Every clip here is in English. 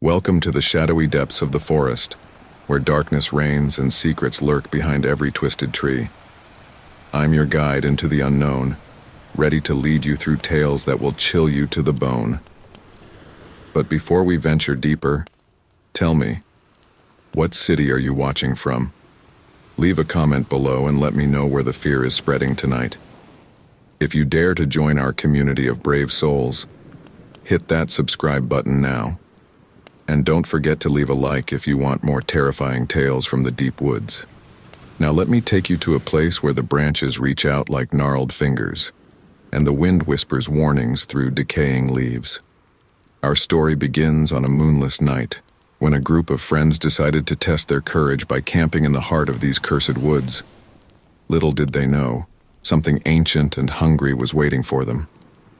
Welcome to the shadowy depths of the forest, where darkness reigns and secrets lurk behind every twisted tree. I'm your guide into the unknown, ready to lead you through tales that will chill you to the bone. But before we venture deeper, tell me, what city are you watching from? Leave a comment below and let me know where the fear is spreading tonight. If you dare to join our community of brave souls, hit that subscribe button now. And don't forget to leave a like if you want more terrifying tales from the deep woods. Now let me take you to a place where the branches reach out like gnarled fingers, and the wind whispers warnings through decaying leaves. Our story begins on a moonless night, when a group of friends decided to test their courage by camping in the heart of these cursed woods. Little did they know, something ancient and hungry was waiting for them.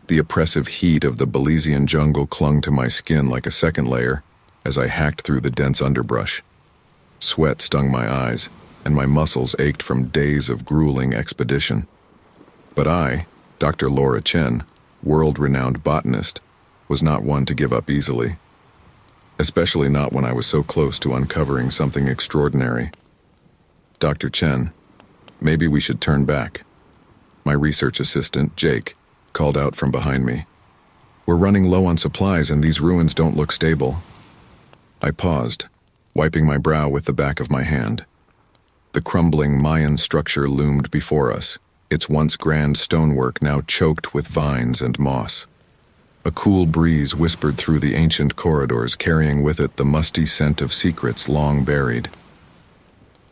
The oppressive heat of the Belizean jungle clung to my skin like a second layer, as I hacked through the dense underbrush. Sweat stung my eyes, and my muscles ached from days of grueling expedition. But I, Dr. Laura Chen, world-renowned botanist, was not one to give up easily. Especially not when I was so close to uncovering something extraordinary. Dr. Chen, maybe we should turn back. My research assistant, Jake, called out from behind me. We're running low on supplies and these ruins don't look stable. I paused, wiping my brow with the back of my hand. The crumbling Mayan structure loomed before us, its once grand stonework now choked with vines and moss. A cool breeze whispered through the ancient corridors, carrying with it the musty scent of secrets long buried.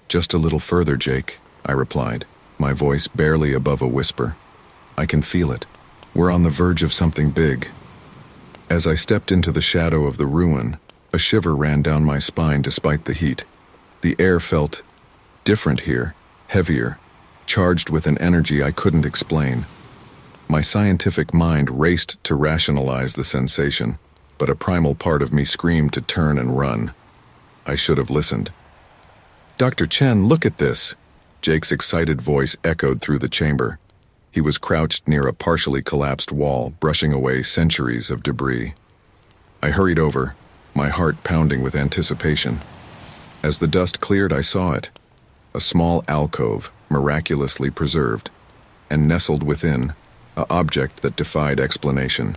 Just a little further, Jake, I replied, my voice barely above a whisper. I can feel it. We're on the verge of something big. As I stepped into the shadow of the ruin, a shiver ran down my spine despite the heat. The air felt different here, heavier, charged with an energy I couldn't explain. My scientific mind raced to rationalize the sensation, but a primal part of me screamed to turn and run. I should have listened. Dr. Chen, look at this! Jake's excited voice echoed through the chamber. He was crouched near a partially collapsed wall, brushing away centuries of debris. I hurried over, my heart pounding with anticipation. As the dust cleared, I saw it. A small alcove, miraculously preserved, and nestled within, an object that defied explanation.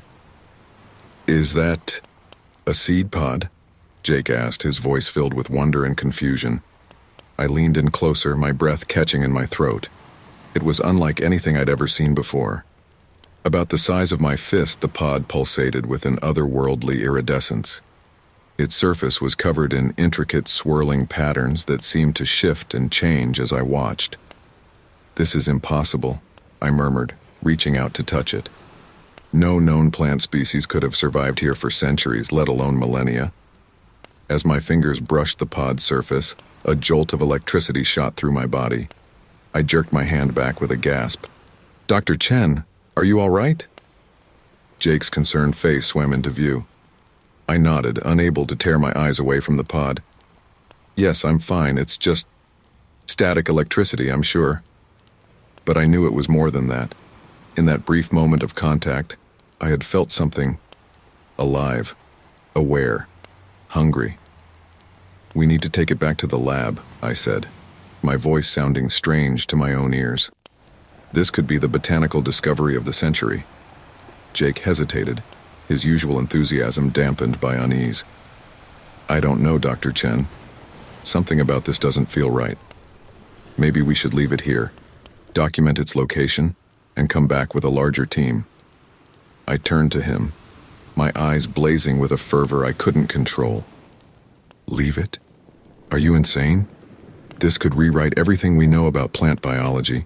Is that a seed pod? Jake asked, his voice filled with wonder and confusion. I leaned in closer, my breath catching in my throat. It was unlike anything I'd ever seen before. About the size of my fist, the pod pulsated with an otherworldly iridescence. Its surface was covered in intricate swirling patterns that seemed to shift and change as I watched. This is impossible, I murmured, reaching out to touch it. No known plant species could have survived here for centuries, let alone millennia. As my fingers brushed the pod's surface, a jolt of electricity shot through my body. I jerked my hand back with a gasp. Dr. Chen, are you all right? Jake's concerned face swam into view. I nodded, unable to tear my eyes away from the pod. Yes, I'm fine, it's just static electricity, I'm sure. But I knew it was more than that. In that brief moment of contact, I had felt something alive, aware, hungry. We need to take it back to the lab, I said, my voice sounding strange to my own ears. This could be the botanical discovery of the century. Jake hesitated, his usual enthusiasm dampened by unease. I don't know, Dr. Chen. Something about this doesn't feel right. Maybe we should leave it here, document its location, and come back with a larger team. I turned to him, my eyes blazing with a fervor I couldn't control. Leave it? Are you insane? This could rewrite everything we know about plant biology,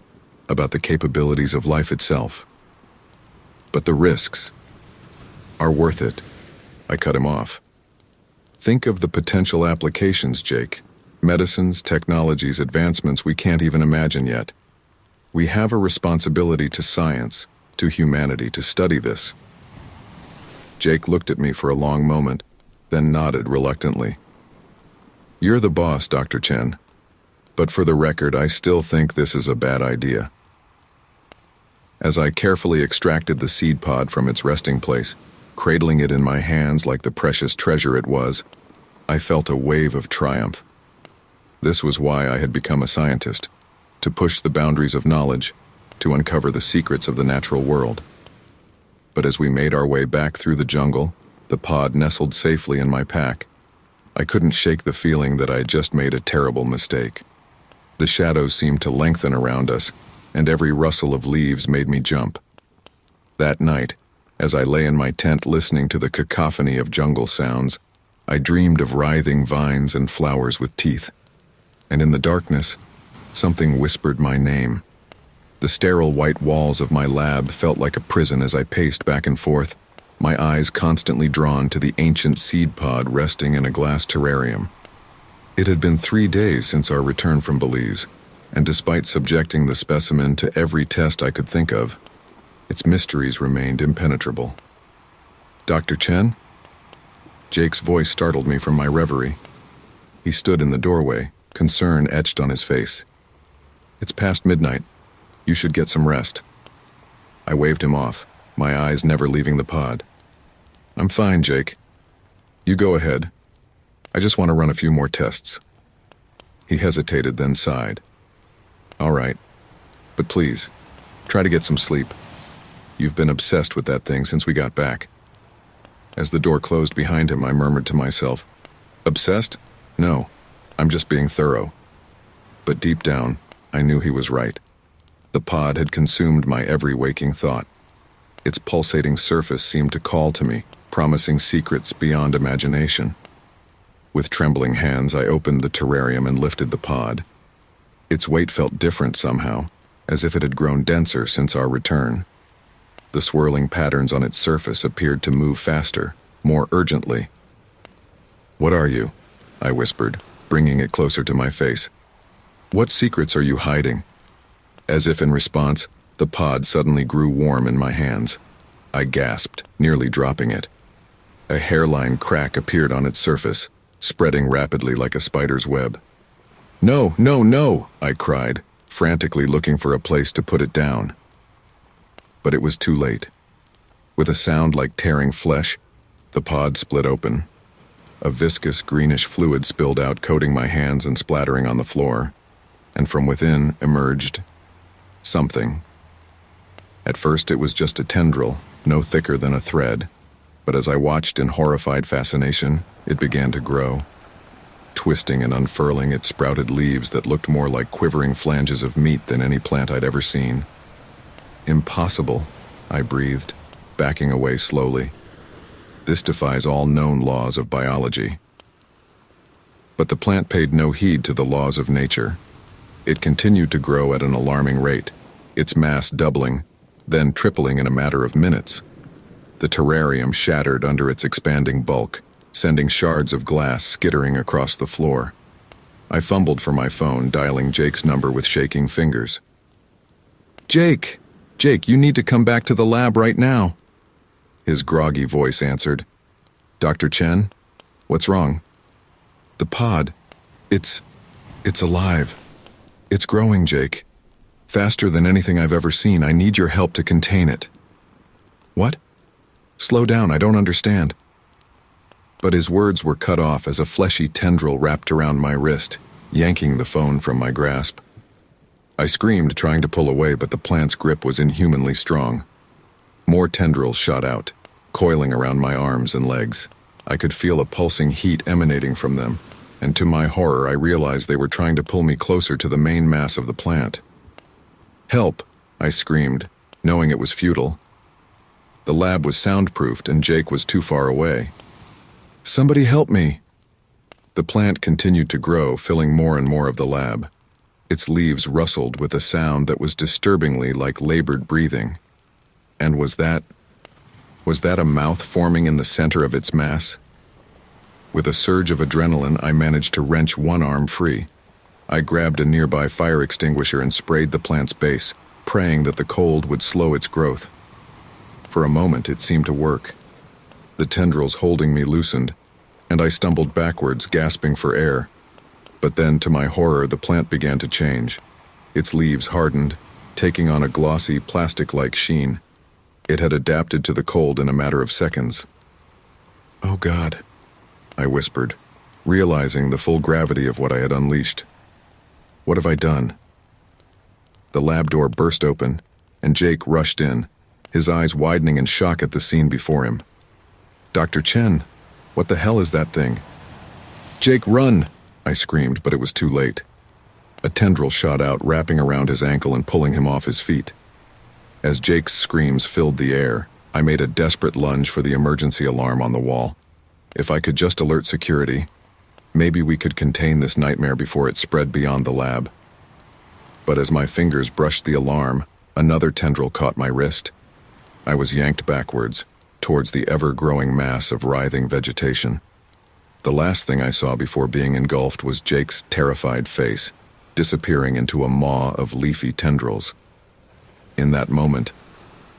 about the capabilities of life itself. But the risks are worth it. I cut him off. Think of the potential applications, Jake. Medicines, technologies, advancements we can't even imagine yet. We have a responsibility to science, to humanity, to study this. Jake looked at me for a long moment, then nodded reluctantly. You're the boss, Dr. Chen. But for the record, I still think this is a bad idea. As I carefully extracted the seed pod from its resting place, Cradling it in my hands like the precious treasure it was, I felt a wave of triumph. This was why I had become a scientist, to push the boundaries of knowledge, to uncover the secrets of the natural world. But as we made our way back through the jungle, the pod nestled safely in my pack. I couldn't shake the feeling that I had just made a terrible mistake. The shadows seemed to lengthen around us, and every rustle of leaves made me jump. That night, as I lay in my tent listening to the cacophony of jungle sounds, I dreamed of writhing vines and flowers with teeth. And in the darkness, something whispered my name. The sterile white walls of my lab felt like a prison as I paced back and forth, my eyes constantly drawn to the ancient seed pod resting in a glass terrarium. It had been 3 days since our return from Belize, and despite subjecting the specimen to every test I could think of, its mysteries remained impenetrable. "Dr. Chen?" Jake's voice startled me from my reverie. He stood in the doorway, concern etched on his face. "It's past midnight. You should get some rest." I waved him off, my eyes never leaving the pod. "I'm fine, Jake. You go ahead. I just want to run a few more tests." He hesitated, then sighed. "All right. But please, try to get some sleep. You've been obsessed with that thing since we got back." As the door closed behind him, I murmured to myself, "Obsessed? No, I'm just being thorough." But deep down, I knew he was right. The pod had consumed my every waking thought. Its pulsating surface seemed to call to me, promising secrets beyond imagination. With trembling hands, I opened the terrarium and lifted the pod. Its weight felt different somehow, as if it had grown denser since our return. The swirling patterns on its surface appeared to move faster, more urgently. "What are you?" I whispered, bringing it closer to my face. "What secrets are you hiding?" As if in response, the pod suddenly grew warm in my hands. I gasped, nearly dropping it. A hairline crack appeared on its surface, spreading rapidly like a spider's web. "No, no, no!" I cried, frantically looking for a place to put it down. But it was too late. With a sound like tearing flesh, the pod split open. A viscous greenish fluid spilled out, coating my hands and splattering on the floor, and from within emerged something. At first it was just a tendril, no thicker than a thread, but as I watched in horrified fascination, it began to grow. Twisting and unfurling, it sprouted leaves that looked more like quivering flanges of meat than any plant I'd ever seen. "Impossible," I breathed, backing away slowly. "This defies all known laws of biology." But the plant paid no heed to the laws of nature. It continued to grow at an alarming rate, its mass doubling, then tripling in a matter of minutes. The terrarium shattered under its expanding bulk, sending shards of glass skittering across the floor. I fumbled for my phone, dialing Jake's number with shaking fingers. "Jake! Jake, you need to come back to the lab right now." His groggy voice answered. "Dr. Chen? What's wrong?" "The pod. It's alive. It's growing, Jake. Faster than anything I've ever seen. I need your help to contain it." "What? Slow down, I don't understand." But his words were cut off as a fleshy tendril wrapped around my wrist, yanking the phone from my grasp. I screamed, trying to pull away, but the plant's grip was inhumanly strong. More tendrils shot out, coiling around my arms and legs. I could feel a pulsing heat emanating from them, and to my horror I realized they were trying to pull me closer to the main mass of the plant. "Help!" I screamed, knowing it was futile. The lab was soundproofed and Jake was too far away. "Somebody help me!" The plant continued to grow, filling more and more of the lab. Its leaves rustled with a sound that was disturbingly like labored breathing. And was that a mouth forming in the center of its mass? With a surge of adrenaline, I managed to wrench one arm free. I grabbed a nearby fire extinguisher and sprayed the plant's base, praying that the cold would slow its growth. For a moment, it seemed to work. The tendrils holding me loosened, and I stumbled backwards, gasping for air. But then, to my horror, the plant began to change. Its leaves hardened, taking on a glossy, plastic-like sheen. It had adapted to the cold in a matter of seconds. "Oh God," I whispered, realizing the full gravity of what I had unleashed. "What have I done?" The lab door burst open, and Jake rushed in, his eyes widening in shock at the scene before him. "Dr. Chen, what the hell is that thing?" "Jake, run!" I screamed, but it was too late. A tendril shot out, wrapping around his ankle and pulling him off his feet. As Jake's screams filled the air, I made a desperate lunge for the emergency alarm on the wall. If I could just alert security, maybe we could contain this nightmare before it spread beyond the lab. But as my fingers brushed the alarm, another tendril caught my wrist. I was yanked backwards, towards the ever-growing mass of writhing vegetation. The last thing I saw before being engulfed was Jake's terrified face, disappearing into a maw of leafy tendrils. In that moment,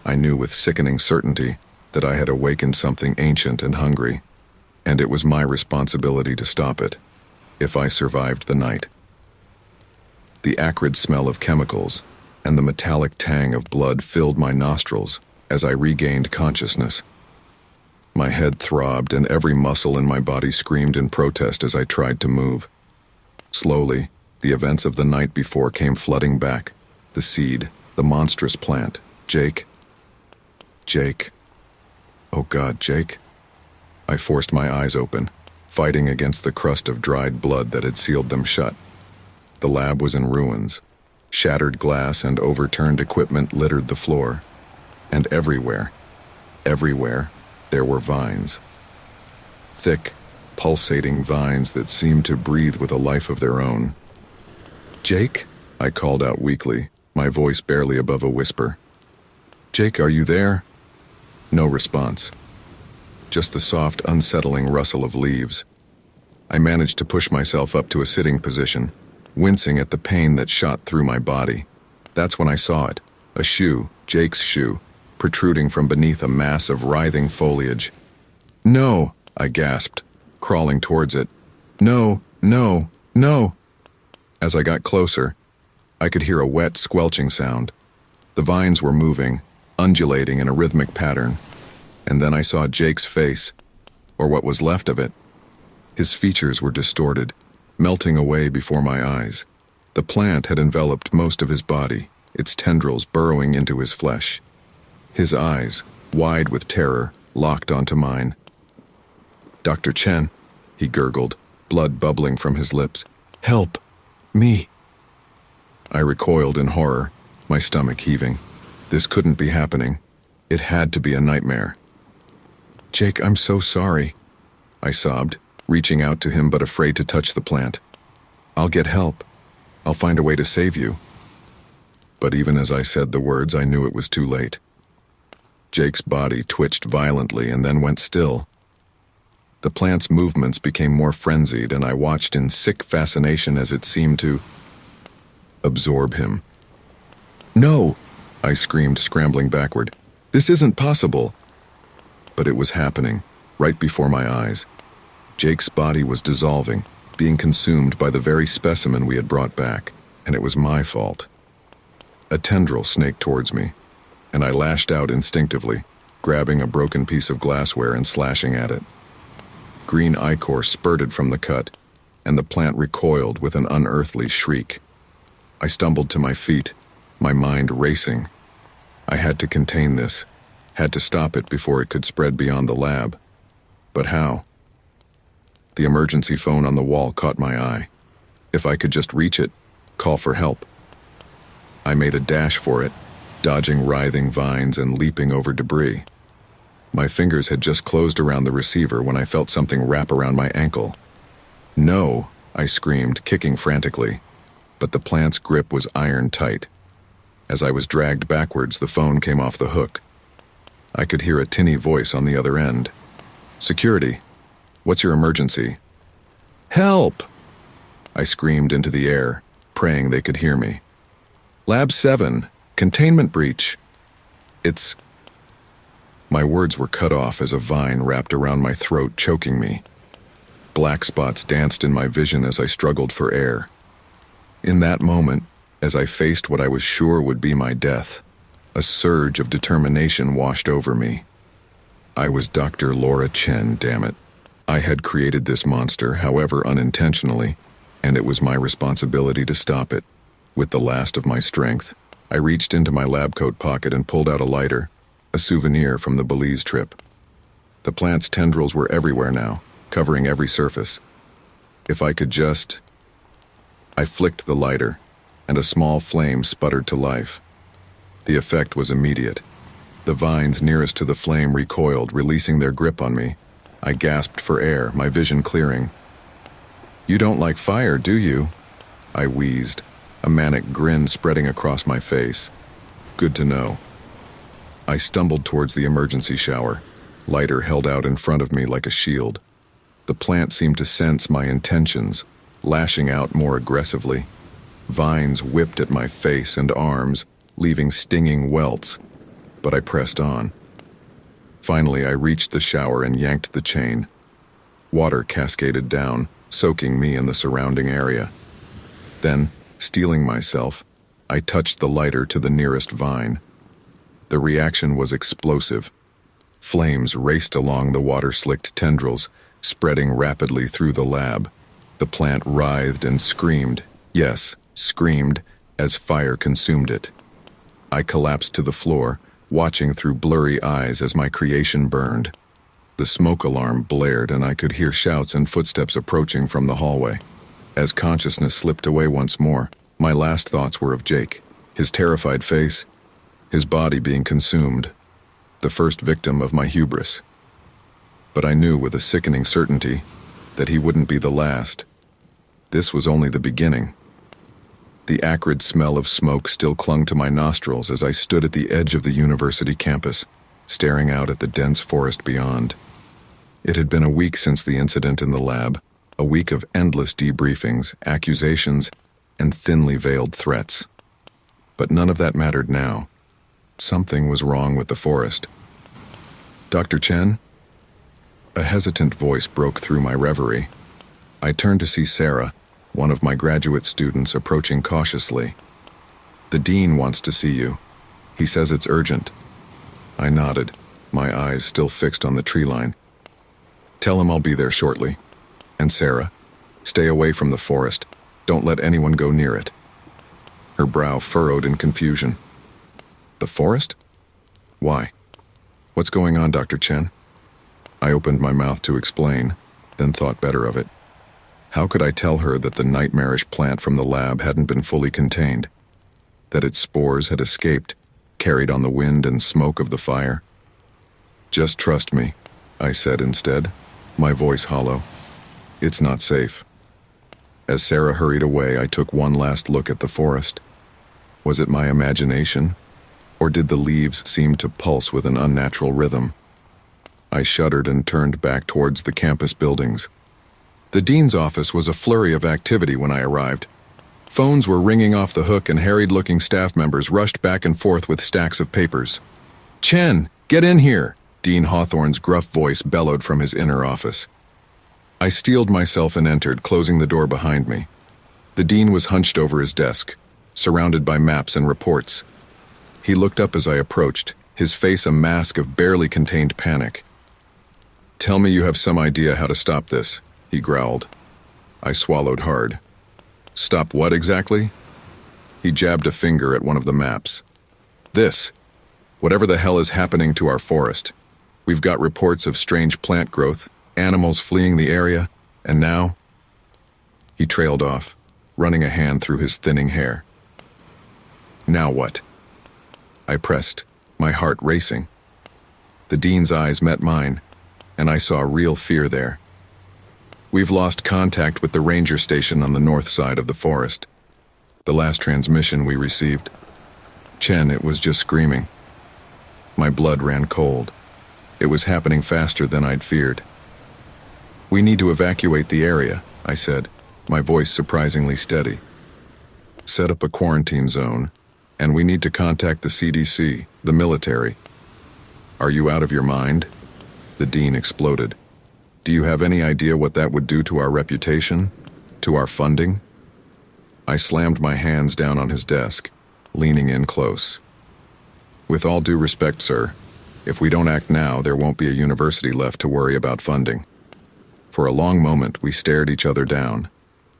I knew with sickening certainty that I had awakened something ancient and hungry, and it was my responsibility to stop it, if I survived the night. The acrid smell of chemicals and the metallic tang of blood filled my nostrils as I regained consciousness. My head throbbed and every muscle in my body screamed in protest as I tried to move. Slowly, the events of the night before came flooding back. The seed, the monstrous plant, Jake. Jake. Oh God, Jake. I forced my eyes open, fighting against the crust of dried blood that had sealed them shut. The lab was in ruins. Shattered glass and overturned equipment littered the floor. And everywhere, there were vines. Thick, pulsating vines that seemed to breathe with a life of their own. "Jake?" I called out weakly, my voice barely above a whisper. "Jake, are you there?" No response. Just the soft, unsettling rustle of leaves. I managed to push myself up to a sitting position, wincing at the pain that shot through my body. That's when I saw it, a shoe, Jake's shoe, protruding from beneath a mass of writhing foliage. "No," I gasped, crawling towards it. "No, no, no." As I got closer, I could hear a wet, squelching sound. The vines were moving, undulating in a rhythmic pattern. And then I saw Jake's face, or what was left of it. His features were distorted, melting away before my eyes. The plant had enveloped most of his body, its tendrils burrowing into his flesh. His eyes, wide with terror, locked onto mine. "Dr. Chen," he gurgled, blood bubbling from his lips. "Help! Me!" I recoiled in horror, my stomach heaving. This couldn't be happening. It had to be a nightmare. "Jake, I'm so sorry," I sobbed, reaching out to him but afraid to touch the plant. "I'll get help. I'll find a way to save you." But even as I said the words, I knew it was too late. Jake's body twitched violently and then went still. The plant's movements became more frenzied, and I watched in sick fascination as it seemed to absorb him. "No!" I screamed, scrambling backward. "This isn't possible!" But it was happening, right before my eyes. Jake's body was dissolving, being consumed by the very specimen we had brought back, and it was my fault. A tendril snaked towards me, and I lashed out instinctively, grabbing a broken piece of glassware and slashing at it. Green ichor spurted from the cut, and the plant recoiled with an unearthly shriek. I stumbled to my feet, my mind racing. I had to contain this, had to stop it before it could spread beyond the lab. But how? The emergency phone on the wall caught my eye. If I could just reach it, call for help. I made a dash for it, dodging writhing vines and leaping over debris. My fingers had just closed around the receiver when I felt something wrap around my ankle. "No!" I screamed, kicking frantically. But the plant's grip was iron tight. As I was dragged backwards, the phone came off the hook. I could hear a tinny voice on the other end. "Security, what's your emergency?" "Help!" I screamed into the air, praying they could hear me. "Lab 7, containment breach. It's..." My words were cut off as a vine wrapped around my throat, choking me. Black spots danced in my vision as I struggled for air. In that moment, as I faced what I was sure would be my death, A surge of determination washed over me. I was Dr. Laura Chen, damn it. I had created this monster, however unintentionally, and it was my responsibility to stop it. With the last of my strength, I reached into my lab coat pocket and pulled out a lighter, a souvenir from the Belize trip. The plant's tendrils were everywhere now, covering every surface. If I could just... I flicked the lighter, and a small flame sputtered to life. The effect was immediate. The vines nearest to the flame recoiled, releasing their grip on me. I gasped for air, my vision clearing. "You don't like fire, do you?" I wheezed, a manic grin spreading across my face. Good to know. I stumbled towards the emergency shower, lighter held out in front of me like a shield. The plant seemed to sense my intentions, lashing out more aggressively. Vines whipped at my face and arms, leaving stinging welts, but I pressed on. Finally, I reached the shower and yanked the chain. Water cascaded down, soaking me and the surrounding area. Then, steeling myself, I touched the lighter to the nearest vine. The reaction was explosive. Flames raced along the water-slicked tendrils, spreading rapidly through the lab. The plant writhed and screamed, yes, screamed, as fire consumed it. I collapsed to the floor, watching through blurry eyes as my creation burned. The smoke alarm blared and I could hear shouts and footsteps approaching from the hallway. As consciousness slipped away once more, my last thoughts were of Jake, his terrified face, his body being consumed, the first victim of my hubris. But I knew with a sickening certainty that he wouldn't be the last. This was only the beginning. The acrid smell of smoke still clung to my nostrils as I stood at the edge of the university campus, staring out at the dense forest beyond. It had been a week since the incident in the lab, a week of endless debriefings, accusations, and thinly veiled threats. But none of that mattered now. Something was wrong with the forest. "Dr. Chen?" A hesitant voice broke through my reverie. I turned to see Sarah, one of my graduate students, approaching cautiously. "The dean wants to see you. He says it's urgent." I nodded, my eyes still fixed on the tree line. "Tell him I'll be there shortly. And Sarah, stay away from the forest. Don't let anyone go near it." Her brow furrowed in confusion. "The forest? Why? What's going on, Dr. Chen?" I opened my mouth to explain, then thought better of it. How could I tell her that the nightmarish plant from the lab hadn't been fully contained? That its spores had escaped, carried on the wind and smoke of the fire? "Just trust me," I said instead, my voice hollow. "It's not safe." As Sarah hurried away, I took one last look at the forest. Was it my imagination? Or did the leaves seem to pulse with an unnatural rhythm? I shuddered and turned back towards the campus buildings. The dean's office was a flurry of activity when I arrived. Phones were ringing off the hook and harried-looking staff members rushed back and forth with stacks of papers. "Chen, get in here!" Dean Hawthorne's gruff voice bellowed from his inner office. I steeled myself and entered, closing the door behind me. The dean was hunched over his desk, surrounded by maps and reports. He looked up as I approached, his face a mask of barely contained panic. "Tell me you have some idea how to stop this," he growled. I swallowed hard. "Stop what exactly?" He jabbed a finger at one of the maps. "This. Whatever the hell is happening to our forest. We've got reports of strange plant growth, animals fleeing the area, and now..." He trailed off, running a hand through his thinning hair. "Now what?" I pressed, my heart racing. The dean's eyes met mine, and I saw real fear there. "We've lost contact with the ranger station on the north side of the forest. The last transmission we received. Chen, it was just screaming." My blood ran cold. It was happening faster than I'd feared. "We need to evacuate the area," I said, my voice surprisingly steady. "Set up a quarantine zone, and we need to contact the CDC, the military." "Are you out of your mind?" The dean exploded. "Do you have any idea what that would do to our reputation? To our funding?" I slammed my hands down on his desk, leaning in close. With all due respect, sir, if we don't act now, there won't be a university left to worry about funding. For a long moment, we stared each other down.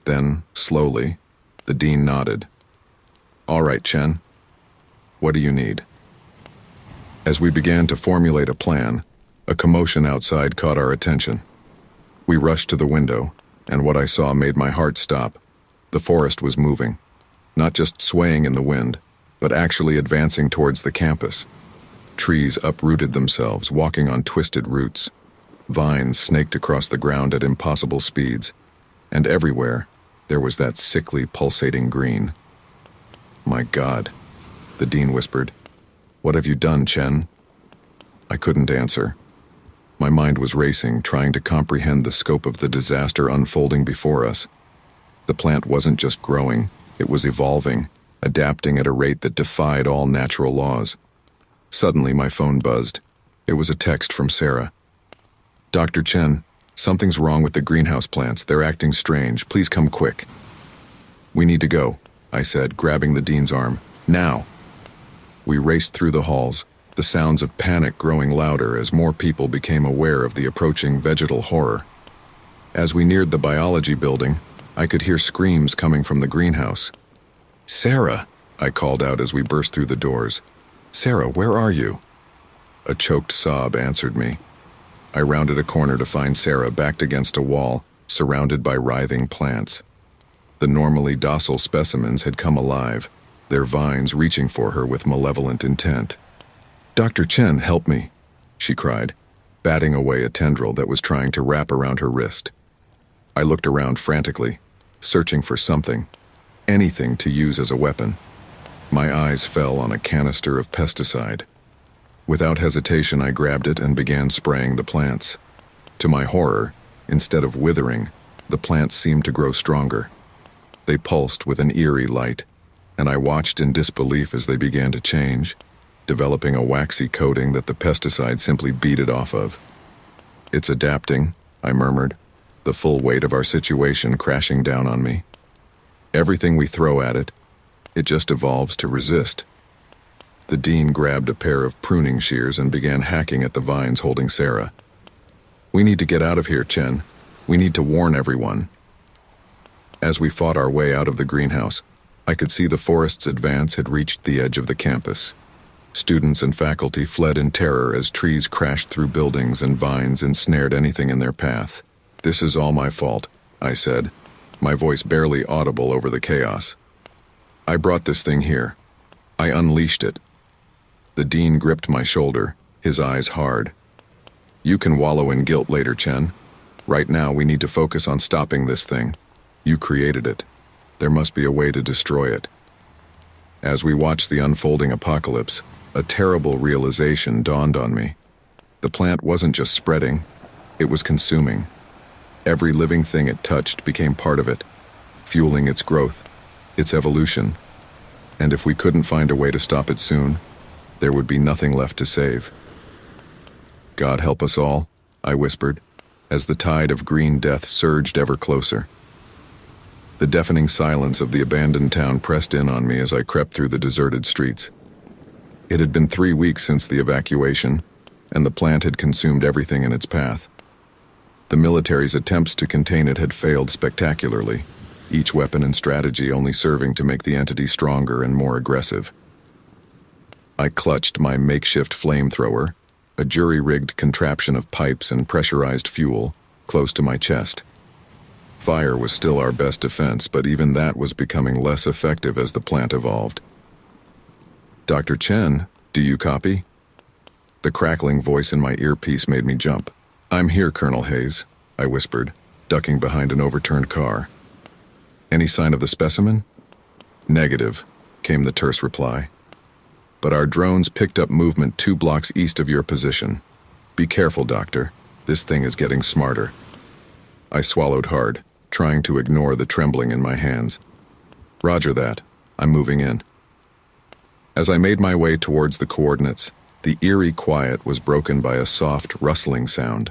Then, slowly, the dean nodded. All right, Chen. What do you need? As we began to formulate a plan, a commotion outside caught our attention. We rushed to the window, and what I saw made my heart stop. The forest was moving, not just swaying in the wind, but actually advancing towards the campus. Trees uprooted themselves, walking on twisted roots. Vines snaked across the ground at impossible speeds, and everywhere there was that sickly, pulsating green. My God, the dean whispered. What have you done, Chen? I couldn't answer. My mind was racing, trying to comprehend the scope of the disaster unfolding before us. The plant wasn't just growing, it was evolving, adapting at a rate that defied all natural laws. Suddenly, my phone buzzed. It was a text from Sarah. Dr. Chen, something's wrong with the greenhouse plants. They're acting strange. Please come quick. We need to go, I said, grabbing the dean's arm. Now. We raced through the halls, the sounds of panic growing louder as more people became aware of the approaching vegetal horror. As we neared the biology building, I could hear screams coming from the greenhouse. Sarah, I called out as we burst through the doors. Sarah, where are you? A choked sob answered me. I rounded a corner to find Sarah backed against a wall, surrounded by writhing plants. The normally docile specimens had come alive, their vines reaching for her with malevolent intent. Dr. Chen, help me, she cried, batting away a tendril that was trying to wrap around her wrist. I looked around frantically, searching for something, anything to use as a weapon. My eyes fell on a canister of pesticide. Without hesitation, I grabbed it and began spraying the plants. To my horror, instead of withering, the plants seemed to grow stronger. They pulsed with an eerie light, and I watched in disbelief as they began to change, developing a waxy coating that the pesticide simply beat it off of. It's adapting, I murmured, the full weight of our situation crashing down on me. Everything we throw at it, it just evolves to resist. The dean grabbed a pair of pruning shears and began hacking at the vines holding Sarah. We need to get out of here, Chen. We need to warn everyone. As we fought our way out of the greenhouse, I could see the forest's advance had reached the edge of the campus. Students and faculty fled in terror as trees crashed through buildings and vines ensnared anything in their path. This is all my fault, I said, my voice barely audible over the chaos. I brought this thing here. I unleashed it. The dean gripped my shoulder, his eyes hard. You can wallow in guilt later, Chen. Right now, we need to focus on stopping this thing. You created it. There must be a way to destroy it. As we watched the unfolding apocalypse, a terrible realization dawned on me. The plant wasn't just spreading, it was consuming. Every living thing it touched became part of it, fueling its growth, its evolution. And if we couldn't find a way to stop it soon, there would be nothing left to save. God help us all, I whispered, as the tide of green death surged ever closer. The deafening silence of the abandoned town pressed in on me as I crept through the deserted streets. It had been 3 weeks since the evacuation, and the plant had consumed everything in its path. The military's attempts to contain it had failed spectacularly, each weapon and strategy only serving to make the entity stronger and more aggressive. I clutched my makeshift flamethrower, a jury-rigged contraption of pipes and pressurized fuel, close to my chest. Fire was still our best defense, but even that was becoming less effective as the plant evolved. Dr. Chen, do you copy? The crackling voice in my earpiece made me jump. I'm here, Colonel Hayes, I whispered, ducking behind an overturned car. Any sign of the specimen? Negative, came the terse reply. But our drones picked up movement 2 blocks east of your position. Be careful, Doctor. This thing is getting smarter. I swallowed hard, trying to ignore the trembling in my hands. Roger that. I'm moving in. As I made my way towards the coordinates, the eerie quiet was broken by a soft, rustling sound.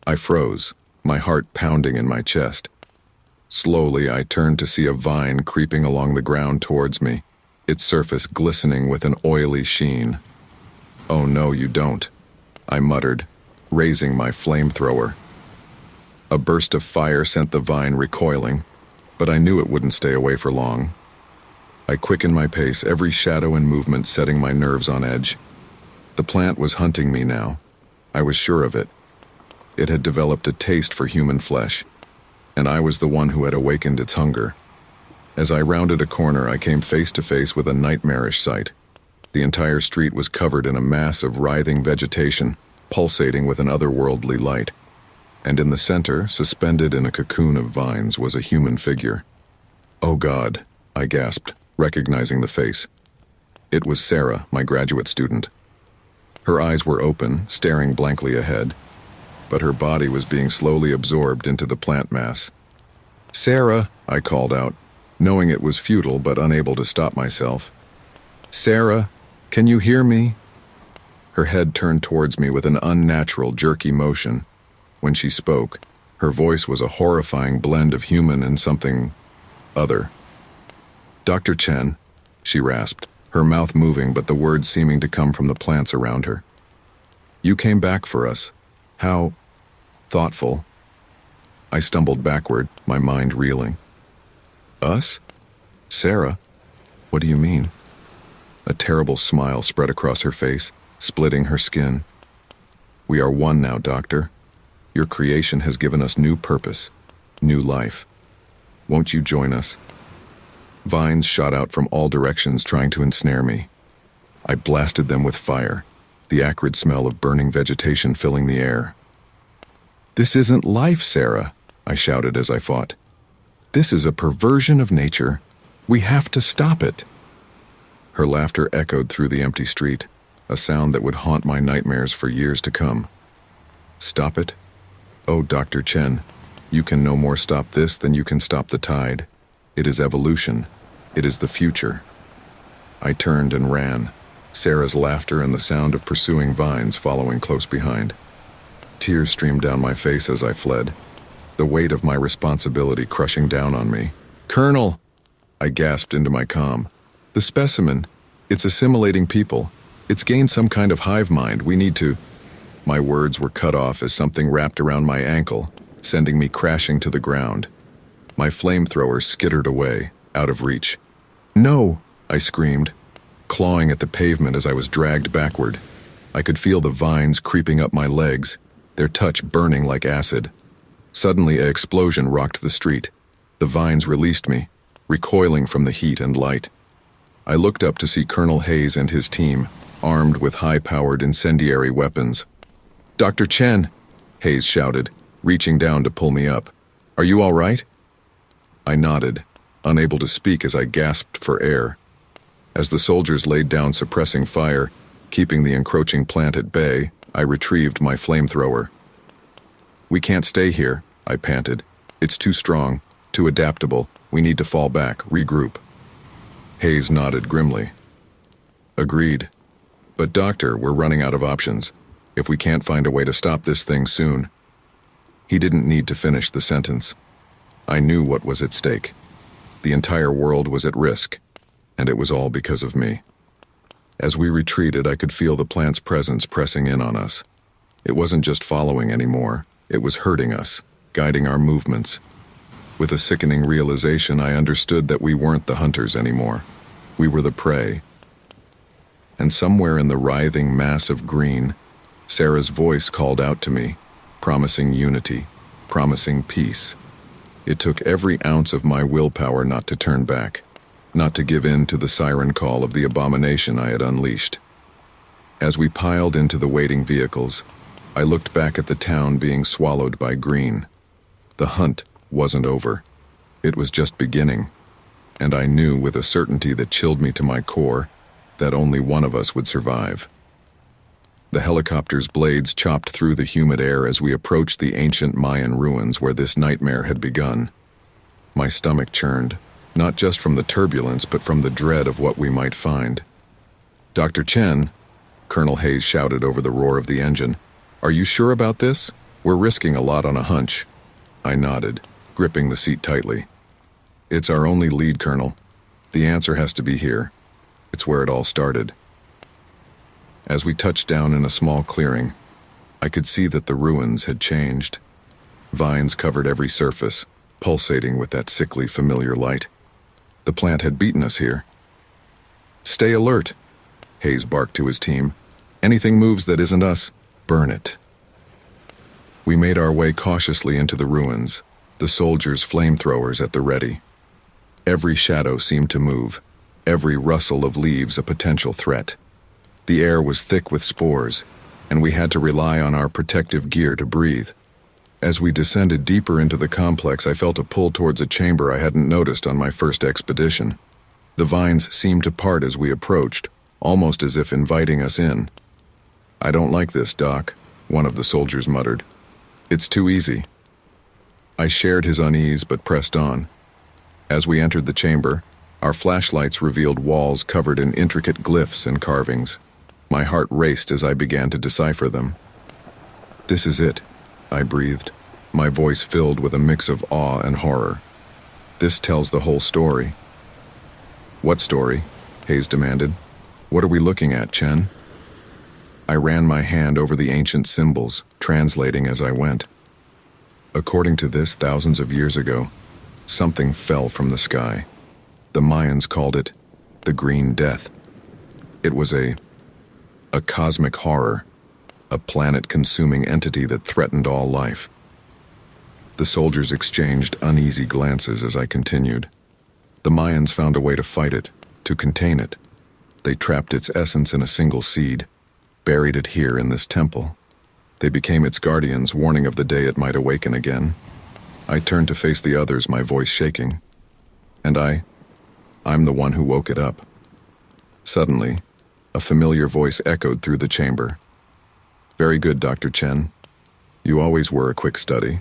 I froze, my heart pounding in my chest. Slowly, I turned to see a vine creeping along the ground towards me, its surface glistening with an oily sheen. "Oh no, you don't," I muttered, raising my flamethrower. A burst of fire sent the vine recoiling, but I knew it wouldn't stay away for long. I quickened my pace, every shadow and movement setting my nerves on edge. The plant was hunting me now. I was sure of it. It had developed a taste for human flesh, and I was the one who had awakened its hunger. As I rounded a corner, I came face to face with a nightmarish sight. The entire street was covered in a mass of writhing vegetation, pulsating with an otherworldly light. And in the center, suspended in a cocoon of vines, was a human figure. "Oh God," I gasped, recognizing the face. It was Sarah, my graduate student. Her eyes were open, staring blankly ahead, but her body was being slowly absorbed into the plant mass. "Sarah," I called out, knowing it was futile but unable to stop myself. "Sarah, can you hear me?" Her head turned towards me with an unnatural, jerky motion. When she spoke, her voice was a horrifying blend of human and something other. "Dr. Chen," she rasped, her mouth moving but the words seeming to come from the plants around her. "You came back for us. How thoughtful." I stumbled backward, my mind reeling. "Us? Sarah? What do you mean?" A terrible smile spread across her face, splitting her skin. "We are one now, Doctor. Your creation has given us new purpose, new life. Won't you join us?" Vines shot out from all directions trying to ensnare me. I blasted them with fire, the acrid smell of burning vegetation filling the air. "This isn't life, Sarah," I shouted as I fought. "This is a perversion of nature. We have to stop it." Her laughter echoed through the empty street, a sound that would haunt my nightmares for years to come. "Stop it? Oh, Dr. Chen, you can no more stop this than you can stop the tide. It is evolution. It is the future." I turned and ran, Sarah's laughter and the sound of pursuing vines following close behind. Tears streamed down my face as I fled, the weight of my responsibility crushing down on me. "Colonel!" I gasped into my comm. "The specimen, it's assimilating people. It's gained some kind of hive mind. We need to—" My words were cut off as something wrapped around my ankle, sending me crashing to the ground. My flamethrower skittered away, out of reach. "No!" I screamed, clawing at the pavement as I was dragged backward. I could feel the vines creeping up my legs, their touch burning like acid. Suddenly, an explosion rocked the street. The vines released me, recoiling from the heat and light. I looked up to see Colonel Hayes and his team, armed with high-powered incendiary weapons. "Dr. Chen!" Hayes shouted, reaching down to pull me up. "Are you all right?" I nodded, unable to speak as I gasped for air. As the soldiers laid down suppressing fire, keeping the encroaching plant at bay, I retrieved my flamethrower. "We can't stay here," I panted. "It's too strong, too adaptable. We need to fall back, regroup." Hayes nodded grimly. "Agreed. But Doctor, we're running out of options. If we can't find a way to stop this thing soon—" He didn't need to finish the sentence. I knew what was at stake. The entire world was at risk, and it was all because of me. As we retreated, I could feel the plant's presence pressing in on us. It wasn't just following anymore. It was hurting us, guiding our movements. With a sickening realization, I understood that we weren't the hunters anymore. We were the prey. And somewhere in the writhing mass of green, Sarah's voice called out to me, promising unity, promising peace. It took every ounce of my willpower not to turn back, not to give in to the siren call of the abomination I had unleashed. As we piled into the waiting vehicles, I looked back at the town being swallowed by green. The hunt wasn't over. It was just beginning, and I knew with a certainty that chilled me to my core that only one of us would survive. The helicopter's blades chopped through the humid air as we approached the ancient Mayan ruins where this nightmare had begun. My stomach churned, not just from the turbulence but from the dread of what we might find. "Dr. Chen," Colonel Hayes shouted over the roar of the engine, "are you sure about this? We're risking a lot on a hunch." I nodded, gripping the seat tightly. "It's our only lead, Colonel. The answer has to be here. It's where it all started. As we touched down in a small clearing, I could see that the ruins had changed. Vines covered every surface, pulsating with that sickly, familiar light. The plant had beaten us here. "Stay alert," Hayes barked to his team. "Anything moves that isn't us, burn it." We made our way cautiously into the ruins, the soldiers' flamethrowers at the ready. Every shadow seemed to move, every rustle of leaves a potential threat. The air was thick with spores, and we had to rely on our protective gear to breathe. As we descended deeper into the complex, I felt a pull towards a chamber I hadn't noticed on my first expedition. The vines seemed to part as we approached, almost as if inviting us in. "I don't like this, Doc," one of the soldiers muttered. "It's too easy." I shared his unease but pressed on. As we entered the chamber, our flashlights revealed walls covered in intricate glyphs and carvings. My heart raced as I began to decipher them. "This is it," I breathed, my voice filled with a mix of awe and horror. "This tells the whole story." "What story?" Hayes demanded. "What are we looking at, Chen?" I ran my hand over the ancient symbols, translating as I went. According to this, thousands of years ago, something fell from the sky. The Mayans called it the Green Death. It was a cosmic horror, a planet-consuming entity that threatened all life. The soldiers exchanged uneasy glances as I continued. The Mayans found a way to fight it, to contain it. They trapped its essence in a single seed, buried it here in this temple. They became its guardians, warning of the day it might awaken again. I turned to face the others, my voice shaking. And I'm the one who woke it up. Suddenly, a familiar voice echoed through the chamber. "Very good, Dr. Chen. You always were a quick study."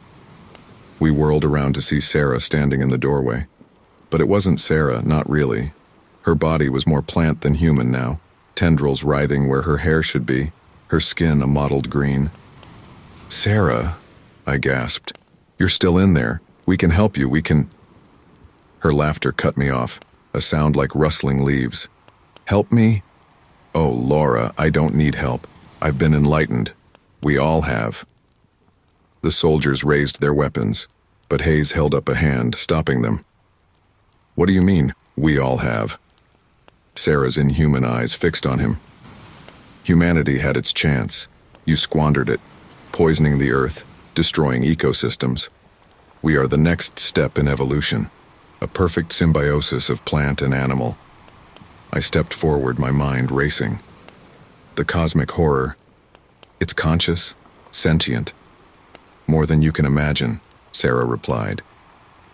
We whirled around to see Sarah standing in the doorway. But it wasn't Sarah, not really. Her body was more plant than human now, tendrils writhing where her hair should be, her skin a mottled green. "Sarah," I gasped. "You're still in there. We can help you, we can—" Her laughter cut me off, a sound like rustling leaves. "Help me? Oh, Laura, I don't need help. I've been enlightened. We all have." The soldiers raised their weapons, but Hayes held up a hand, stopping them. "What do you mean, we all have?" Sarah's inhuman eyes fixed on him. "Humanity had its chance. You squandered it, poisoning the earth, destroying ecosystems. We are the next step in evolution, a perfect symbiosis of plant and animal." I stepped forward, my mind racing. "The cosmic horror, it's conscious, sentient." "More than you can imagine," Sarah replied.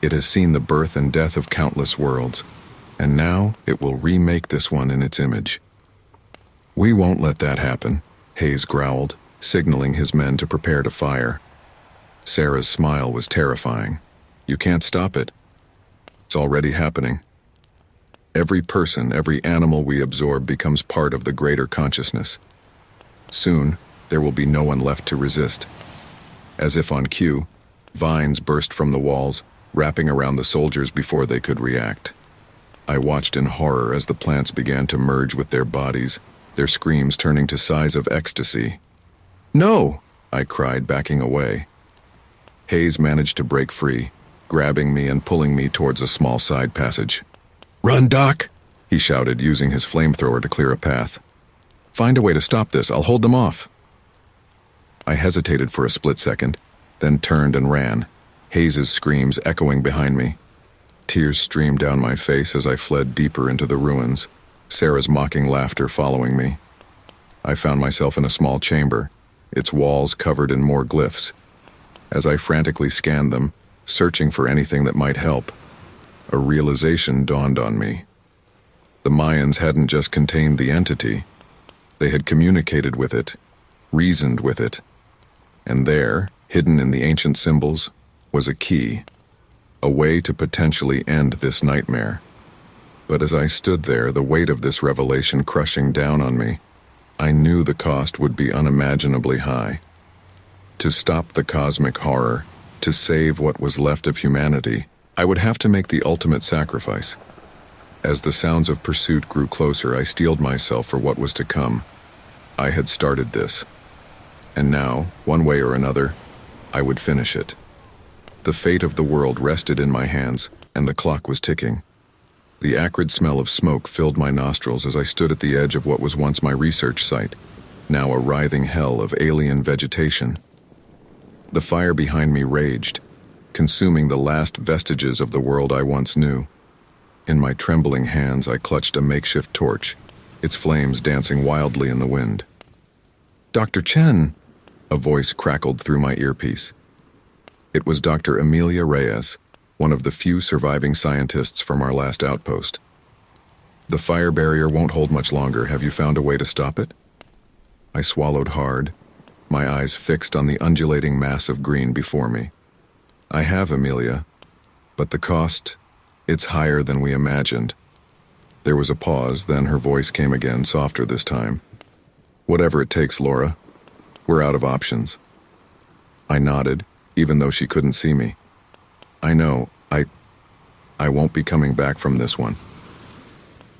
"It has seen the birth and death of countless worlds, and now it will remake this one in its image." "We won't let that happen," Hayes growled, signaling his men to prepare to fire. Sarah's smile was terrifying. "You can't stop it. It's already happening. Every person, every animal we absorb becomes part of the greater consciousness. Soon, there will be no one left to resist." As if on cue, vines burst from the walls, wrapping around the soldiers before they could react. I watched in horror as the plants began to merge with their bodies, their screams turning to sighs of ecstasy. "No!" I cried, backing away. Hayes managed to break free, grabbing me and pulling me towards a small side passage. "Run, Doc!" he shouted, using his flamethrower to clear a path. "Find a way to stop this. I'll hold them off." I hesitated for a split second, then turned and ran, Hayes's screams echoing behind me. Tears streamed down my face as I fled deeper into the ruins, Sarah's mocking laughter following me. I found myself in a small chamber, its walls covered in more glyphs. As I frantically scanned them, searching for anything that might help, a realization dawned on me. The Mayans hadn't just contained the entity, they had communicated with it, reasoned with it. And there, hidden in the ancient symbols, was a key, a way to potentially end this nightmare. But as I stood there, the weight of this revelation crushing down on me, I knew the cost would be unimaginably high. To stop the cosmic horror, to save what was left of humanity, I would have to make the ultimate sacrifice. As the sounds of pursuit grew closer, I steeled myself for what was to come. I had started this. And now, one way or another, I would finish it. The fate of the world rested in my hands, and the clock was ticking. The acrid smell of smoke filled my nostrils as I stood at the edge of what was once my research site, now a writhing hell of alien vegetation. The fire behind me raged, consuming the last vestiges of the world I once knew. In my trembling hands, I clutched a makeshift torch, its flames dancing wildly in the wind. "Dr. Chen!" A voice crackled through my earpiece. It was Dr. Amelia Reyes, one of the few surviving scientists from our last outpost. "The fire barrier won't hold much longer. Have you found a way to stop it?" I swallowed hard, my eyes fixed on the undulating mass of green before me. "I have, Amelia, but the cost, it's higher than we imagined." There was a pause, then her voice came again, softer this time. "Whatever it takes, Laura. We're out of options." I nodded, even though she couldn't see me. "I know, I won't be coming back from this one."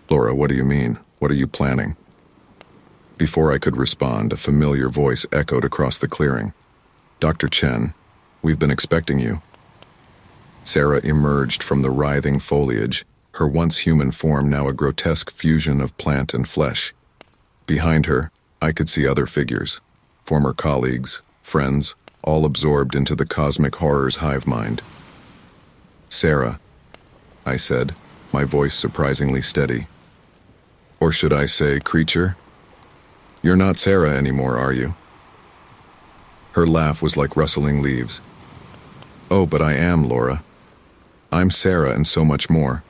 "Laura, what do you mean? What are you planning?" Before I could respond, a familiar voice echoed across the clearing. "Dr. Chen, we've been expecting you." Sarah emerged from the writhing foliage, her once human form now a grotesque fusion of plant and flesh. Behind her, I could see other figures, former colleagues, friends, all absorbed into the cosmic horror's hive mind. "Sarah," I said, my voice surprisingly steady. Or should I say creature? "You're not Sarah anymore, are you?" Her laugh was like rustling leaves. "Oh, but I am, Laura. I'm Sarah and so much more.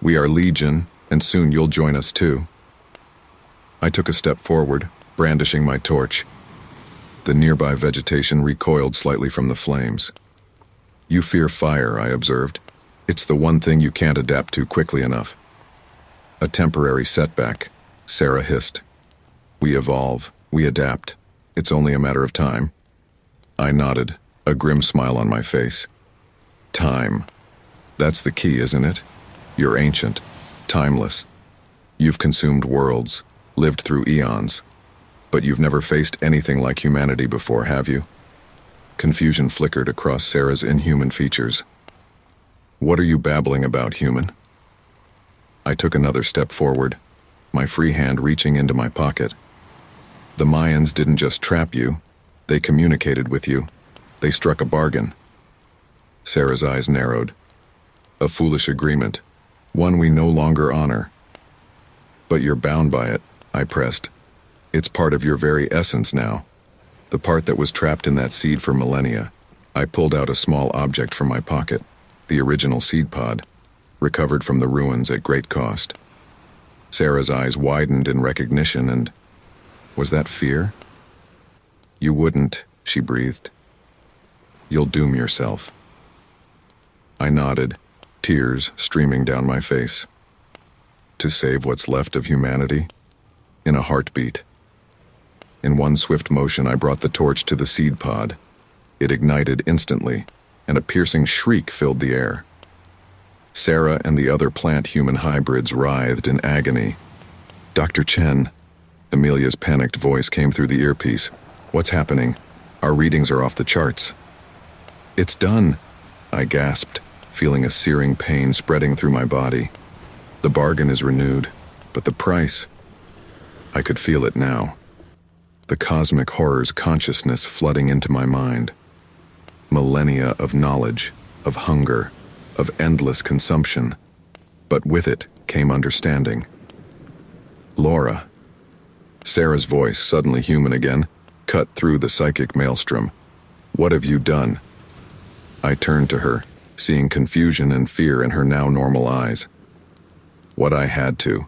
We are Legion, and soon you'll join us too." I took a step forward, brandishing my torch. The nearby vegetation recoiled slightly from the flames. "You fear fire," I observed. "It's the one thing you can't adapt to quickly enough." "A temporary setback," Sarah hissed. "We evolve, we adapt. It's only a matter of time." I nodded, a grim smile on my face. Time. That's the key, isn't it? You're ancient, timeless. You've consumed worlds, lived through eons. But you've never faced anything like humanity before, have you? Confusion flickered across Sarah's inhuman features. "What are you babbling about, human?" I took another step forward, my free hand reaching into my pocket. "The Mayans didn't just trap you, they communicated with you. They struck a bargain." Sarah's eyes narrowed. "A foolish agreement, one we no longer honor." "But you're bound by it," I pressed. "It's part of your very essence now. The part that was trapped in that seed for millennia." I pulled out a small object from my pocket, the original seed pod, recovered from the ruins at great cost. Sarah's eyes widened in recognition, and was that fear? "You wouldn't," she breathed. "You'll doom yourself." I nodded, tears streaming down my face. To save what's left of humanity? In a heartbeat. In one swift motion, I brought the torch to the seed pod. It ignited instantly, and a piercing shriek filled the air. Sarah and the other plant-human hybrids writhed in agony. "Dr. Chen," Amelia's panicked voice came through the earpiece. "What's happening? Our readings are off the charts." "It's done," I gasped, feeling a searing pain spreading through my body. "The bargain is renewed, but the price—" I could feel it now. The cosmic horror's consciousness flooding into my mind. Millennia of knowledge, of hunger, of endless consumption. But with it came understanding. "Laura." Sarah's voice, suddenly human again, cut through the psychic maelstrom. "What have you done?" I turned to her, seeing confusion and fear in her now normal eyes. "What I had to.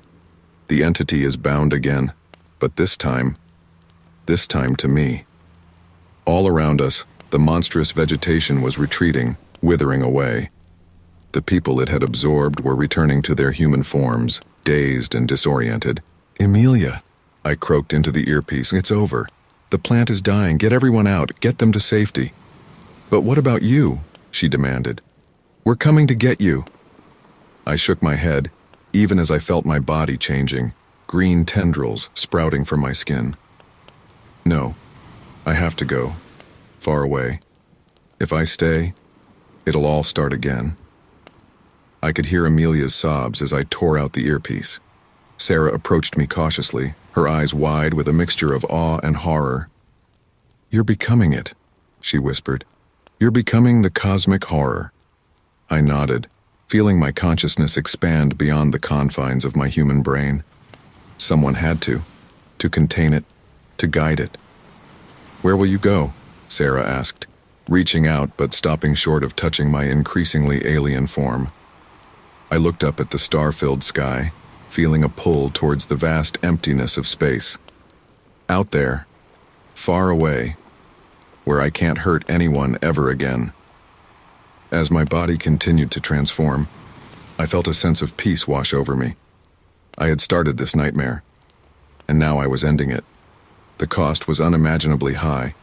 The entity is bound again, but this time to me." All around us, the monstrous vegetation was retreating, withering away. The people it had absorbed were returning to their human forms, dazed and disoriented. "Amelia," I croaked into the earpiece, "it's over. The plant is dying. Get everyone out. Get them to safety." "But what about you?" she demanded. "We're coming to get you." I shook my head, even as I felt my body changing, green tendrils sprouting from my skin. No, I have to go, far away. If I stay, it'll all start again. I could hear Amelia's sobs as I tore out the earpiece. Sarah approached me cautiously, her eyes wide with a mixture of awe and horror. "You're becoming it," she whispered. "You're becoming the cosmic horror." I nodded, feeling my consciousness expand beyond the confines of my human brain. Someone had to contain it, to guide it. "Where will you go?" Sarah asked, reaching out but stopping short of touching my increasingly alien form. I looked up at the star-filled sky, feeling a pull towards the vast emptiness of space. Out there, far away, where I can't hurt anyone ever again. As my body continued to transform, I felt a sense of peace wash over me. I had started this nightmare, and now I was ending it. The cost was unimaginably high,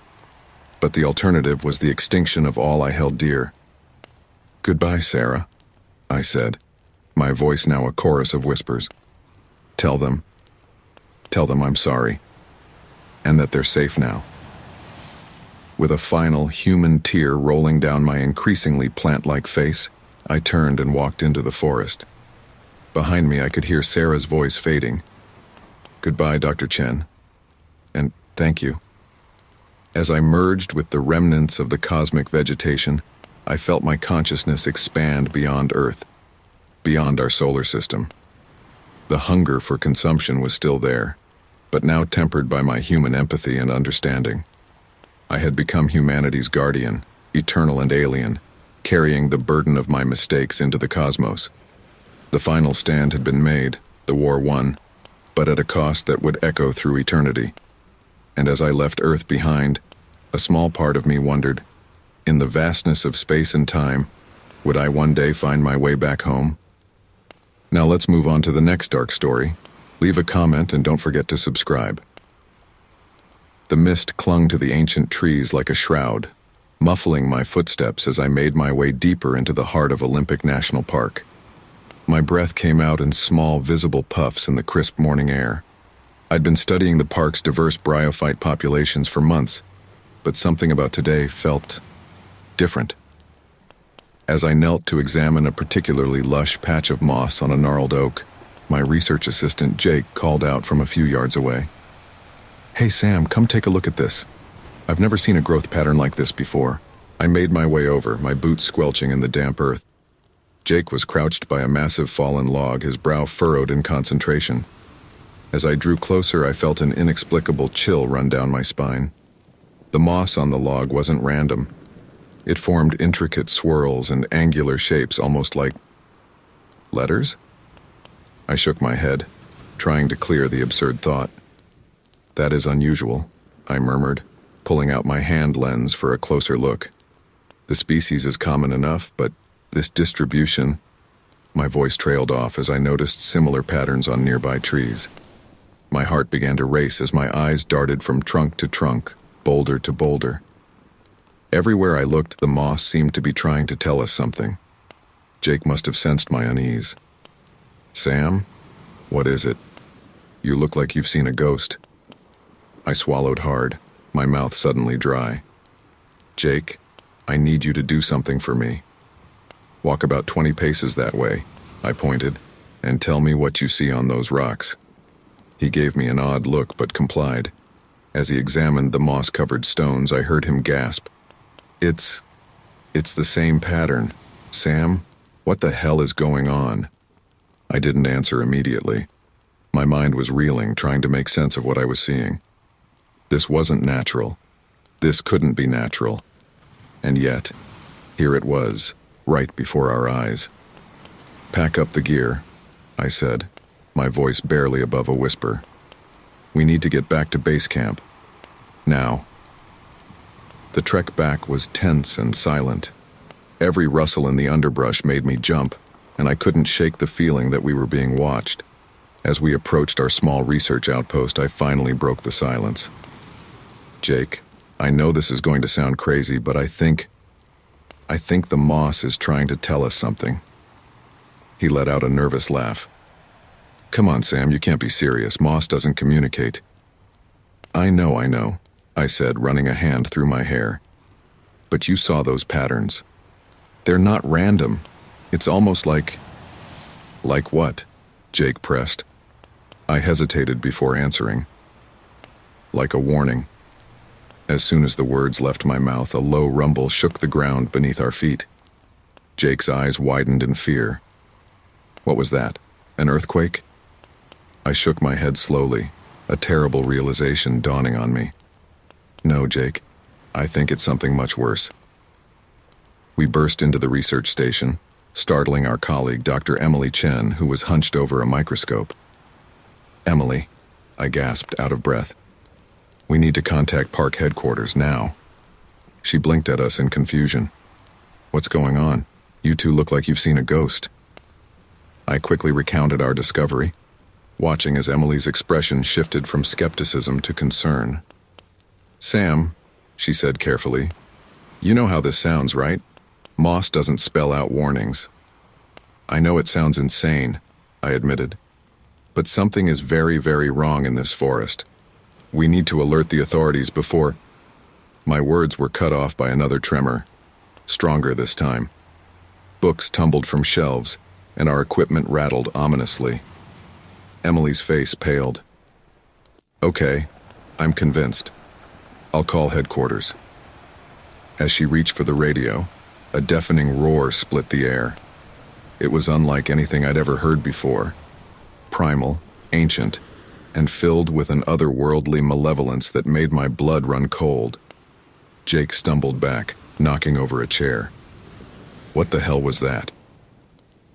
but the alternative was the extinction of all I held dear. "Goodbye, Sarah," I said, my voice now a chorus of whispers. Tell them I'm sorry, and that they're safe now." With a final human tear rolling down my increasingly plant-like face, I turned and walked into the forest. Behind me, I could hear Sarah's voice fading. "Goodbye, Dr. Chen. And thank you." As I merged with the remnants of the cosmic vegetation, I felt my consciousness expand beyond Earth, beyond our solar system. The hunger for consumption was still there, but now tempered by my human empathy and understanding. I had become humanity's guardian, eternal and alien, carrying the burden of my mistakes into the cosmos. The final stand had been made, the war won, but at a cost that would echo through eternity. And as I left Earth behind, a small part of me wondered, in the vastness of space and time, would I one day find my way back home? Now let's move on to the next dark story. Leave a comment and don't forget to subscribe. The mist clung to the ancient trees like a shroud, muffling my footsteps as I made my way deeper into the heart of Olympic National Park. My breath came out in small, visible puffs in the crisp morning air. I'd been studying the park's diverse bryophyte populations for months, but something about today felt different. As I knelt to examine a particularly lush patch of moss on a gnarled oak, my research assistant Jake called out from a few yards away. "Hey Sam, come take a look at this. I've never seen a growth pattern like this before." I made my way over, my boots squelching in the damp earth. Jake was crouched by a massive fallen log, his brow furrowed in concentration. As I drew closer, I felt an inexplicable chill run down my spine. The moss on the log wasn't random. It formed intricate swirls and angular shapes, almost like letters? I shook my head, trying to clear the absurd thought. "That is unusual," I murmured, pulling out my hand lens for a closer look. "The species is common enough, but this distribution..." My voice trailed off as I noticed similar patterns on nearby trees. My heart began to race as my eyes darted from trunk to trunk, boulder to boulder. Everywhere I looked, the moss seemed to be trying to tell us something. Jake must have sensed my unease. "Sam, what is it? You look like you've seen a ghost." I swallowed hard, my mouth suddenly dry. "Jake, I need you to do something for me. Walk about 20 paces that way," I pointed, "and tell me what you see on those rocks." He gave me an odd look but complied. As he examined the moss-covered stones, I heard him gasp. It's the same pattern. Sam, what the hell is going on?" I didn't answer immediately. My mind was reeling, trying to make sense of what I was seeing. This wasn't natural. This couldn't be natural. And yet, here it was, right before our eyes. "Pack up the gear," I said, my voice barely above a whisper. "We need to get back to base camp. Now." The trek back was tense and silent. Every rustle in the underbrush made me jump, and I couldn't shake the feeling that we were being watched. As we approached our small research outpost, I finally broke the silence. "Jake, I know this is going to sound crazy, but I think the moss is trying to tell us something." He let out a nervous laugh. Come on, Sam, you can't be serious. Moss doesn't communicate. I know, I said, running a hand through my hair. But you saw those patterns. They're not random. It's almost like... Like what? Jake pressed. I hesitated before answering. Like a warning. As soon as the words left my mouth, a low rumble shook the ground beneath our feet. Jake's eyes widened in fear. What was that? An earthquake? I shook my head slowly, a terrible realization dawning on me. No, Jake. I think it's something much worse. We burst into the research station, startling our colleague, Dr. Emily Chen, who was hunched over a microscope. Emily, I gasped, out of breath. We need to contact park headquarters now. She blinked at us in confusion. What's going on? You two look like you've seen a ghost. I quickly recounted our discovery, watching as Emily's expression shifted from skepticism to concern. Sam, she said carefully, you know how this sounds, right? Moss doesn't spell out warnings. I know it sounds insane, I admitted. But something is very, very wrong in this forest. We need to alert the authorities before... My words were cut off by another tremor, stronger this time. Books tumbled from shelves, and our equipment rattled ominously. Emily's face paled. Okay, I'm convinced. I'll call headquarters. As she reached for the radio, a deafening roar split the air. It was unlike anything I'd ever heard before. Primal, ancient, and filled with an otherworldly malevolence that made my blood run cold. Jake stumbled back, knocking over a chair. What the hell was that?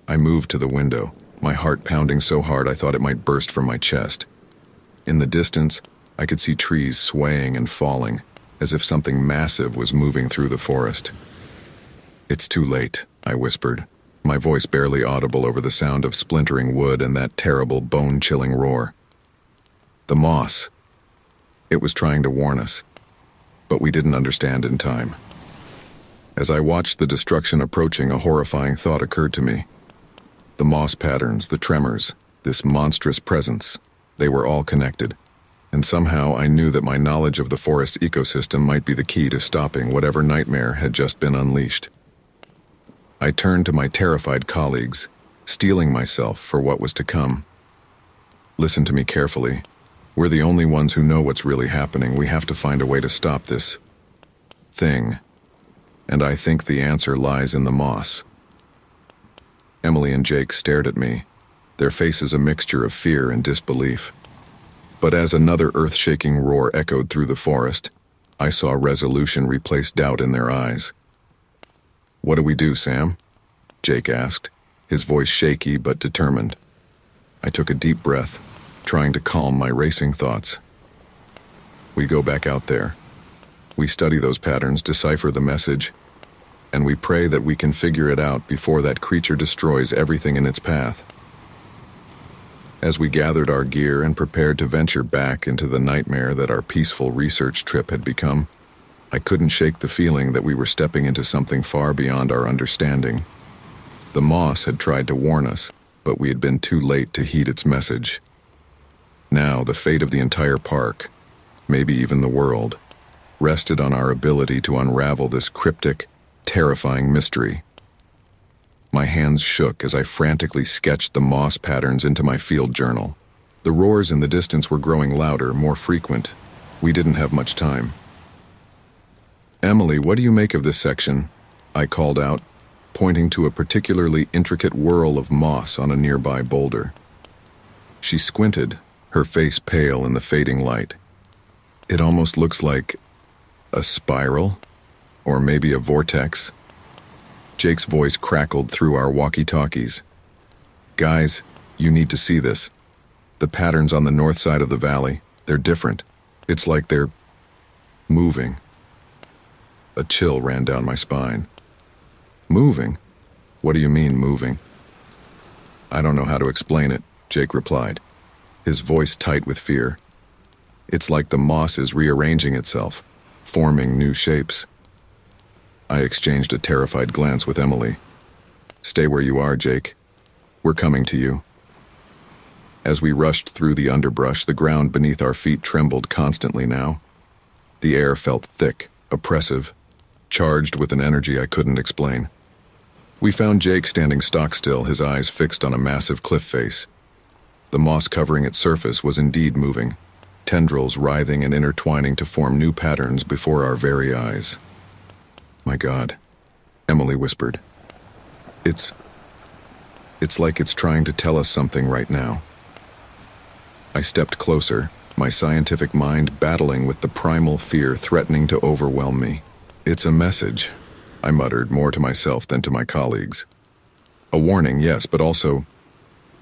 I moved to the window, my heart pounding so hard I thought it might burst from my chest. In the distance, I could see trees swaying and falling, as if something massive was moving through the forest. It's too late, I whispered, my voice barely audible over the sound of splintering wood and that terrible bone-chilling roar. The moss. It was trying to warn us, but we didn't understand in time. As I watched the destruction approaching, a horrifying thought occurred to me. The moss patterns, the tremors, this monstrous presence, they were all connected. And somehow I knew that my knowledge of the forest ecosystem might be the key to stopping whatever nightmare had just been unleashed. I turned to my terrified colleagues, steeling myself for what was to come. Listen to me carefully. We're the only ones who know what's really happening. We have to find a way to stop this thing. And I think the answer lies in the moss. Emily and Jake stared at me, their faces a mixture of fear and disbelief. But as another earth-shaking roar echoed through the forest, I saw resolution replace doubt in their eyes. What do we do, Sam? Jake asked, his voice shaky but determined. I took a deep breath, trying to calm my racing thoughts. We go back out there. We study those patterns, decipher the message, and we pray that we can figure it out before that creature destroys everything in its path. As we gathered our gear and prepared to venture back into the nightmare that our peaceful research trip had become, I couldn't shake the feeling that we were stepping into something far beyond our understanding. The moss had tried to warn us, but we had been too late to heed its message. Now, the fate of the entire park, maybe even the world, rested on our ability to unravel this cryptic, terrifying mystery. My hands shook as I frantically sketched the moss patterns into my field journal. The roars in the distance were growing louder, more frequent. We didn't have much time. Emily, what do you make of this section? I called out, pointing to a particularly intricate whirl of moss on a nearby boulder. She squinted, her face pale in the fading light. It almost looks like a spiral, or maybe a vortex. Jake's voice crackled through our walkie-talkies. Guys, you need to see this. The patterns on the north side of the valley, they're different. It's like they're moving. A chill ran down my spine. Moving? What do you mean, moving? I don't know how to explain it, Jake replied, his voice tight with fear. It's like the moss is rearranging itself, forming new shapes. I exchanged a terrified glance with Emily. Stay where you are, Jake. We're coming to you. As we rushed through the underbrush, the ground beneath our feet trembled constantly now. The air felt thick, oppressive, charged with an energy I couldn't explain. We found Jake standing stock-still, his eyes fixed on a massive cliff face. The moss covering its surface was indeed moving, tendrils writhing and intertwining to form new patterns before our very eyes. "My God," Emily whispered. It's like it's trying to tell us something right now." I stepped closer, my scientific mind battling with the primal fear threatening to overwhelm me. "It's a message," I muttered, more to myself than to my colleagues. "A warning, yes, but also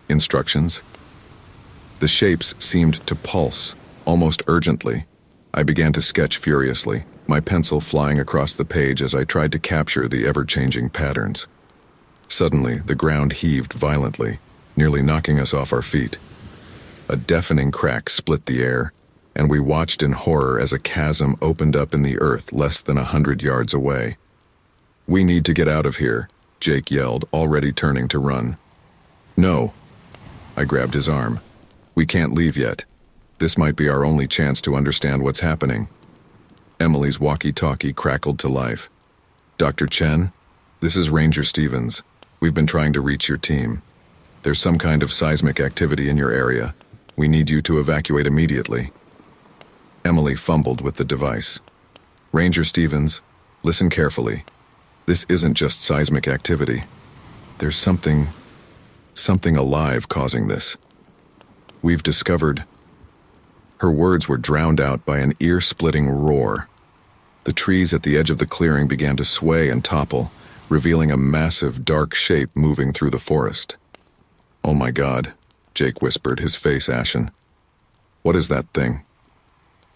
instructions." The shapes seemed to pulse, almost urgently. I began to sketch furiously, my pencil flying across the page as I tried to capture the ever-changing patterns. Suddenly, the ground heaved violently, nearly knocking us off our feet. A deafening crack split the air, and we watched in horror as a chasm opened up in the earth less than 100 yards away. "We need to get out of here," Jake yelled, already turning to run. "No." I grabbed his arm. "We can't leave yet. This might be our only chance to understand what's happening." Emily's walkie-talkie crackled to life. "Dr. Chen, this is Ranger Stevens. We've been trying to reach your team. There's some kind of seismic activity in your area. We need you to evacuate immediately." Emily fumbled with the device. "Ranger Stevens, listen carefully. This isn't just seismic activity. There's something alive causing this. We've discovered..." Her words were drowned out by an ear-splitting roar. The trees at the edge of the clearing began to sway and topple, revealing a massive, dark shape moving through the forest. "Oh my God," Jake whispered, his face ashen. "What is that thing?"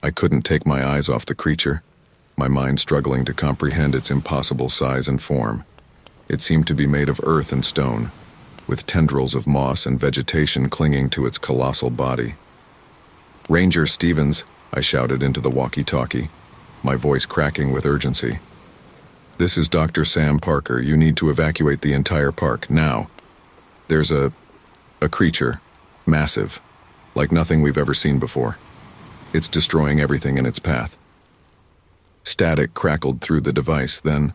I couldn't take my eyes off the creature, my mind struggling to comprehend its impossible size and form. It seemed to be made of earth and stone, with tendrils of moss and vegetation clinging to its colossal body. "Ranger Stevens," I shouted into the walkie-talkie, my voice cracking with urgency. "This is Dr. Sam Parker. You need to evacuate the entire park, now. There's a creature, massive, like nothing we've ever seen before. It's destroying everything in its path." Static crackled through the device, then,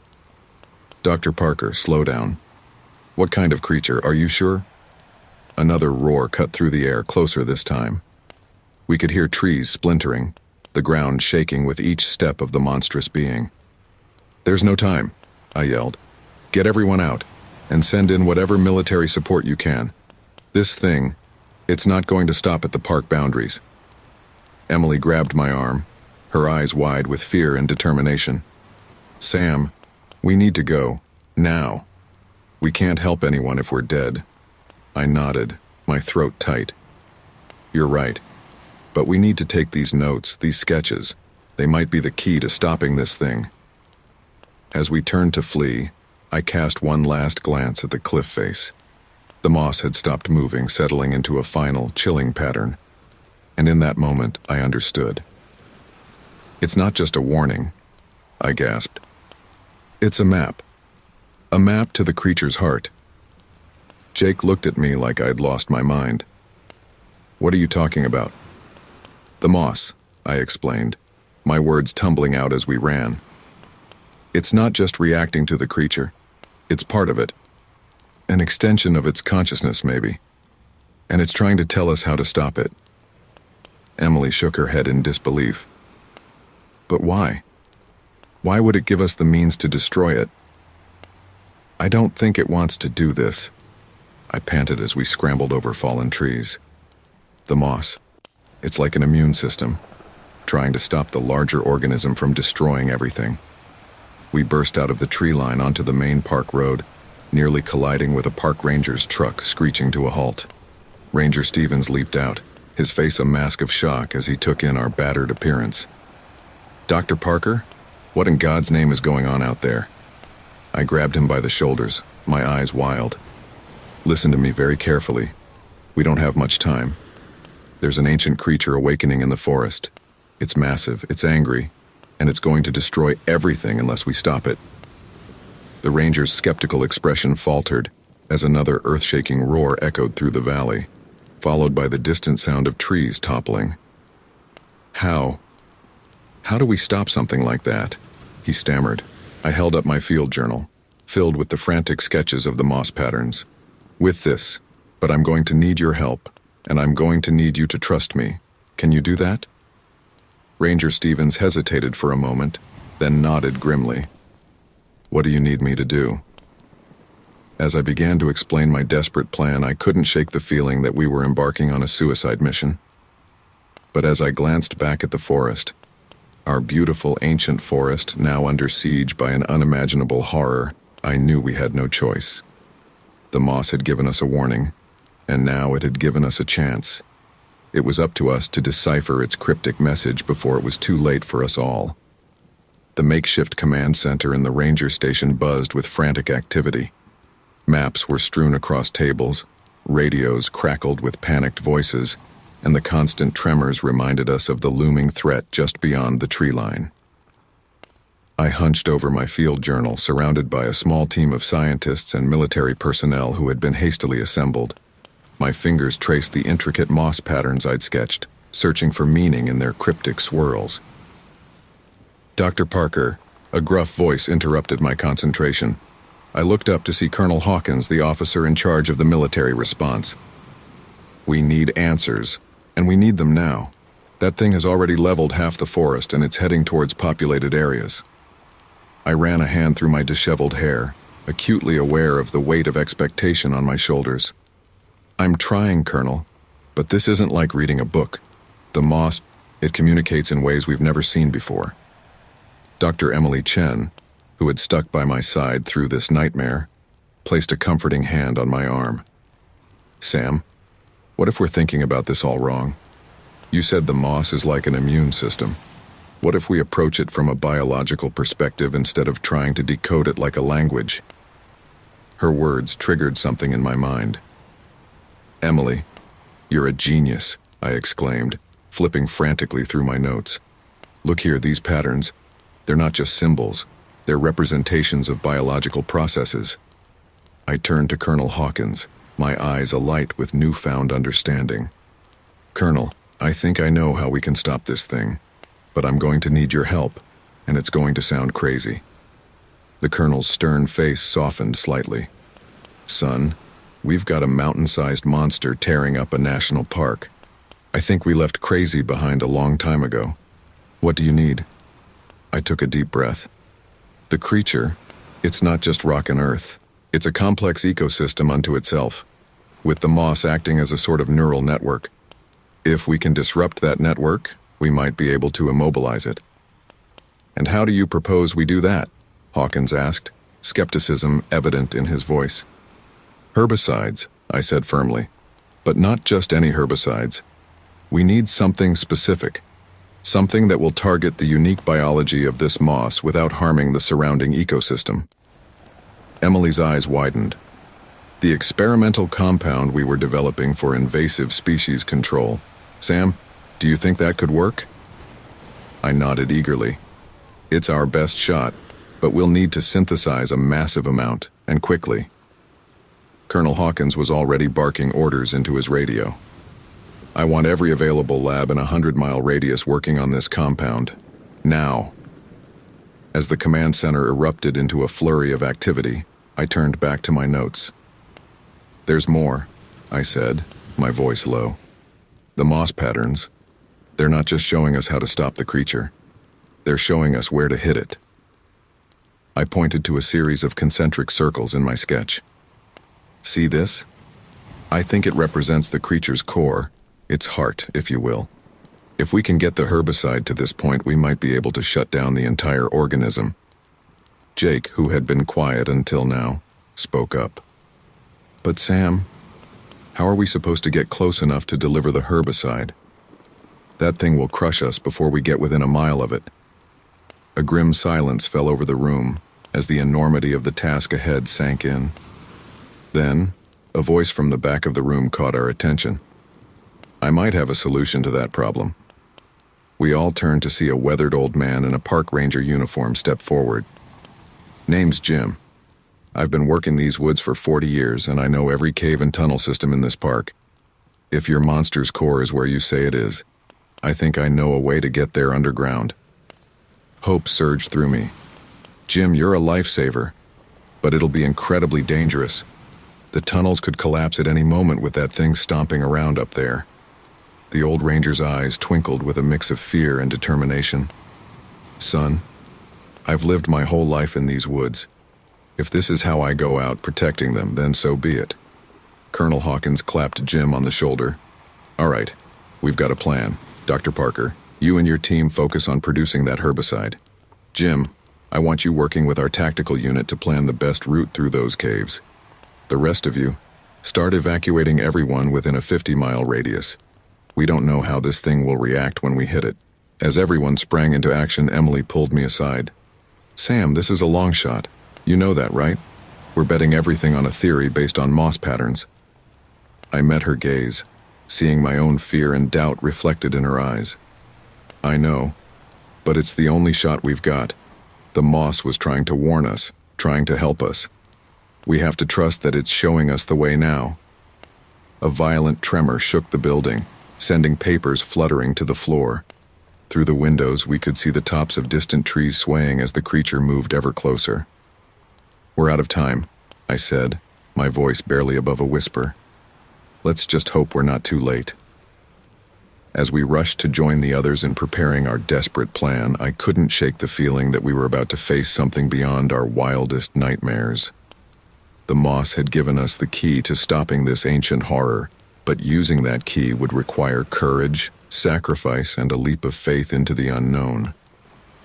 "Dr. Parker, slow down. What kind of creature, are you sure?" Another roar cut through the air, closer this time. We could hear trees splintering, the ground shaking with each step of the monstrous being. "There's no time," I yelled. "Get everyone out, and send in whatever military support you can. This thing, it's not going to stop at the park boundaries." Emily grabbed my arm, her eyes wide with fear and determination. "Sam, we need to go, now. We can't help anyone if we're dead." I nodded, my throat tight. "You're right. But we need to take these notes, these sketches. They might be the key to stopping this thing." As we turned to flee, I cast one last glance at the cliff face. The moss had stopped moving, settling into a final, chilling pattern. And in that moment, I understood. "It's not just a warning," I gasped. "It's a map. A map to the creature's heart." Jake looked at me like I'd lost my mind. "What are you talking about?" "The moss," I explained, my words tumbling out as we ran. "It's not just reacting to the creature. It's part of it. An extension of its consciousness, maybe. And it's trying to tell us how to stop it." Emily shook her head in disbelief. "But why? Why would it give us the means to destroy it?" "I don't think it wants to do this," I panted as we scrambled over fallen trees. "The moss. It's like an immune system, trying to stop the larger organism from destroying everything." We burst out of the tree line onto the main park road, nearly colliding with a park ranger's truck screeching to a halt. Ranger Stevens leaped out, his face a mask of shock as he took in our battered appearance. "Dr. Parker, what in God's name is going on out there?" I grabbed him by the shoulders, my eyes wild. "Listen to me very carefully. We don't have much time. There's an ancient creature awakening in the forest. It's massive, it's angry, and it's going to destroy everything unless we stop it." The ranger's skeptical expression faltered as another earth-shaking roar echoed through the valley. followed by the distant sound of trees toppling. How do we stop something like that? He stammered. I held up my field journal, filled with the frantic sketches of the moss patterns. With this, but I'm going to need your help, and I'm going to need you to trust me. Can you do that? Ranger Stevens hesitated for a moment, then nodded grimly. What do you need me to do? As I began to explain my desperate plan, I couldn't shake the feeling that we were embarking on a suicide mission. But as I glanced back at the forest, our beautiful ancient forest now under siege by an unimaginable horror, I knew we had no choice. The moss had given us a warning, and now it had given us a chance. It was up to us to decipher its cryptic message before it was too late for us all. The makeshift command center in the ranger station buzzed with frantic activity. Maps were strewn across tables, radios crackled with panicked voices, and the constant tremors reminded us of the looming threat just beyond the tree line. I hunched over my field journal, surrounded by a small team of scientists and military personnel who had been hastily assembled. My fingers traced the intricate moss patterns I'd sketched, searching for meaning in their cryptic swirls. Dr. Parker, a gruff voice interrupted my concentration. I looked up to see Colonel Hawkins, the officer in charge of the military response. We need answers, and we need them now. That thing has already leveled half the forest, and it's heading towards populated areas. I ran a hand through my disheveled hair, acutely aware of the weight of expectation on my shoulders. I'm trying, Colonel, but this isn't like reading a book. The moss, it communicates in ways we've never seen before. Dr. Emily Chen, who had stuck by my side through this nightmare, placed a comforting hand on my arm. Sam, what if we're thinking about this all wrong? You said the moss is like an immune system. What if we approach it from a biological perspective instead of trying to decode it like a language? Her words triggered something in my mind. Emily, you're a genius, I exclaimed, flipping frantically through my notes. Look here, these patterns, they're not just symbols. They're representations of biological processes. I turned to Colonel Hawkins, my eyes alight with newfound understanding. Colonel, I think I know how we can stop this thing, but I'm going to need your help, and it's going to sound crazy. The Colonel's stern face softened slightly. Son, we've got a mountain-sized monster tearing up a national park. I think we left crazy behind a long time ago. What do you need? I took a deep breath. The creature, it's not just rock and earth. It's a complex ecosystem unto itself, with the moss acting as a sort of neural network. If we can disrupt that network, we might be able to immobilize it. And how do you propose we do that? Hawkins asked, skepticism evident in his voice. Herbicides, I said firmly, but not just any herbicides. We need something specific. Something that will target the unique biology of this moss without harming the surrounding ecosystem. Emily's eyes widened. The experimental compound we were developing for invasive species control. Sam, do you think that could work? I nodded eagerly. It's our best shot, but we'll need to synthesize a massive amount, and quickly. Colonel Hawkins was already barking orders into his radio. I want every available lab in a 100-mile radius working on this compound. Now. As the command center erupted into a flurry of activity, I turned back to my notes. There's more, I said, my voice low. The moss patterns, they're not just showing us how to stop the creature. They're showing us where to hit it. I pointed to a series of concentric circles in my sketch. See this? I think it represents the creature's core, its heart, if you will. If we can get the herbicide to this point, we might be able to shut down the entire organism. Jake, who had been quiet until now, spoke up. But Sam, how are we supposed to get close enough to deliver the herbicide? That thing will crush us before we get within a mile of it. A grim silence fell over the room as the enormity of the task ahead sank in. Then, a voice from the back of the room caught our attention. I might have a solution to that problem. We all turned to see a weathered old man in a park ranger uniform step forward. Name's Jim. I've been working these woods for 40 years, and I know every cave and tunnel system in this park. If your monster's core is where you say it is, I think I know a way to get there underground. Hope surged through me. Jim, you're a lifesaver, but it'll be incredibly dangerous. The tunnels could collapse at any moment with that thing stomping around up there. The old ranger's eyes twinkled with a mix of fear and determination. Son, I've lived my whole life in these woods. If this is how I go out protecting them, then so be it. Colonel Hawkins clapped Jim on the shoulder. All right, we've got a plan. Dr. Parker, you and your team focus on producing that herbicide. Jim, I want you working with our tactical unit to plan the best route through those caves. The rest of you, start evacuating everyone within a 50-mile radius. We don't know how this thing will react when we hit it. As everyone sprang into action, Emily pulled me aside. Sam, this is a long shot. You know that, right? We're betting everything on a theory based on moss patterns. I met her gaze, seeing my own fear and doubt reflected in her eyes. I know, but it's the only shot we've got. The moss was trying to warn us, trying to help us. We have to trust that it's showing us the way now. A violent tremor shook the building, sending papers fluttering to the floor. Through the windows, we could see the tops of distant trees swaying as the creature moved ever closer. We're out of time, I said, my voice barely above a whisper. Let's just hope we're not too late. As we rushed to join the others in preparing our desperate plan, I couldn't shake the feeling that we were about to face something beyond our wildest nightmares. The moss had given us the key to stopping this ancient horror, but using that key would require courage, sacrifice, and a leap of faith into the unknown.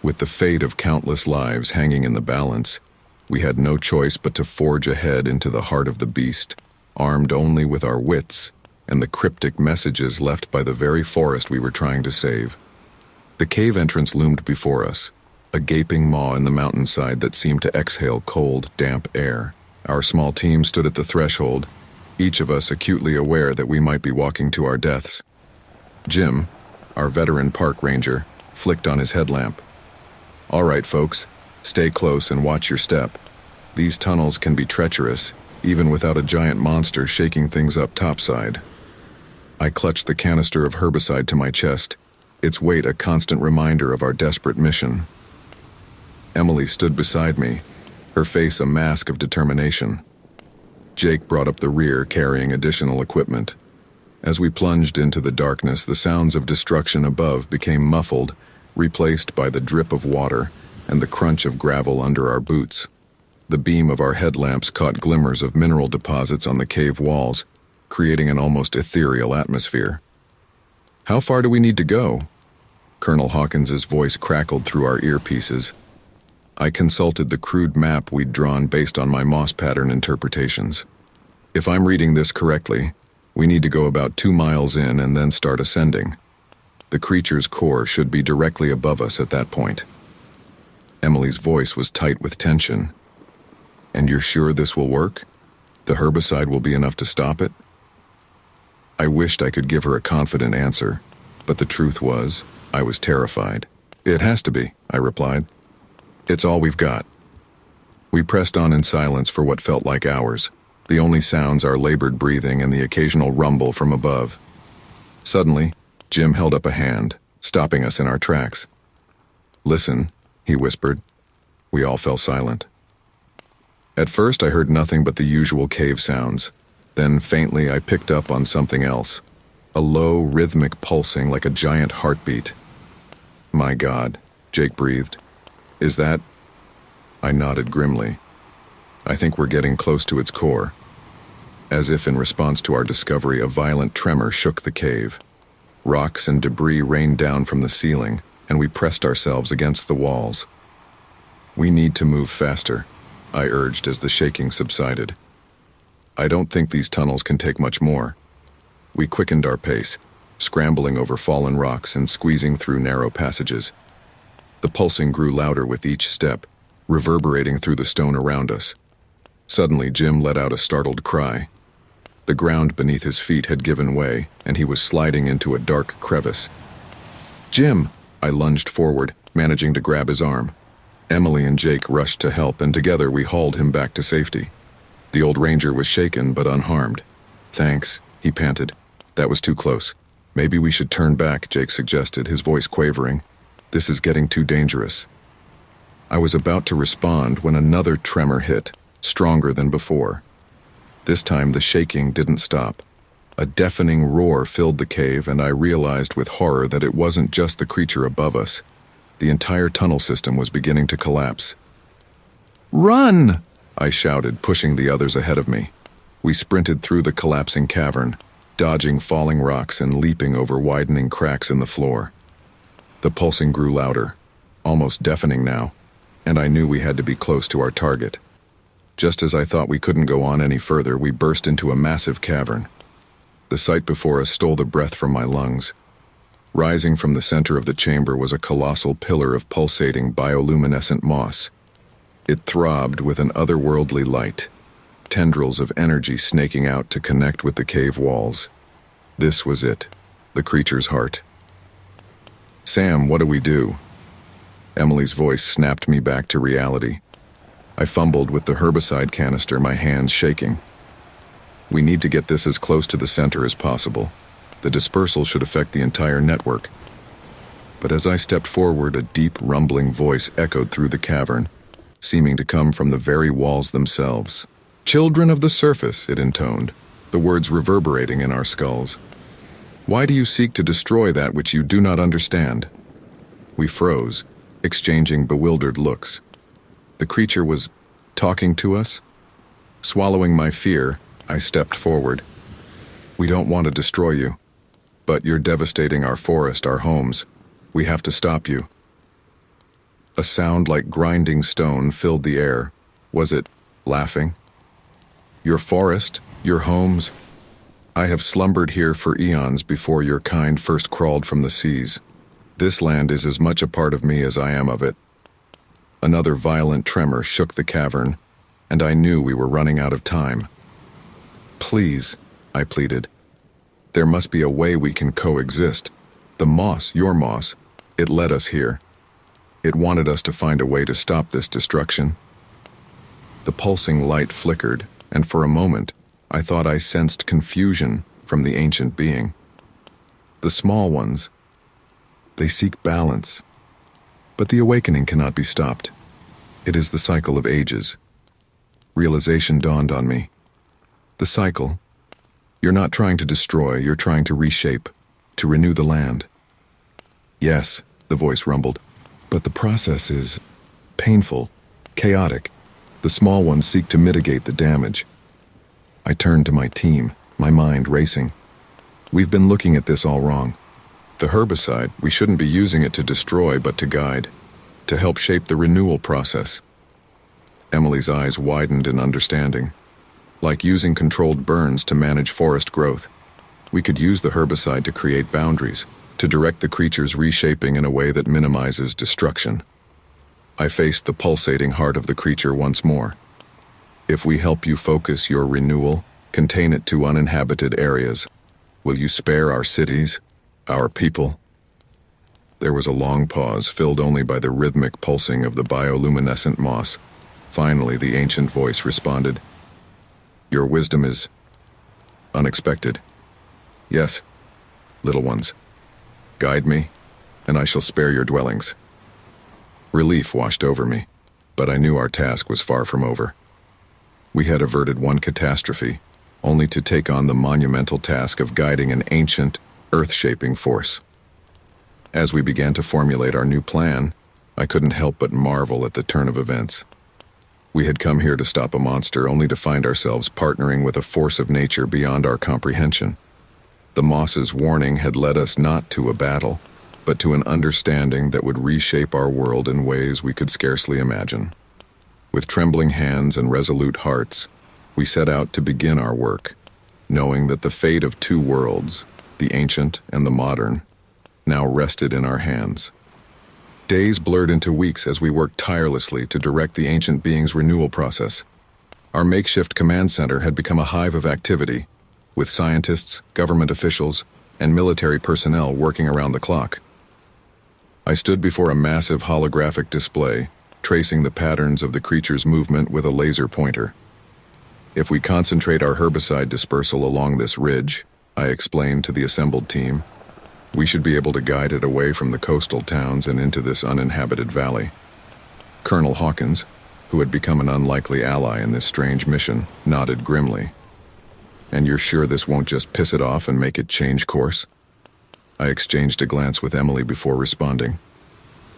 With the fate of countless lives hanging in the balance, we had no choice but to forge ahead into the heart of the beast, armed only with our wits and the cryptic messages left by the very forest we were trying to save. The cave entrance loomed before us, a gaping maw in the mountainside that seemed to exhale cold, damp air. Our small team stood at the threshold, each of us acutely aware that we might be walking to our deaths. Jim, our veteran park ranger, flicked on his headlamp. All right, folks, stay close and watch your step. These tunnels can be treacherous, even without a giant monster shaking things up topside. I clutched the canister of herbicide to my chest, its weight a constant reminder of our desperate mission. Emily stood beside me, her face a mask of determination. Jake brought up the rear carrying additional equipment. As we plunged into the darkness, the sounds of destruction above became muffled, replaced by the drip of water and the crunch of gravel under our boots. The beam of our headlamps caught glimmers of mineral deposits on the cave walls, creating an almost ethereal atmosphere. How far do we need to go? Colonel Hawkins's voice crackled through our earpieces. I consulted the crude map we'd drawn based on my moss pattern interpretations. If I'm reading this correctly, we need to go about 2 miles in and then start ascending. The creature's core should be directly above us at that point. Emily's voice was tight with tension. And you're sure this will work? The herbicide will be enough to stop it? I wished I could give her a confident answer, but the truth was, I was terrified. It has to be, I replied. It's all we've got. We pressed on in silence for what felt like hours, the only sounds our labored breathing and the occasional rumble from above. Suddenly, Jim held up a hand, stopping us in our tracks. Listen, he whispered. We all fell silent. At first I heard nothing but the usual cave sounds. Then faintly I picked up on something else, a low, rhythmic pulsing like a giant heartbeat. My God, Jake breathed. Is that? I nodded grimly. I think we're getting close to its core. As if in response to our discovery, a violent tremor shook the cave. Rocks and debris rained down from the ceiling, and we pressed ourselves against the walls. We need to move faster, I urged as the shaking subsided. I don't think these tunnels can take much more. We quickened our pace, scrambling over fallen rocks and squeezing through narrow passages. The pulsing grew louder with each step, reverberating through the stone around us. Suddenly, Jim let out a startled cry. The ground beneath his feet had given way, and he was sliding into a dark crevice. Jim! I lunged forward, managing to grab his arm. Emily and Jake rushed to help, and together we hauled him back to safety. The old ranger was shaken but unharmed. Thanks, he panted. That was too close. Maybe we should turn back, Jake suggested, his voice quavering. This is getting too dangerous. I was about to respond when another tremor hit, stronger than before. This time the shaking didn't stop. A deafening roar filled the cave, and I realized with horror that it wasn't just the creature above us. The entire tunnel system was beginning to collapse. "Run!" I shouted, pushing the others ahead of me. We sprinted through the collapsing cavern, dodging falling rocks and leaping over widening cracks in the floor. The pulsing grew louder, almost deafening now, and I knew we had to be close to our target. Just as I thought we couldn't go on any further, we burst into a massive cavern. The sight before us stole the breath from my lungs. Rising from the center of the chamber was a colossal pillar of pulsating bioluminescent moss. It throbbed with an otherworldly light, tendrils of energy snaking out to connect with the cave walls. This was it, the creature's heart. "Sam, what do we do?" Emily's voice snapped me back to reality. I fumbled with the herbicide canister, my hands shaking. "We need to get this as close to the center as possible. The dispersal should affect the entire network." But as I stepped forward, a deep, rumbling voice echoed through the cavern, seeming to come from the very walls themselves. "Children of the surface," it intoned, the words reverberating in our skulls. "Why do you seek to destroy that which you do not understand?" We froze, exchanging bewildered looks. The creature was talking to us? Swallowing my fear, I stepped forward. "We don't want to destroy you, but you're devastating our forest, our homes. We have to stop you." A sound like grinding stone filled the air. Was it laughing? "Your forest, your homes? I have slumbered here for eons before your kind first crawled from the seas. This land is as much a part of me as I am of it." Another violent tremor shook the cavern, and I knew we were running out of time. "Please," I pleaded. "There must be a way we can coexist. The moss, your moss, it led us here. It wanted us to find a way to stop this destruction." The pulsing light flickered, and for a moment, I thought I sensed confusion from the ancient being. "The small ones, they seek balance. But the awakening cannot be stopped. It is the cycle of ages." Realization dawned on me. The cycle? You're not trying to destroy, you're trying to reshape, to renew the land. "Yes," the voice rumbled, "but the process is painful, chaotic. The small ones seek to mitigate the damage." I turned to my team, my mind racing. "We've been looking at this all wrong. The herbicide, we shouldn't be using it to destroy, but to guide, to help shape the renewal process." Emily's eyes widened in understanding. "Like using controlled burns to manage forest growth. We could use the herbicide to create boundaries, to direct the creature's reshaping in a way that minimizes destruction." I faced the pulsating heart of the creature once more. "If we help you focus your renewal, contain it to uninhabited areas, will you spare our cities, our people?" There was a long pause, filled only by the rhythmic pulsing of the bioluminescent moss. Finally, the ancient voice responded. "Your wisdom is unexpected. Yes, little ones. Guide me, and I shall spare your dwellings." Relief washed over me, but I knew our task was far from over. We had averted one catastrophe, only to take on the monumental task of guiding an ancient, earth-shaping force. As we began to formulate our new plan, I couldn't help but marvel at the turn of events. We had come here to stop a monster, only to find ourselves partnering with a force of nature beyond our comprehension. The moss's warning had led us not to a battle, but to an understanding that would reshape our world in ways we could scarcely imagine. With trembling hands and resolute hearts, we set out to begin our work, knowing that the fate of two worlds, the ancient and the modern, now rested in our hands. Days blurred into weeks as we worked tirelessly to direct the ancient being's renewal process. Our makeshift command center had become a hive of activity, with scientists, government officials, and military personnel working around the clock. I stood before a massive holographic display, tracing the patterns of the creature's movement with a laser pointer. "If we concentrate our herbicide dispersal along this ridge," I explained to the assembled team. We should be able to guide it away from the coastal towns and into this uninhabited valley. Colonel Hawkins, who had become an unlikely ally in this strange mission, nodded grimly. And you're sure this won't just piss it off and make it change course? I exchanged a glance with Emily before responding.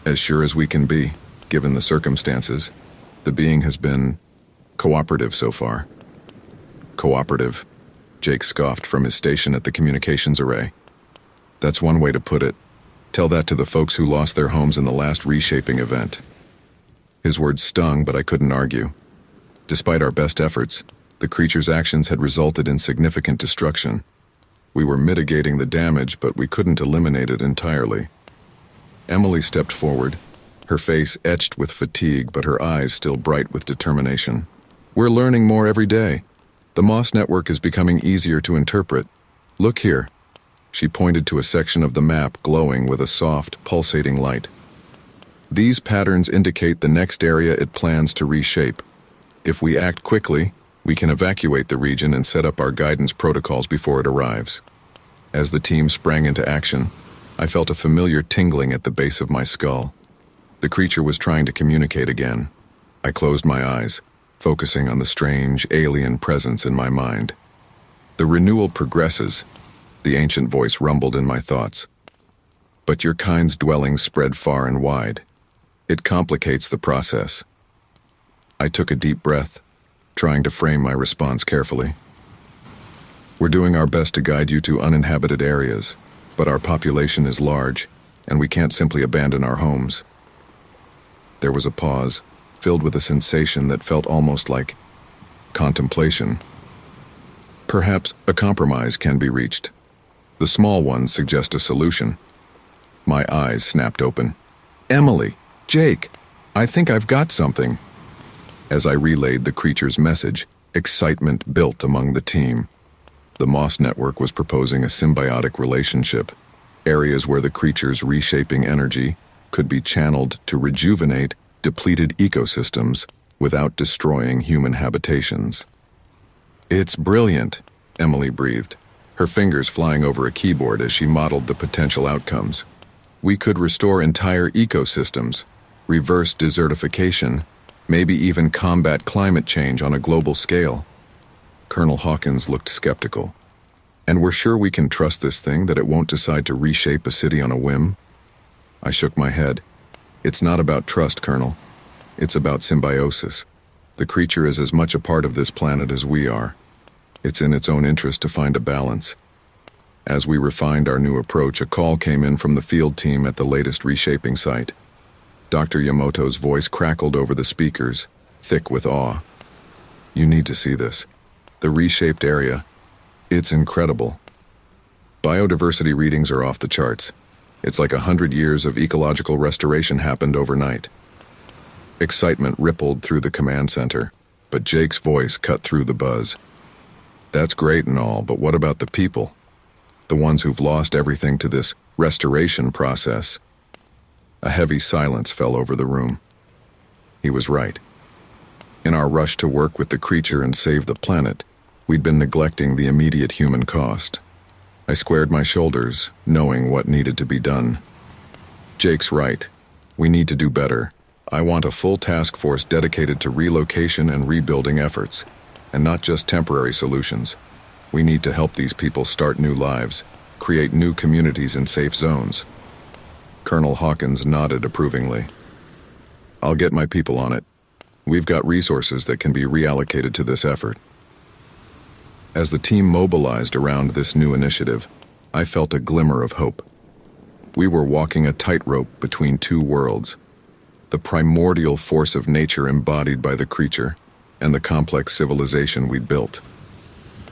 As sure as we can be, given the circumstances. The being has been cooperative so far. Cooperative, Jake scoffed from his station at the communications array. That's one way to put it. Tell that to the folks who lost their homes in the last reshaping event. His words stung, but I couldn't argue. Despite our best efforts, the creature's actions had resulted in significant destruction. We were mitigating the damage, but we couldn't eliminate it entirely. Emily stepped forward, her face etched with fatigue, but her eyes still bright with determination. We're learning more every day. The Moss network is becoming easier to interpret. Look here. She pointed to a section of the map glowing with a soft, pulsating light. These patterns indicate the next area it plans to reshape. If we act quickly, we can evacuate the region and set up our guidance protocols before it arrives. As the team sprang into action, I felt a familiar tingling at the base of my skull. The creature was trying to communicate again. I closed my eyes, focusing on the strange, alien presence in my mind. The renewal progresses, the ancient voice rumbled in my thoughts. But your kind's dwellings spread far and wide. It complicates the process. I took a deep breath, trying to frame my response carefully. We're doing our best to guide you to uninhabited areas, but our population is large, and we can't simply abandon our homes. There was a pause, filled with a sensation that felt almost like contemplation. Perhaps a compromise can be reached. The small ones suggest a solution. My eyes snapped open. Emily! Jake! I think I've got something. As I relayed the creature's message, excitement built among the team. The Moss Network was proposing a symbiotic relationship, areas where the creature's reshaping energy could be channeled to rejuvenate depleted ecosystems without destroying human habitations. It's brilliant, Emily breathed, her fingers flying over a keyboard as she modeled the potential outcomes. We could restore entire ecosystems, reverse desertification, maybe even combat climate change on a global scale. Colonel Hawkins looked skeptical. And we're sure we can trust this thing, that it won't decide to reshape a city on a whim? I shook my head. It's not about trust, Colonel. It's about symbiosis. The creature is as much a part of this planet as we are. It's in its own interest to find a balance. As we refined our new approach, a call came in from the field team at the latest reshaping site. Dr. Yamoto's voice crackled over the speakers, thick with awe. You need to see this. The reshaped area. It's incredible. Biodiversity readings are off the charts. It's like 100 years of ecological restoration happened overnight. Excitement rippled through the command center, but Jake's voice cut through the buzz. That's great and all, but what about the people? The ones who've lost everything to this restoration process. A heavy silence fell over the room. He was right. In our rush to work with the creature and save the planet, we'd been neglecting the immediate human cost. I squared my shoulders, knowing what needed to be done. Jake's right. We need to do better. I want a full task force dedicated to relocation and rebuilding efforts, and not just temporary solutions. We need to help these people start new lives, create new communities and safe zones. Colonel Hawkins nodded approvingly. I'll get my people on it. We've got resources that can be reallocated to this effort. As the team mobilized around this new initiative, I felt a glimmer of hope. We were walking a tightrope between two worlds, the primordial force of nature embodied by the creature, and the complex civilization we'd built.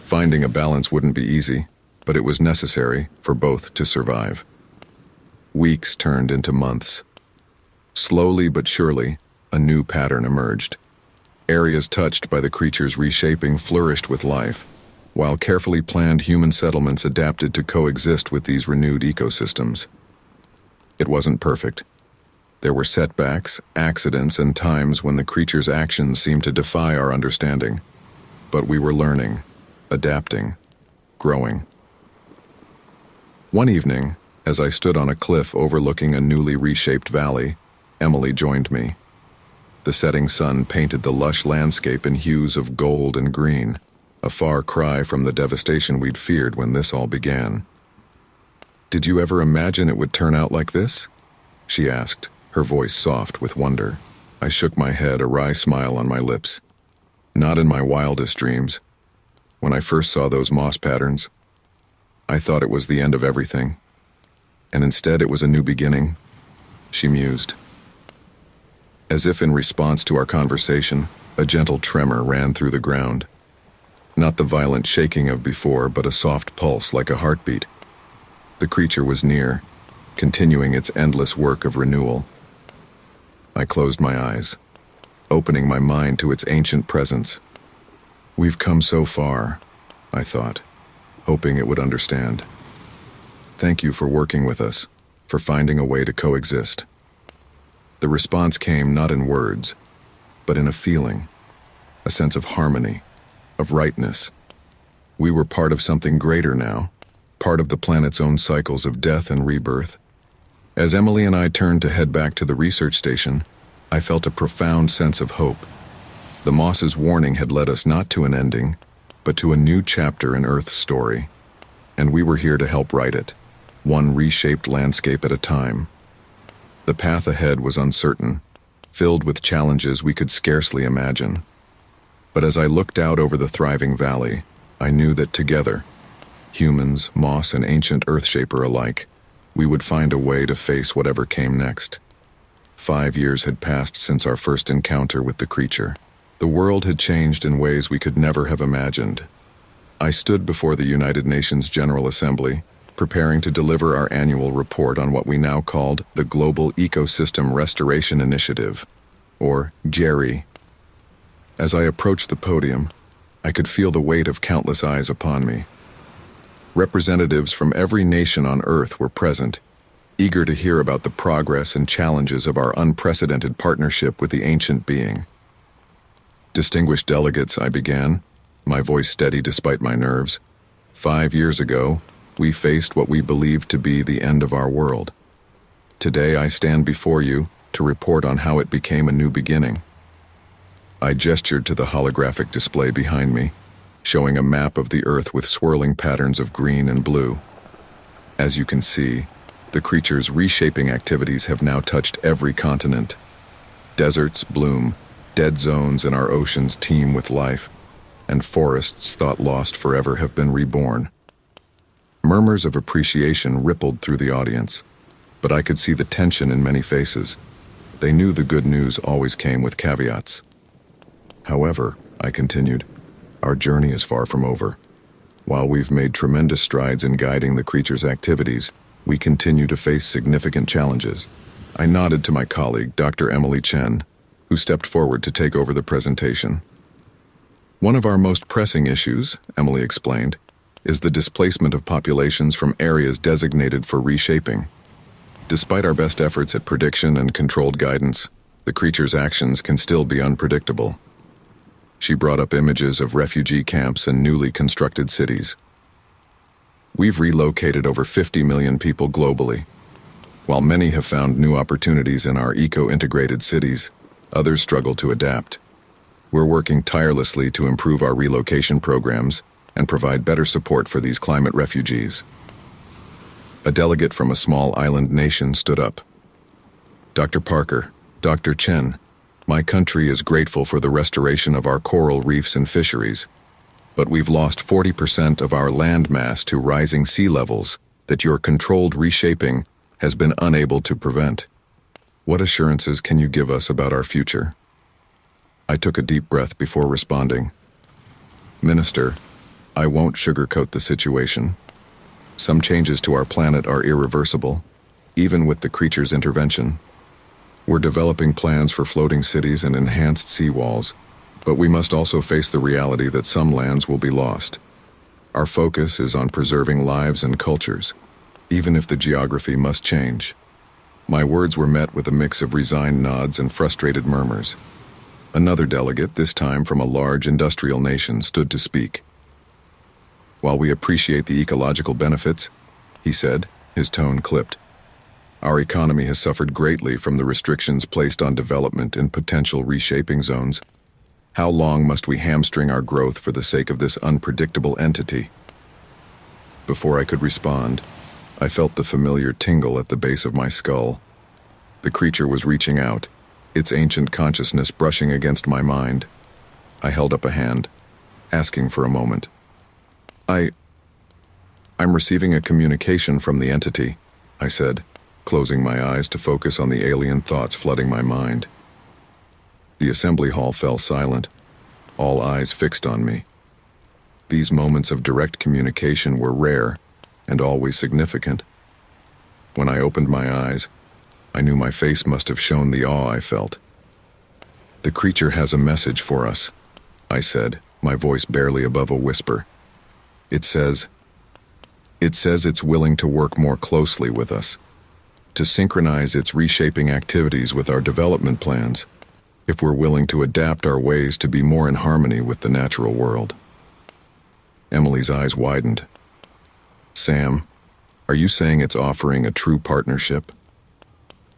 Finding a balance wouldn't be easy, but it was necessary for both to survive. Weeks turned into months. Slowly but surely, a new pattern emerged. Areas touched by the creature's reshaping flourished with life, while carefully planned human settlements adapted to coexist with these renewed ecosystems. It wasn't perfect. There were setbacks, accidents, and times when the creature's actions seemed to defy our understanding. But we were learning, adapting, growing. One evening, as I stood on a cliff overlooking a newly reshaped valley, Emily joined me. The setting sun painted the lush landscape in hues of gold and green, a far cry from the devastation we'd feared when this all began. "Did you ever imagine it would turn out like this?" she asked, her voice soft with wonder. I shook my head, a wry smile on my lips. Not in my wildest dreams. When I first saw those moss patterns, I thought it was the end of everything. And instead it was a new beginning, she mused. As if in response to our conversation, a gentle tremor ran through the ground. Not the violent shaking of before, but a soft pulse like a heartbeat. The creature was near, continuing its endless work of renewal. I closed my eyes, opening my mind to its ancient presence. "We've come so far," I thought, hoping it would understand. "Thank you for working with us, for finding a way to coexist." The response came not in words, but in a feeling, a sense of harmony, of rightness. We were part of something greater now, part of the planet's own cycles of death and rebirth. As Emily and I turned to head back to the research station, I felt a profound sense of hope. The moss's warning had led us not to an ending, but to a new chapter in Earth's story, and we were here to help write it, one reshaped landscape at a time. The path ahead was uncertain, filled with challenges we could scarcely imagine. But as I looked out over the thriving valley, I knew that together, humans, moss, and ancient Earthshaper alike, we would find a way to face whatever came next. 5 years had passed since our first encounter with the creature. The world had changed in ways we could never have imagined. I stood before the United Nations General Assembly, preparing to deliver our annual report on what we now called the Global Ecosystem Restoration Initiative, or GERI. As I approached the podium, I could feel the weight of countless eyes upon me. Representatives from every nation on Earth were present, eager to hear about the progress and challenges of our unprecedented partnership with the ancient being. "Distinguished delegates," I began, my voice steady despite my nerves. 5 years ago, we faced what we believed to be the end of our world. Today I stand before you to report on how it became a new beginning. I gestured to the holographic display behind me, showing a map of the Earth with swirling patterns of green and blue. As you can see, the creature's reshaping activities have now touched every continent. Deserts bloom, dead zones in our oceans teem with life, and forests thought lost forever have been reborn. Murmurs of appreciation rippled through the audience, but I could see the tension in many faces. They knew the good news always came with caveats. "However," I continued, "our journey is far from over. While we've made tremendous strides in guiding the creature's activities, we continue to face significant challenges." I nodded to my colleague, Dr. Emily Chen, who stepped forward to take over the presentation. "One of our most pressing issues," Emily explained, "is the displacement of populations from areas designated for reshaping. Despite our best efforts at prediction and controlled guidance, the creature's actions can still be unpredictable." She brought up images of refugee camps and newly constructed cities. "We've relocated over 50 million people globally. While many have found new opportunities in our eco-integrated cities, others struggle to adapt. We're working tirelessly to improve our relocation programs and provide better support for these climate refugees." A delegate from a small island nation stood up. "Dr. Parker, Dr. Chen, my country is grateful for the restoration of our coral reefs and fisheries, but we've lost 40% of our land mass to rising sea levels that your controlled reshaping has been unable to prevent. What assurances can you give us about our future?" I took a deep breath before responding. "Minister, I won't sugarcoat the situation. Some changes to our planet are irreversible, even with the creature's intervention. We're developing plans for floating cities and enhanced seawalls, but we must also face the reality that some lands will be lost. Our focus is on preserving lives and cultures, even if the geography must change." My words were met with a mix of resigned nods and frustrated murmurs. Another delegate, this time from a large industrial nation, stood to speak. "While we appreciate the ecological benefits," he said, his tone clipped. Our economy has suffered greatly from the restrictions placed on development in potential reshaping zones. How long must we hamstring our growth for the sake of this unpredictable entity? Before I could respond, I felt the familiar tingle at the base of my skull. The creature was reaching out, its ancient consciousness brushing against my mind. I held up a hand, asking for a moment. I'm receiving a communication from the entity, I said, closing my eyes to focus on the alien thoughts flooding my mind. The assembly hall fell silent, all eyes fixed on me. These moments of direct communication were rare and always significant. When I opened my eyes, I knew my face must have shown the awe I felt. The creature has a message for us, I said, my voice barely above a whisper. It says it's willing to work more closely with us, to synchronize its reshaping activities with our development plans, if we're willing to adapt our ways to be more in harmony with the natural world. Emily's eyes widened. Sam, are you saying it's offering a true partnership?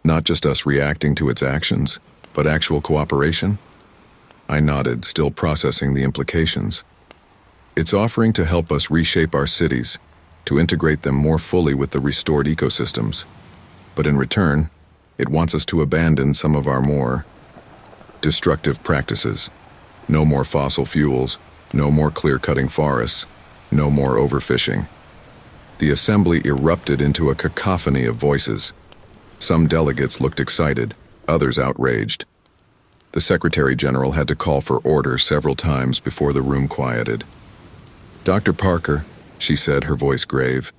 Not just us reacting to its actions, but actual cooperation? I nodded, still processing the implications. It's offering to help us reshape our cities, to integrate them more fully with the restored ecosystems. But in return, it wants us to abandon some of our more destructive practices. No more fossil fuels, no more clear-cutting forests, no more overfishing. The assembly erupted into a cacophony of voices. Some delegates looked excited, others outraged. The Secretary General had to call for order several times before the room quieted. Dr. Parker, she said, her voice grave,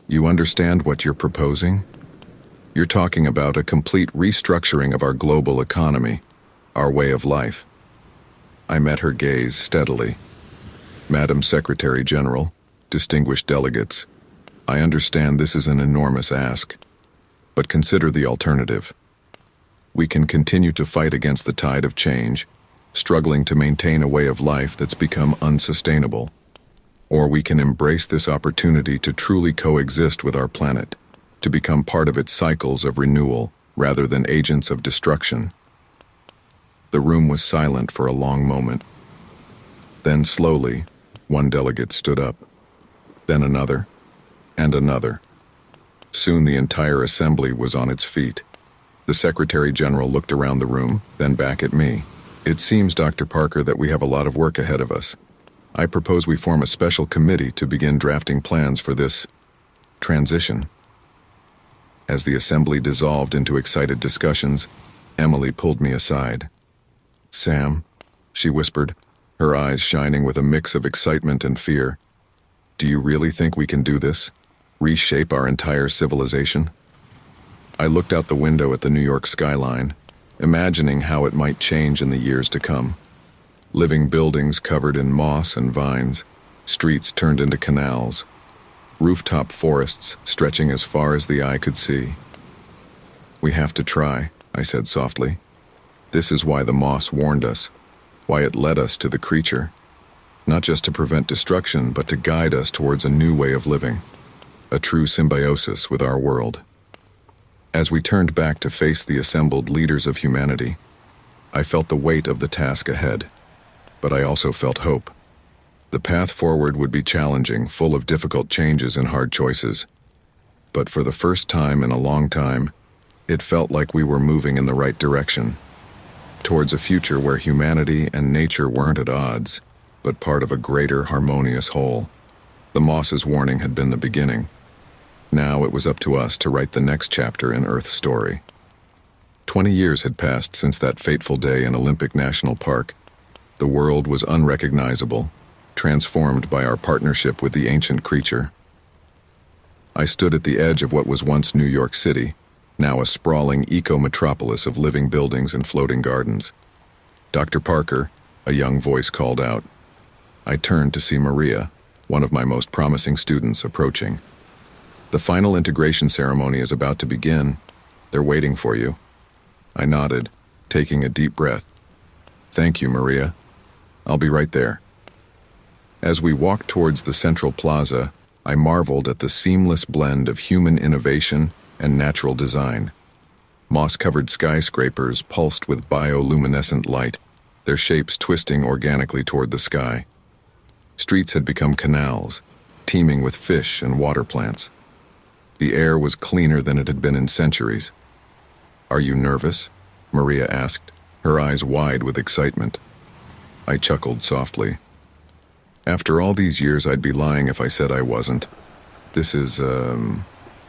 you understand what you're proposing? You're talking about a complete restructuring of our global economy, our way of life. I met her gaze steadily. Madam Secretary General, distinguished delegates, I understand this is an enormous ask, but consider the alternative. We can continue to fight against the tide of change, struggling to maintain a way of life that's become unsustainable. Or we can embrace this opportunity to truly coexist with our planet, to become part of its cycles of renewal rather than agents of destruction. The room was silent for a long moment. Then slowly, one delegate stood up. Then another, and another. Soon the entire assembly was on its feet. The Secretary General looked around the room, then back at me. It seems, Dr. Parker, that we have a lot of work ahead of us. I propose we form a special committee to begin drafting plans for this transition. As the assembly dissolved into excited discussions, Emily pulled me aside. Sam, she whispered, her eyes shining with a mix of excitement and fear. Do you really think we can do this? Reshape our entire civilization? I looked out the window at the New York skyline, imagining how it might change in the years to come. Living buildings covered in moss and vines, streets turned into canals, rooftop forests stretching as far as the eye could see. We have to try, I said softly. This is why the moss warned us, why it led us to the creature, not just to prevent destruction, but to guide us towards a new way of living, a true symbiosis with our world. As we turned back to face the assembled leaders of humanity, I felt the weight of the task ahead, but I also felt hope. The path forward would be challenging, full of difficult changes and hard choices. But for the first time in a long time, it felt like we were moving in the right direction, towards a future where humanity and nature weren't at odds, but part of a greater harmonious whole. The moss's warning had been the beginning. Now it was up to us to write the next chapter in Earth's story. 20 years had passed since that fateful day in Olympic National Park. The world was unrecognizable, transformed by our partnership with the ancient creature. I stood at the edge of what was once New York City, now a sprawling eco-metropolis of living buildings and floating gardens. Dr. Parker, a young voice called out. I turned to see Maria, one of my most promising students, approaching. The final integration ceremony is about to begin. They're waiting for you. I nodded, taking a deep breath. Thank you, Maria. I'll be right there. As we walked towards the central plaza, I marveled at the seamless blend of human innovation and natural design. Moss-covered skyscrapers pulsed with bioluminescent light, their shapes twisting organically toward the sky. Streets had become canals, teeming with fish and water plants. The air was cleaner than it had been in centuries. "Are you nervous?" Maria asked, her eyes wide with excitement. I chuckled softly. After all these years, I'd be lying if I said I wasn't. This is,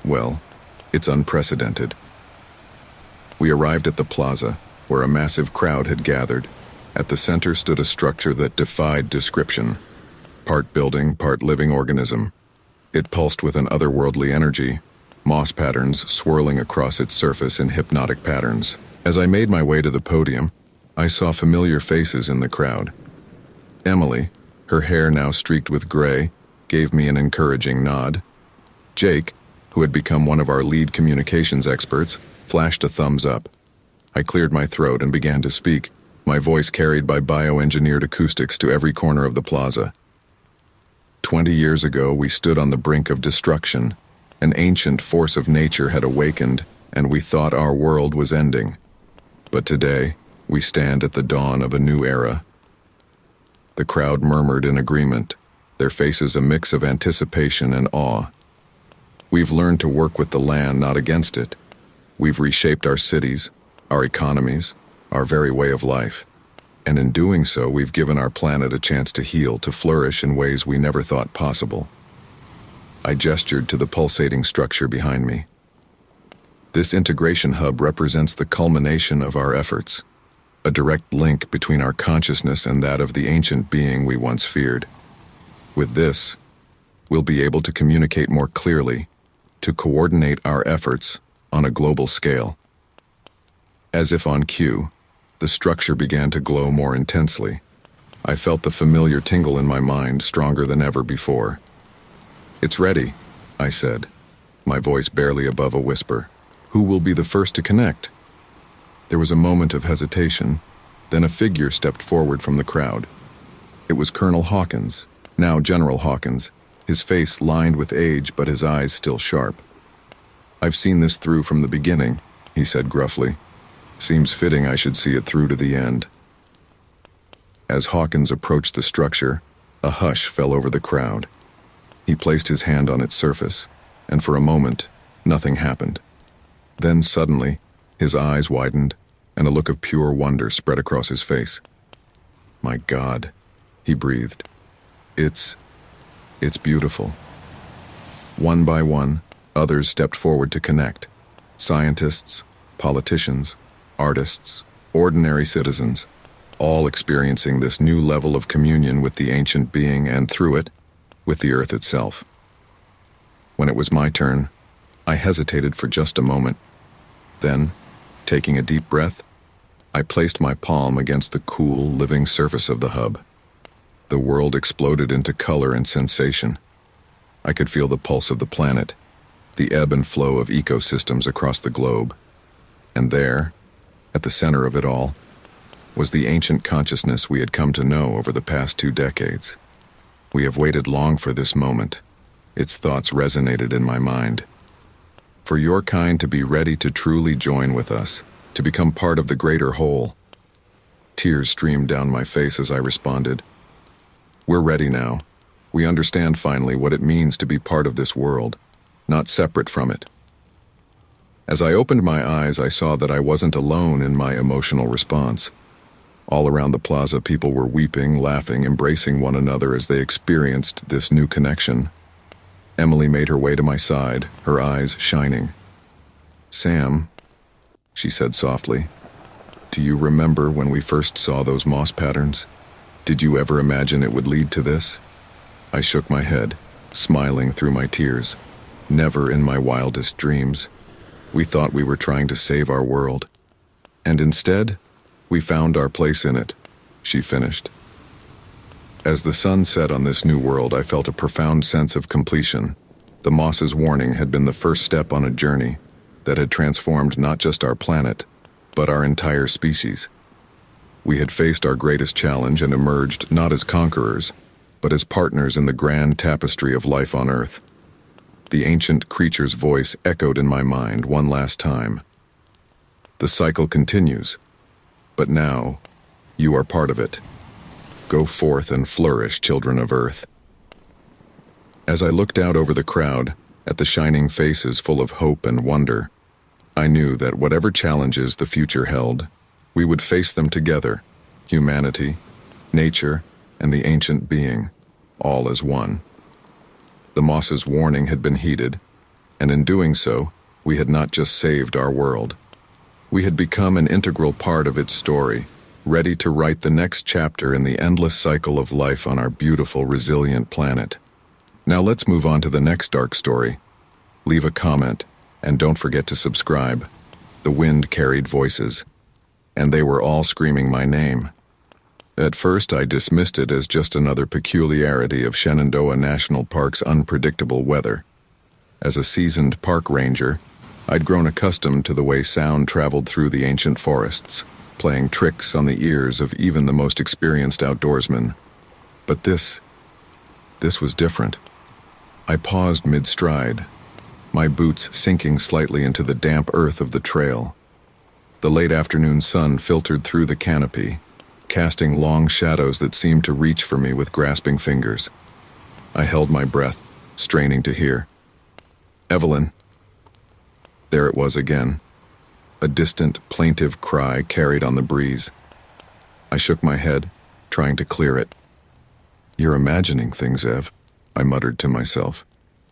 well, it's unprecedented. We arrived at the plaza, where a massive crowd had gathered. At the center stood a structure that defied description. Part building, part living organism. It pulsed with an otherworldly energy, moss patterns swirling across its surface in hypnotic patterns. As I made my way to the podium, I saw familiar faces in the crowd. Emily, her hair now streaked with gray, gave me an encouraging nod. Jake, who had become one of our lead communications experts, flashed a thumbs up. I cleared my throat and began to speak, my voice carried by bioengineered acoustics to every corner of the plaza. 20 years ago, we stood on the brink of destruction. An ancient force of nature had awakened, and we thought our world was ending. But today, we stand at the dawn of a new era. The crowd murmured in agreement, their faces a mix of anticipation and awe. We've learned to work with the land, not against it. We've reshaped our cities, our economies, our very way of life. And in doing so, we've given our planet a chance to heal, to flourish in ways we never thought possible. I gestured to the pulsating structure behind me. This integration hub represents the culmination of our efforts, a direct link between our consciousness and that of the ancient being we once feared. With this, we'll be able to communicate more clearly, to coordinate our efforts on a global scale. As if on cue, the structure began to glow more intensely. I felt the familiar tingle in my mind, stronger than ever before. "It's ready," I said, my voice barely above a whisper. "Who will be the first to connect?" There was a moment of hesitation, then a figure stepped forward from the crowd. It was Colonel Hawkins, now General Hawkins, his face lined with age but his eyes still sharp. "I've seen this through from the beginning," he said gruffly. "Seems fitting I should see it through to the end." As Hawkins approached the structure, a hush fell over the crowd. He placed his hand on its surface, and for a moment, nothing happened. Then suddenly, his eyes widened, and a look of pure wonder spread across his face. "My God," he breathed. It's beautiful." One by one, others stepped forward to connect. Scientists, politicians, artists, ordinary citizens, all experiencing this new level of communion with the ancient being and, through it, with the earth itself. When it was my turn, I hesitated for just a moment. Then, taking a deep breath, I placed my palm against the cool, living surface of the hub. The world exploded into color and sensation. I could feel the pulse of the planet, the ebb and flow of ecosystems across the globe. And there, at the center of it all, was the ancient consciousness we had come to know over the past 2 decades. We have waited long for this moment. Its thoughts resonated in my mind. For your kind to be ready to truly join with us, to become part of the greater whole. Tears streamed down my face as I responded. We're ready now. We understand finally what it means to be part of this world, not separate from it. As I opened my eyes, I saw that I wasn't alone in my emotional response. All around the plaza, people were weeping, laughing, embracing one another as they experienced this new connection. Emily made her way to my side, her eyes shining. "Sam," she said softly, "do you remember when we first saw those moss patterns? Did you ever imagine it would lead to this?" I shook my head, smiling through my tears. Never in my wildest dreams. We thought we were trying to save our world. And instead, we found our place in it, she finished. As the sun set on this new world, I felt a profound sense of completion. The moss's warning had been the first step on a journey that had transformed not just our planet, but our entire species. We had faced our greatest challenge and emerged not as conquerors, but as partners in the grand tapestry of life on Earth. The ancient creature's voice echoed in my mind one last time. The cycle continues, but now you are part of it. Go forth and flourish, children of Earth. As I looked out over the crowd, at the shining faces full of hope and wonder, I knew that whatever challenges the future held, we would face them together, humanity, nature, and the ancient being, all as one. The moss's warning had been heeded, and in doing so, we had not just saved our world. We had become an integral part of its story, ready to write the next chapter in the endless cycle of life on our beautiful, resilient planet. Now let's move on to the next dark story. Leave a comment, and don't forget to subscribe. The wind carried voices, and they were all screaming my name. At first, I dismissed it as just another peculiarity of Shenandoah National Park's unpredictable weather. As a seasoned park ranger, I'd grown accustomed to the way sound traveled through the ancient forests, playing tricks on the ears of even the most experienced outdoorsmen. But this was different. I paused mid-stride, my boots sinking slightly into the damp earth of the trail. The late afternoon sun filtered through the canopy, casting long shadows that seemed to reach for me with grasping fingers. I held my breath, straining to hear. "Evelyn." There it was again, a distant, plaintive cry carried on the breeze. I shook my head, trying to clear it. "You're imagining things, Ev," I muttered to myself.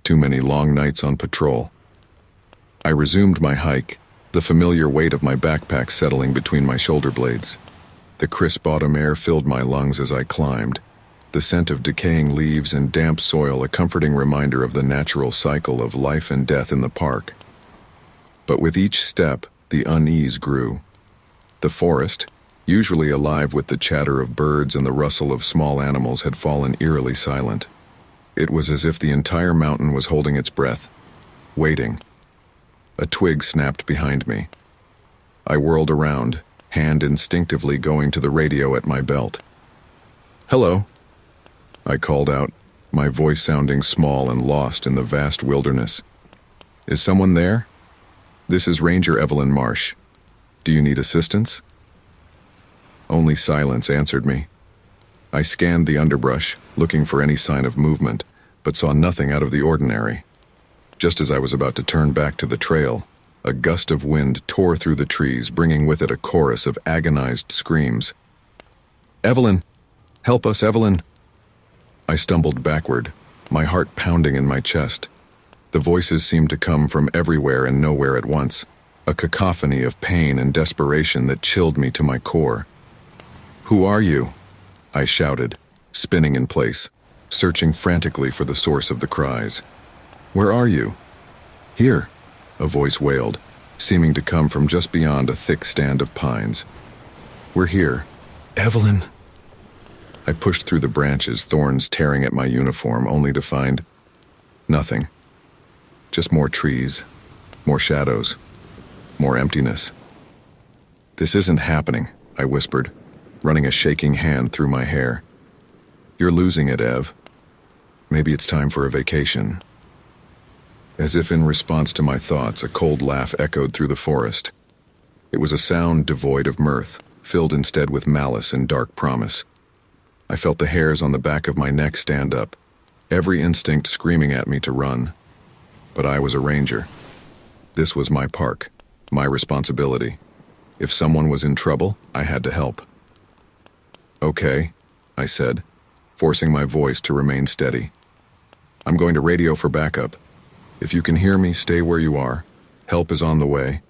"Too many long nights on patrol." I resumed my hike, the familiar weight of my backpack settling between my shoulder blades. The crisp autumn air filled my lungs as I climbed, the scent of decaying leaves and damp soil a comforting reminder of the natural cycle of life and death in the park. But with each step, the unease grew. The forest, usually alive with the chatter of birds and the rustle of small animals, had fallen eerily silent. It was as if the entire mountain was holding its breath, waiting. A twig snapped behind me. I whirled around, hand instinctively going to the radio at my belt. "Hello," I called out, my voice sounding small and lost in the vast wilderness. "Is someone there? This is Ranger Evelyn Marsh. Do you need assistance?" Only silence answered me. I scanned the underbrush, looking for any sign of movement, but saw nothing out of the ordinary. Just as I was about to turn back to the trail, a gust of wind tore through the trees, bringing with it a chorus of agonized screams. "Evelyn! Help us, Evelyn!" I stumbled backward, my heart pounding in my chest. The voices seemed to come from everywhere and nowhere at once, a cacophony of pain and desperation that chilled me to my core. "Who are you?" I shouted, spinning in place, searching frantically for the source of the cries. "Where are you?" "Here," a voice wailed, seeming to come from just beyond a thick stand of pines. "We're here. Evelyn!" I pushed through the branches, thorns tearing at my uniform, only to find nothing. Just more trees, more shadows, more emptiness. "This isn't happening," I whispered, running a shaking hand through my hair. "You're losing it, Ev. Maybe it's time for a vacation." As if in response to my thoughts, a cold laugh echoed through the forest. It was a sound devoid of mirth, filled instead with malice and dark promise. I felt the hairs on the back of my neck stand up, every instinct screaming at me to run. But I was a ranger. This was my park, my responsibility. If someone was in trouble, I had to help. "Okay," I said, forcing my voice to remain steady. "I'm going to radio for backup. If you can hear me, stay where you are. Help is on the way."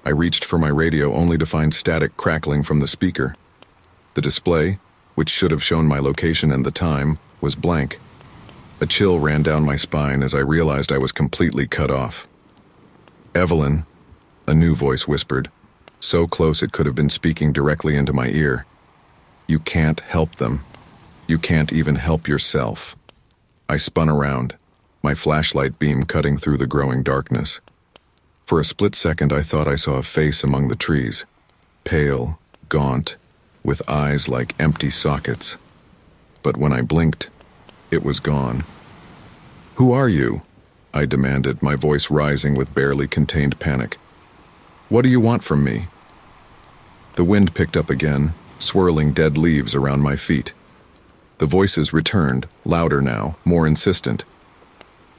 I reached for my radio only to find static crackling from the speaker. The display, which should have shown my location and the time, was blank. A chill ran down my spine as I realized I was completely cut off. "Evelyn," a new voice whispered, so close it could have been speaking directly into my ear. "You can't help them. You can't even help yourself." I spun around, my flashlight beam cutting through the growing darkness. For a split second, I thought I saw a face among the trees, pale, gaunt, with eyes like empty sockets. but when I blinked, it was gone. "Who are you?" I demanded, my voice rising with barely contained panic. "What do you want from me?" The wind picked up again, swirling dead leaves around my feet. The voices returned, louder now, more insistent.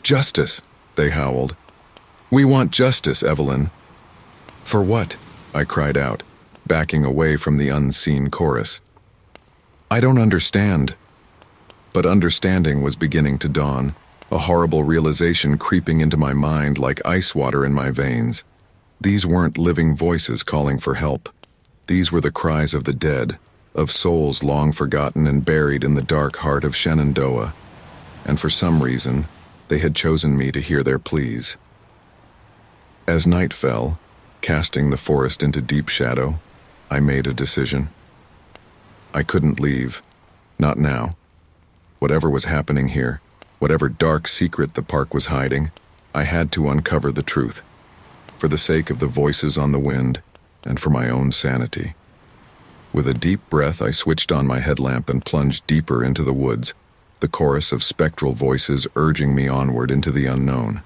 "Justice," they howled. "We want justice, Evelyn." "For what?" I cried out, backing away from the unseen chorus. "I don't understand." But understanding was beginning to dawn, a horrible realization creeping into my mind like ice water in my veins. These weren't living voices calling for help. These were the cries of the dead, of souls long forgotten and buried in the dark heart of Shenandoah. And for some reason, they had chosen me to hear their pleas. As night fell, casting the forest into deep shadow, I made a decision. I couldn't leave. Not now. Whatever was happening here, whatever dark secret the park was hiding, I had to uncover the truth. For the sake of the voices on the wind, and for my own sanity. With a deep breath, I switched on my headlamp and plunged deeper into the woods, the chorus of spectral voices urging me onward into the unknown.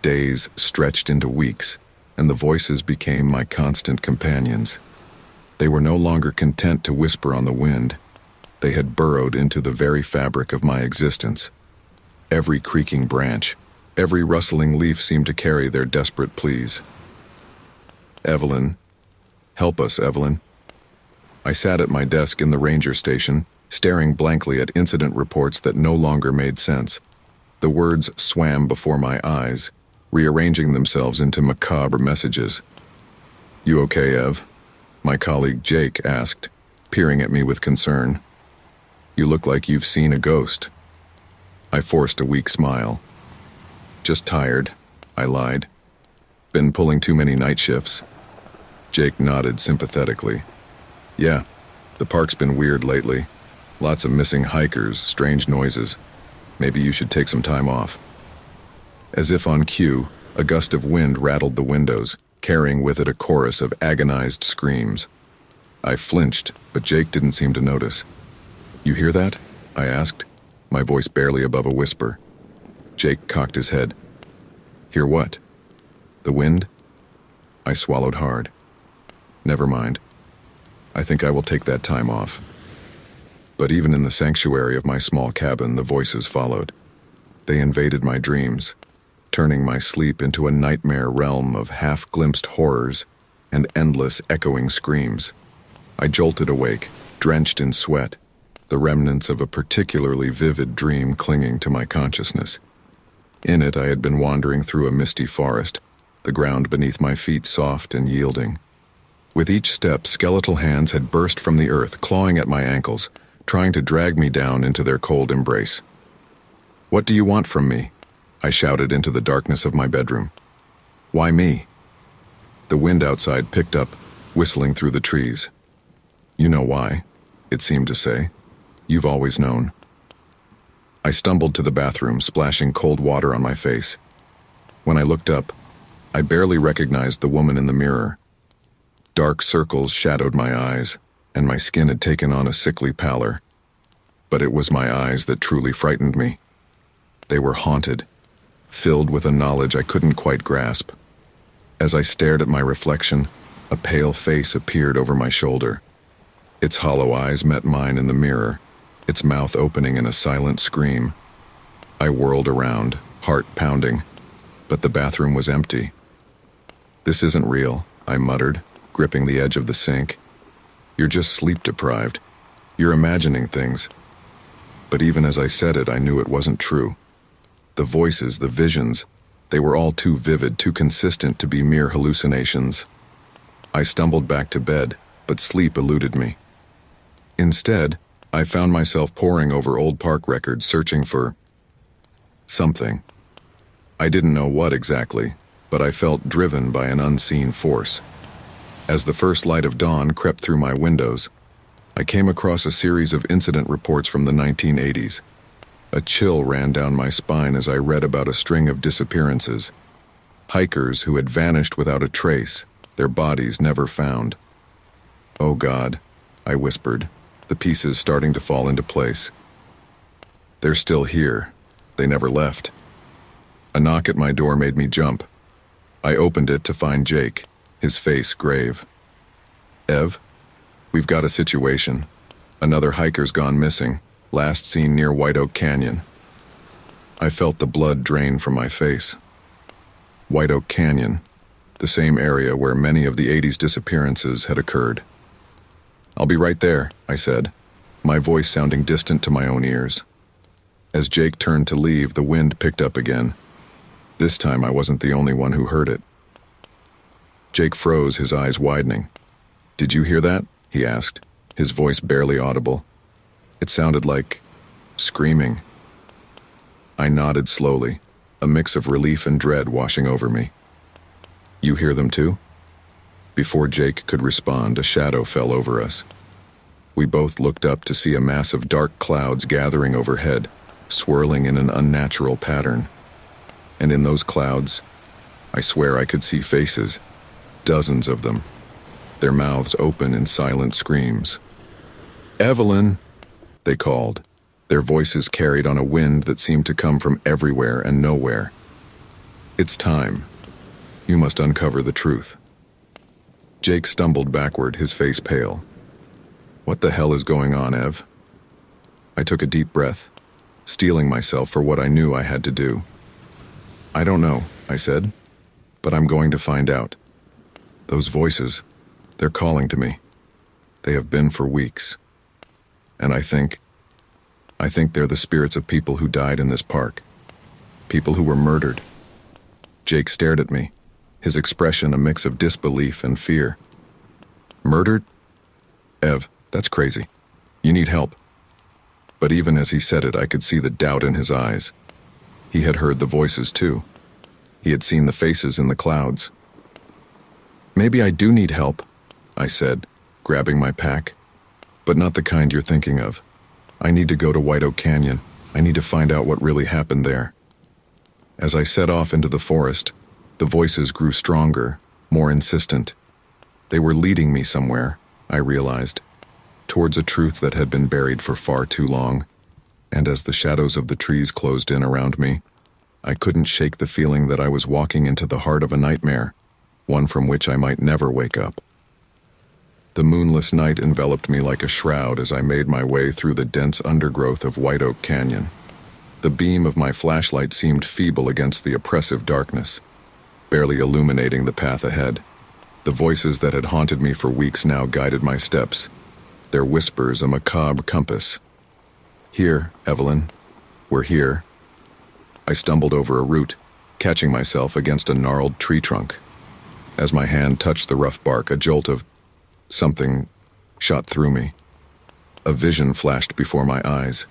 Days stretched into weeks, and the voices became my constant companions. They were no longer content to whisper on the wind. They had burrowed into the very fabric of my existence. Every creaking branch, every rustling leaf seemed to carry their desperate pleas. "Evelyn. Help us, Evelyn." I sat at my desk in the ranger station, staring blankly at incident reports that no longer made sense. The words swam before my eyes, rearranging themselves into macabre messages. "You okay, Ev?" my colleague Jake asked, peering at me with concern. "You look like you've seen a ghost." I forced a weak smile. "Just tired," I lied. "Been pulling too many night shifts." Jake nodded sympathetically. "Yeah, the park's been weird lately. Lots of missing hikers, strange noises. Maybe you should take some time off." As if on cue, a gust of wind rattled the windows, carrying with it a chorus of agonized screams. I flinched, but Jake didn't seem to notice. "You hear that?" I asked, my voice barely above a whisper. Jake cocked his head. "Hear what?" "The wind?" I swallowed hard. "Never mind. I think I will take that time off." But even in the sanctuary of my small cabin, the voices followed. They invaded my dreams, turning my sleep into a nightmare realm of half-glimpsed horrors and endless echoing screams. I jolted awake, drenched in sweat, the remnants of a particularly vivid dream clinging to my consciousness. In it, I had been wandering through a misty forest, the ground beneath my feet soft and yielding. With each step, skeletal hands had burst from the earth, clawing at my ankles, trying to drag me down into their cold embrace. "What do you want from me?" I shouted into the darkness of my bedroom. "Why me?" The wind outside picked up, whistling through the trees. "You know why," it seemed to say. "You've always known." I stumbled to the bathroom, splashing cold water on my face. When I looked up, I barely recognized the woman in the mirror. Dark circles shadowed my eyes, and my skin had taken on a sickly pallor. But it was my eyes that truly frightened me. They were haunted, filled with a knowledge I couldn't quite grasp. As I stared at my reflection, a pale face appeared over my shoulder. Its hollow eyes met mine in the mirror, its mouth opening in a silent scream. I whirled around, heart pounding, but the bathroom was empty. "This isn't real," I muttered, gripping the edge of the sink. "You're just sleep-deprived. You're imagining things." But even as I said it, I knew it wasn't true. The voices, the visions, they were all too vivid, too consistent to be mere hallucinations. I stumbled back to bed, but sleep eluded me. Instead, I found myself poring over old park records, searching for something. I didn't know what exactly, but I felt driven by an unseen force. As the first light of dawn crept through my windows, I came across a series of incident reports from the 1980s. A chill ran down my spine as I read about a string of disappearances. Hikers who had vanished without a trace, their bodies never found. "Oh God," I whispered, the pieces starting to fall into place. They're still here. They never left. A knock at my door made me jump. I opened it to find Jake, his face grave. Ev, we've got a situation. Another hiker's gone missing, last seen near White Oak Canyon. I felt the blood drain from my face. White Oak Canyon, the same area where many of the 80s disappearances had occurred. I'll be right there, I said, my voice sounding distant to my own ears. As Jake turned to leave, the wind picked up again. This time I wasn't the only one who heard it. Jake froze, his eyes widening. "Did you hear that?" he asked, his voice barely audible. It sounded like screaming. I nodded slowly, a mix of relief and dread washing over me. "You hear them too?" Before Jake could respond, a shadow fell over us. We both looked up to see a mass of dark clouds gathering overhead, swirling in an unnatural pattern. And in those clouds, I swear I could see faces, dozens of them, their mouths open in silent screams. "Evelyn!" they called, their voices carried on a wind that seemed to come from everywhere and nowhere. "It's time. You must uncover the truth." Jake stumbled backward, his face pale. "What the hell is going on, Ev?" I took a deep breath, steeling myself for what I knew I had to do. "I don't know," I said, "but I'm going to find out. Those voices, they're calling to me. They have been for weeks. And I think they're the spirits of people who died in this park. People who were murdered." Jake stared at me, his expression a mix of disbelief and fear. "Murdered? Ev, that's crazy. You need help." But even as he said it, I could see the doubt in his eyes. He had heard the voices too. He had seen the faces in the clouds. "Maybe I do need help," I said, grabbing my pack. "But not the kind you're thinking of. I need to go to White Oak Canyon. I need to find out what really happened there." As I set off into the forest, the voices grew stronger, more insistent. They were leading me somewhere, I realized, towards a truth that had been buried for far too long. And as the shadows of the trees closed in around me, I couldn't shake the feeling that I was walking into the heart of a nightmare, one from which I might never wake up. The moonless night enveloped me like a shroud as I made my way through the dense undergrowth of White Oak Canyon. The beam of my flashlight seemed feeble against the oppressive darkness, barely illuminating the path ahead. The voices that had haunted me for weeks now guided my steps, their whispers a macabre compass. "Here, Evelyn. We're here." I stumbled over a root, catching myself against a gnarled tree trunk. As my hand touched the rough bark, a jolt of something shot through me. A vision flashed before my eyes.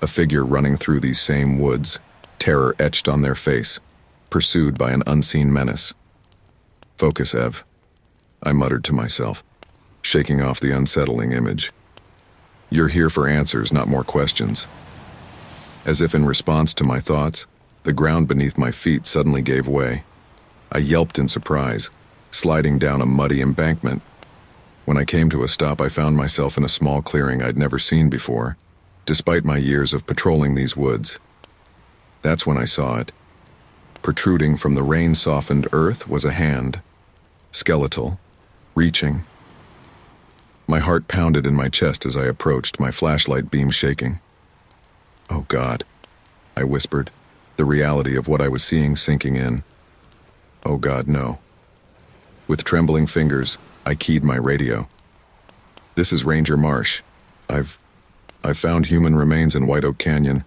A figure running through these same woods, terror etched on their face, pursued by an unseen menace. "Focus, Ev," I muttered to myself, shaking off the unsettling image. "You're here for answers, not more questions." As if in response to my thoughts, the ground beneath my feet suddenly gave way. I yelped in surprise, sliding down a muddy embankment. When I came to a stop, I found myself in a small clearing I'd never seen before, despite my years of patrolling these woods. That's when I saw it. Protruding from the rain-softened earth was a hand, skeletal, reaching. My heart pounded in my chest as I approached, my flashlight beam shaking. "Oh God," I whispered, the reality of what I was seeing sinking in. "Oh God, no." With trembling fingers, I keyed my radio. "This is Ranger Marsh. I've found human remains in White Oak Canyon,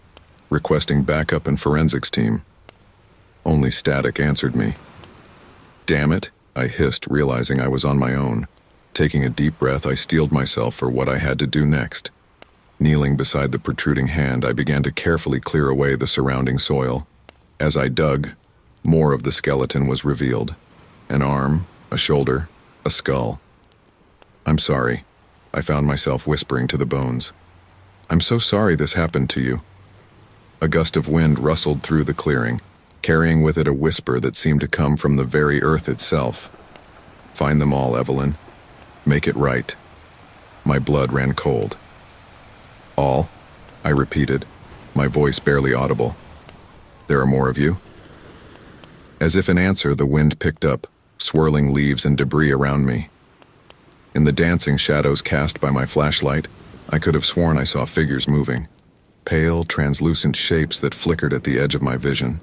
requesting backup and forensics team." Only static answered me. "Damn it," I hissed, realizing I was on my own. Taking a deep breath, I steeled myself for what I had to do next. Kneeling beside the protruding hand, I began to carefully clear away the surrounding soil. As I dug, more of the skeleton was revealed. An arm, a shoulder, a skull. "I'm sorry," I found myself whispering to the bones. "I'm so sorry this happened to you." A gust of wind rustled through the clearing, carrying with it a whisper that seemed to come from the very earth itself. "Find them all, Evelyn. Make it right." My blood ran cold. "All?" I repeated, my voice barely audible. "There are more of you?" As if in answer, the wind picked up, swirling leaves and debris around me. In the dancing shadows cast by my flashlight, I could have sworn I saw figures moving, pale, translucent shapes that flickered at the edge of my vision.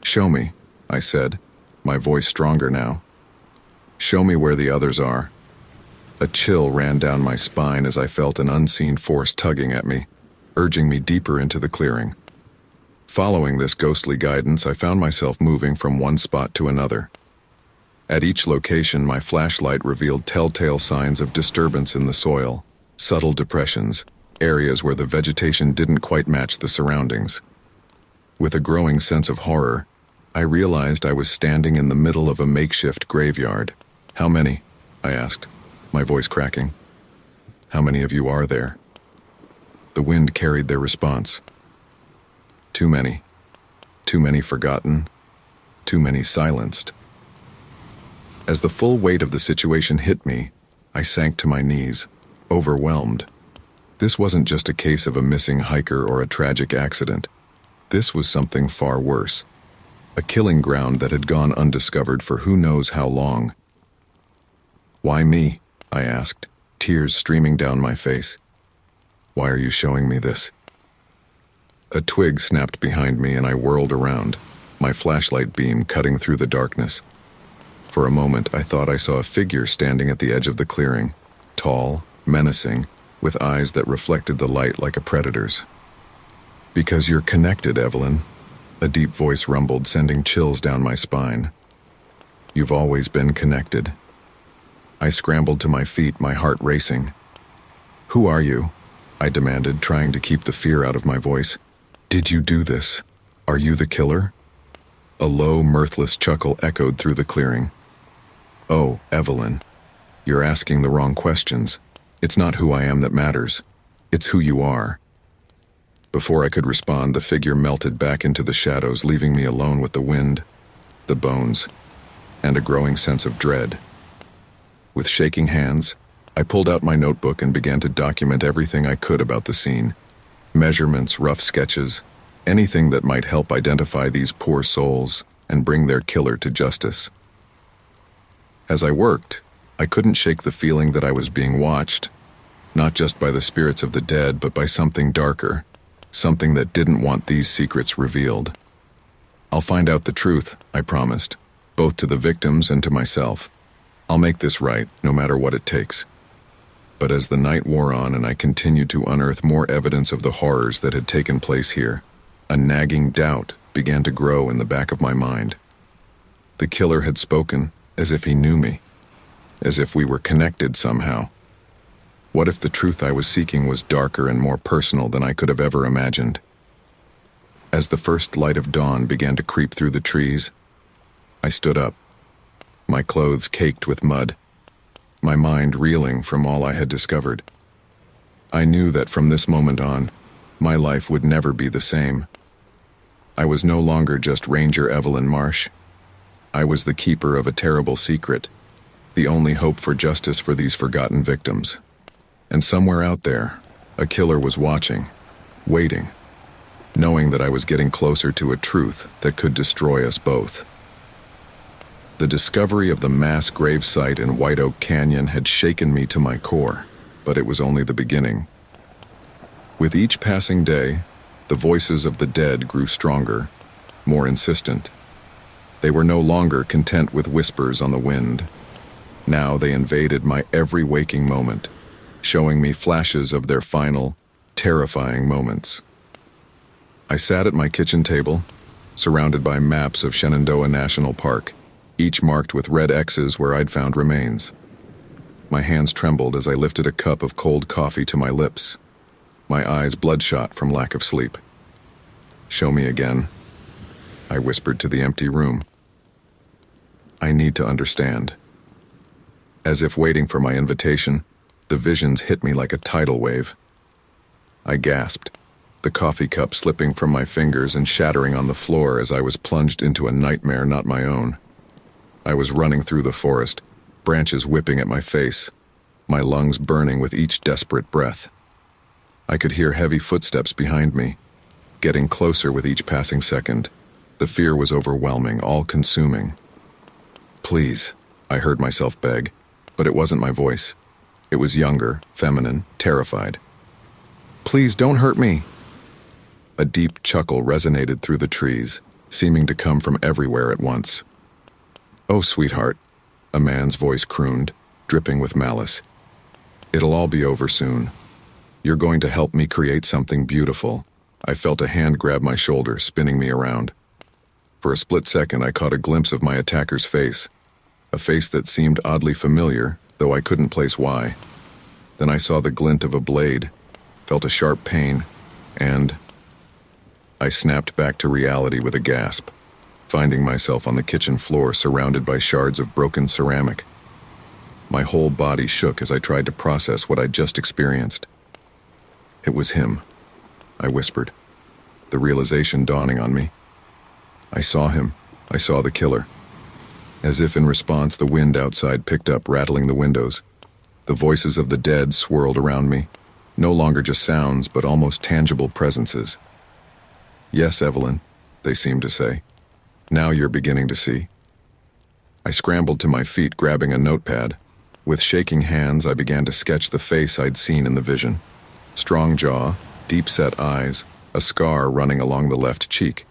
"Show me," I said, my voice stronger now. "Show me where the others are." A chill ran down my spine as I felt an unseen force tugging at me, urging me deeper into the clearing. Following this ghostly guidance, I found myself moving from one spot to another. At each location, my flashlight revealed telltale signs of disturbance in the soil, subtle depressions, areas where the vegetation didn't quite match the surroundings. With a growing sense of horror, I realized I was standing in the middle of a makeshift graveyard. "How many?" I asked, my voice cracking. "How many of you are there?" The wind carried their response. "Too many. Too many forgotten. Too many silenced." As the full weight of the situation hit me, I sank to my knees, overwhelmed. This wasn't just a case of a missing hiker or a tragic accident. This was something far worse. A killing ground that had gone undiscovered for who knows how long. "Why me?" I asked, tears streaming down my face. "Why are you showing me this?" A twig snapped behind me and I whirled around, my flashlight beam cutting through the darkness. For a moment, I thought I saw a figure standing at the edge of the clearing, tall, menacing, with eyes that reflected the light like a predator's. "Because you're connected, Evelyn," a deep voice rumbled, sending chills down my spine. "You've always been connected." I scrambled to my feet, my heart racing. "Who are you?" I demanded, trying to keep the fear out of my voice. "Did you do this? Are you the killer?" A low, mirthless chuckle echoed through the clearing. "Oh, Evelyn, you're asking the wrong questions. It's not who I am that matters. It's who you are." Before I could respond, the figure melted back into the shadows, leaving me alone with the wind, the bones, and a growing sense of dread. With shaking hands, I pulled out my notebook and began to document everything I could about the scene. Measurements, rough sketches, anything that might help identify these poor souls and bring their killer to justice. As I worked, I couldn't shake the feeling that I was being watched, not just by the spirits of the dead, but by something darker, something that didn't want these secrets revealed. "I'll find out the truth," I promised, both to the victims and to myself. "I'll make this right, no matter what it takes." But as the night wore on and I continued to unearth more evidence of the horrors that had taken place here, a nagging doubt began to grow in the back of my mind. The killer had spoken as if he knew me, as if we were connected somehow. What if the truth I was seeking was darker and more personal than I could have ever imagined? As the first light of dawn began to creep through the trees, I stood up, my clothes caked with mud, my mind reeling from all I had discovered. I knew that from this moment on, my life would never be the same. I was no longer just Ranger Evelyn Marsh. I was the keeper of a terrible secret, the only hope for justice for these forgotten victims. And somewhere out there, a killer was watching, waiting, knowing that I was getting closer to a truth that could destroy us both. The discovery of the mass grave site in White Oak Canyon had shaken me to my core, but it was only the beginning. With each passing day, the voices of the dead grew stronger, more insistent. They were no longer content with whispers on the wind. Now they invaded my every waking moment, showing me flashes of their final, terrifying moments. I sat at my kitchen table, surrounded by maps of Shenandoah National Park, each marked with red X's where I'd found remains. My hands trembled as I lifted a cup of cold coffee to my lips, my eyes bloodshot from lack of sleep. "Show me again," I whispered to the empty room. "I need to understand." As if waiting for my invitation, the visions hit me like a tidal wave. I gasped, the coffee cup slipping from my fingers and shattering on the floor as I was plunged into a nightmare not my own. I was running through the forest, branches whipping at my face, my lungs burning with each desperate breath. I could hear heavy footsteps behind me, getting closer with each passing second. The fear was overwhelming, all-consuming. "Please," I heard myself beg, but it wasn't my voice. It was younger, feminine, terrified. "Please don't hurt me." A deep chuckle resonated through the trees, seeming to come from everywhere at once. "Oh, sweetheart," a man's voice crooned, dripping with malice. "It'll all be over soon. You're going to help me create something beautiful." I felt a hand grab my shoulder, spinning me around. For a split second, I caught a glimpse of my attacker's face, a face that seemed oddly familiar, though I couldn't place why. Then I saw the glint of a blade, felt a sharp pain, and I snapped back to reality with a gasp, finding myself on the kitchen floor surrounded by shards of broken ceramic. My whole body shook as I tried to process what I'd just experienced. "It was him," I whispered, the realization dawning on me. I saw him. I saw the killer. As if in response, the wind outside picked up, rattling the windows. The voices of the dead swirled around me, no longer just sounds, but almost tangible presences. "Yes, Evelyn," they seemed to say. "Now you're beginning to see." I scrambled to my feet, grabbing a notepad. With shaking hands, I began to sketch the face I'd seen in the vision. Strong jaw, deep-set eyes, a scar running along the left cheek.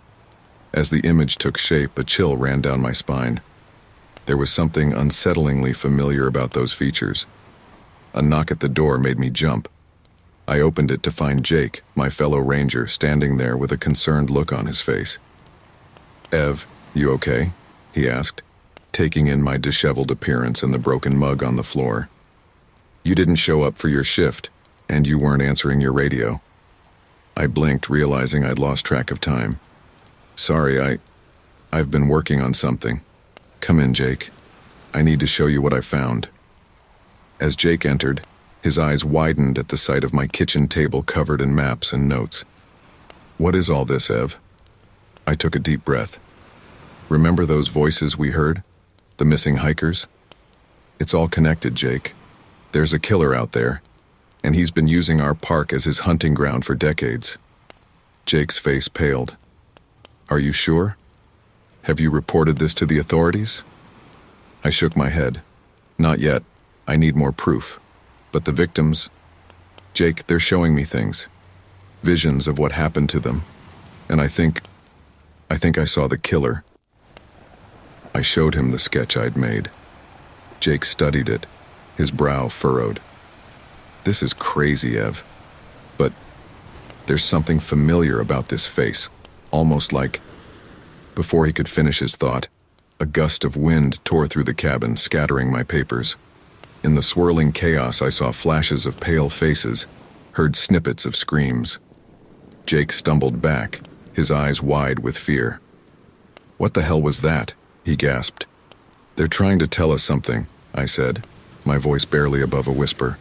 As the image took shape, a chill ran down my spine. There was something unsettlingly familiar about those features. A knock at the door made me jump. I opened it to find Jake, my fellow ranger, standing there with a concerned look on his face. "Ev, you okay?" he asked, taking in my disheveled appearance and the broken mug on the floor. "You didn't show up for your shift, and you weren't answering your radio." I blinked, realizing I'd lost track of time. "Sorry, I've been working on something." "Come in, Jake. I need to show you what I found." As Jake entered, his eyes widened at the sight of my kitchen table covered in maps and notes. "What is all this, Ev?" I took a deep breath. "Remember those voices we heard? The missing hikers? It's all connected, Jake. There's a killer out there, and he's been using our park as his hunting ground for decades." Jake's face paled. "Are you sure? Have you reported this to the authorities?" I shook my head. "Not yet. I need more proof. But the victims... Jake, they're showing me things. Visions of what happened to them. And I think I saw the killer." I showed him the sketch I'd made. Jake studied it, his brow furrowed. "This is crazy, Ev. But there's something familiar about this face, almost like..." Before he could finish his thought, a gust of wind tore through the cabin, scattering my papers. In the swirling chaos, I saw flashes of pale faces, heard snippets of screams. Jake stumbled back, his eyes wide with fear. "What the hell was that?" he gasped. "They're trying to tell us something," I said, my voice barely above a whisper.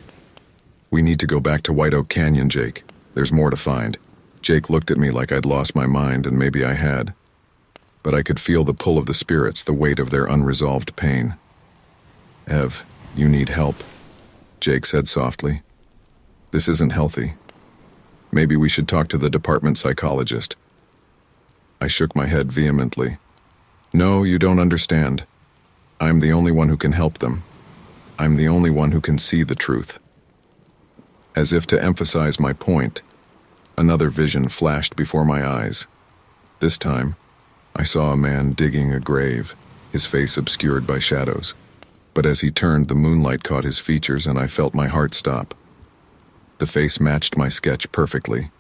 "We need to go back to White Oak Canyon, Jake. There's more to find." Jake looked at me like I'd lost my mind, and maybe I had. But I could feel the pull of the spirits, the weight of their unresolved pain. "Ev, you need help," Jake said softly. "This isn't healthy. Maybe we should talk to the department psychologist." I shook my head vehemently. "No, you don't understand. I'm the only one who can help them. I'm the only one who can see the truth." As if to emphasize my point, another vision flashed before my eyes. This time, I saw a man digging a grave, his face obscured by shadows. But as he turned, the moonlight caught his features and I felt my heart stop. The face matched my sketch perfectly.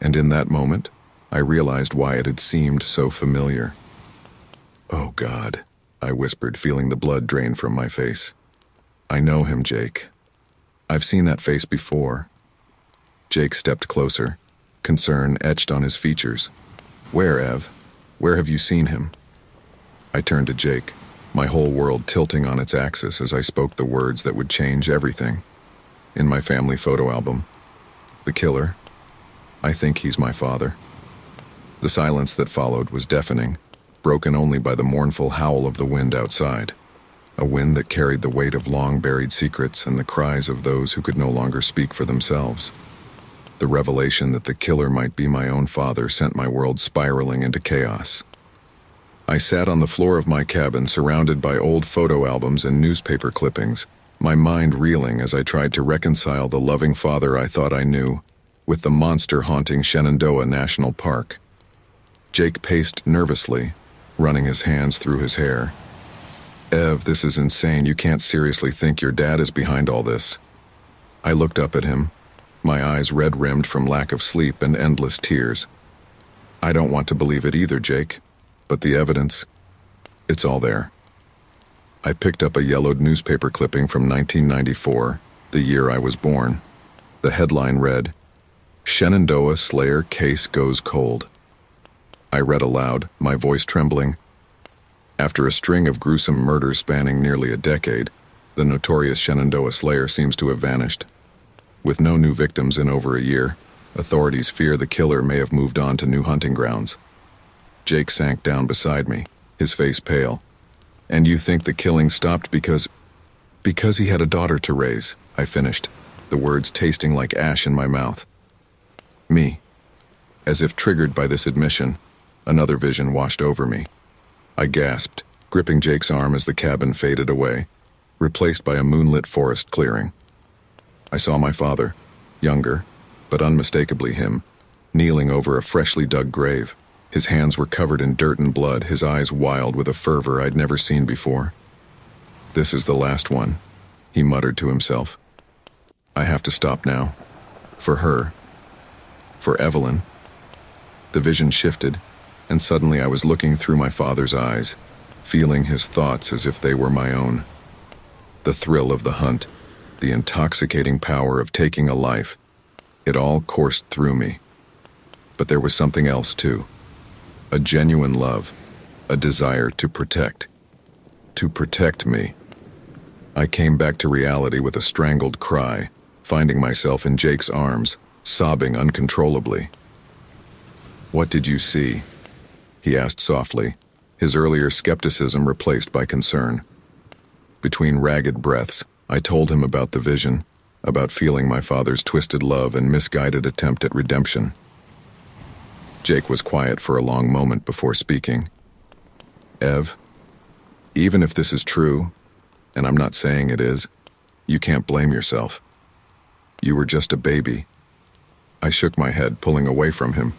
And in that moment, I realized why it had seemed so familiar. "Oh God," I whispered, feeling the blood drain from my face. "I know him, Jake. I've seen that face before." Jake stepped closer, concern etched on his features. "Where, Ev? Where have you seen him?" I turned to Jake, my whole world tilting on its axis as I spoke the words that would change everything. "In my family photo album. The killer? I think he's my father." The silence that followed was deafening, broken only by the mournful howl of the wind outside, a wind that carried the weight of long-buried secrets and the cries of those who could no longer speak for themselves. The revelation that the killer might be my own father sent my world spiraling into chaos. I sat on the floor of my cabin surrounded by old photo albums and newspaper clippings, my mind reeling as I tried to reconcile the loving father I thought I knew with the monster haunting Shenandoah National Park. Jake paced nervously, running his hands through his hair. "Ev, this is insane. You can't seriously think your dad is behind all this." I looked up at him, my eyes red-rimmed from lack of sleep and endless tears. "I don't want to believe it either, Jake, but the evidence, it's all there." I picked up a yellowed newspaper clipping from 1994, the year I was born. The headline read, "Shenandoah Slayer Case Goes Cold." I read aloud, my voice trembling. After a string of gruesome murders spanning nearly a decade, the notorious Shenandoah Slayer seems to have vanished. With no new victims in over a year, authorities fear the killer may have moved on to new hunting grounds. Jake sank down beside me, his face pale. "And you think the killing stopped because he had a daughter to raise," I finished, the words tasting like ash in my mouth. Me. As if triggered by this admission, another vision washed over me. I gasped, gripping Jake's arm as the cabin faded away, replaced by a moonlit forest clearing. I saw my father, younger, but unmistakably him, kneeling over a freshly dug grave. His hands were covered in dirt and blood, his eyes wild with a fervor I'd never seen before. "This is the last one," he muttered to himself. "I have to stop now. For her. For Evelyn." The vision shifted, and suddenly I was looking through my father's eyes, feeling his thoughts as if they were my own. The thrill of the hunt, the intoxicating power of taking a life, it all coursed through me. But there was something else too. A genuine love, a desire to protect. To protect me. I came back to reality with a strangled cry, finding myself in Jake's arms, sobbing uncontrollably. "What did you see?" he asked softly, his earlier skepticism replaced by concern. Between ragged breaths, I told him about the vision, about feeling my father's twisted love and misguided attempt at redemption. Jake was quiet for a long moment before speaking. "Ev, even if this is true, and I'm not saying it is, you can't blame yourself. You were just a baby." I shook my head, pulling away from him.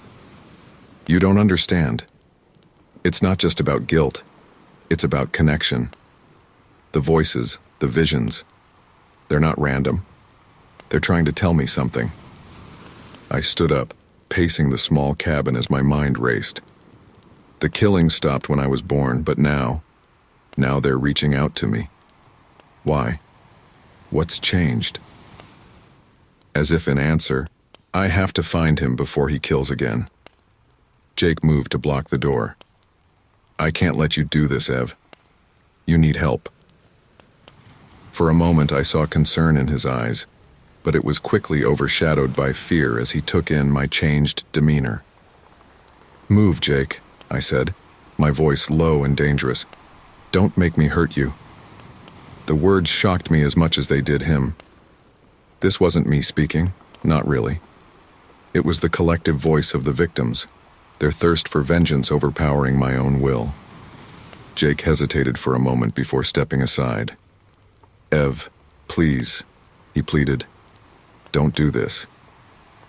"You don't understand. It's not just about guilt. It's about connection. The voices, the visions, they're not random. They're trying to tell me something." I stood up, pacing the small cabin as my mind raced. The killing stopped when I was born, but now they're reaching out to me. Why? What's changed? As if in answer, I have to find him before he kills again. Jake moved to block the door. "I can't let you do this, Ev. You need help." For a moment I saw concern in his eyes, but it was quickly overshadowed by fear as he took in my changed demeanor. "Move, Jake," I said, my voice low and dangerous. "Don't make me hurt you." The words shocked me as much as they did him. This wasn't me speaking, not really. It was the collective voice of the victims, their thirst for vengeance overpowering my own will. Jake hesitated for a moment before stepping aside. "Ev, please," he pleaded. "Don't do this.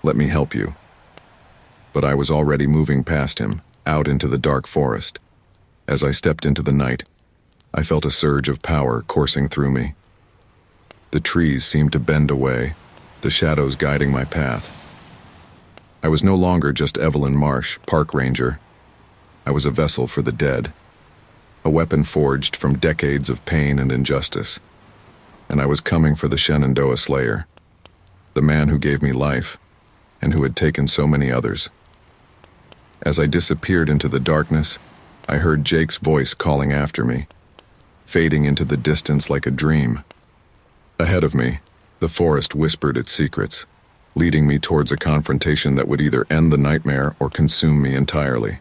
Let me help you." But I was already moving past him, out into the dark forest. As I stepped into the night, I felt a surge of power coursing through me. The trees seemed to bend away, the shadows guiding my path. I was no longer just Evelyn Marsh, park ranger. I was a vessel for the dead, a weapon forged from decades of pain and injustice. And I was coming for the Shenandoah Slayer, the man who gave me life, and who had taken so many others. As I disappeared into the darkness, I heard Jake's voice calling after me, fading into the distance like a dream. Ahead of me, the forest whispered its secrets, leading me towards a confrontation that would either end the nightmare or consume me entirely.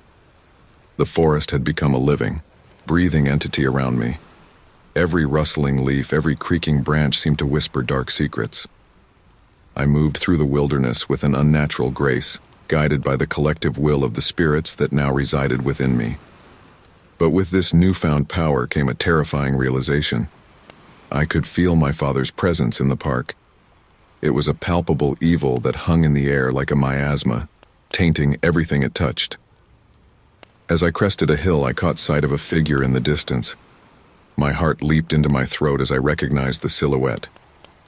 The forest had become a living, breathing entity around me. Every rustling leaf, every creaking branch seemed to whisper dark secrets. I moved through the wilderness with an unnatural grace, guided by the collective will of the spirits that now resided within me. But with this newfound power came a terrifying realization. I could feel my father's presence in the park. It was a palpable evil that hung in the air like a miasma, tainting everything it touched. As I crested a hill, I caught sight of a figure in the distance. My heart leaped into my throat as I recognized the silhouette,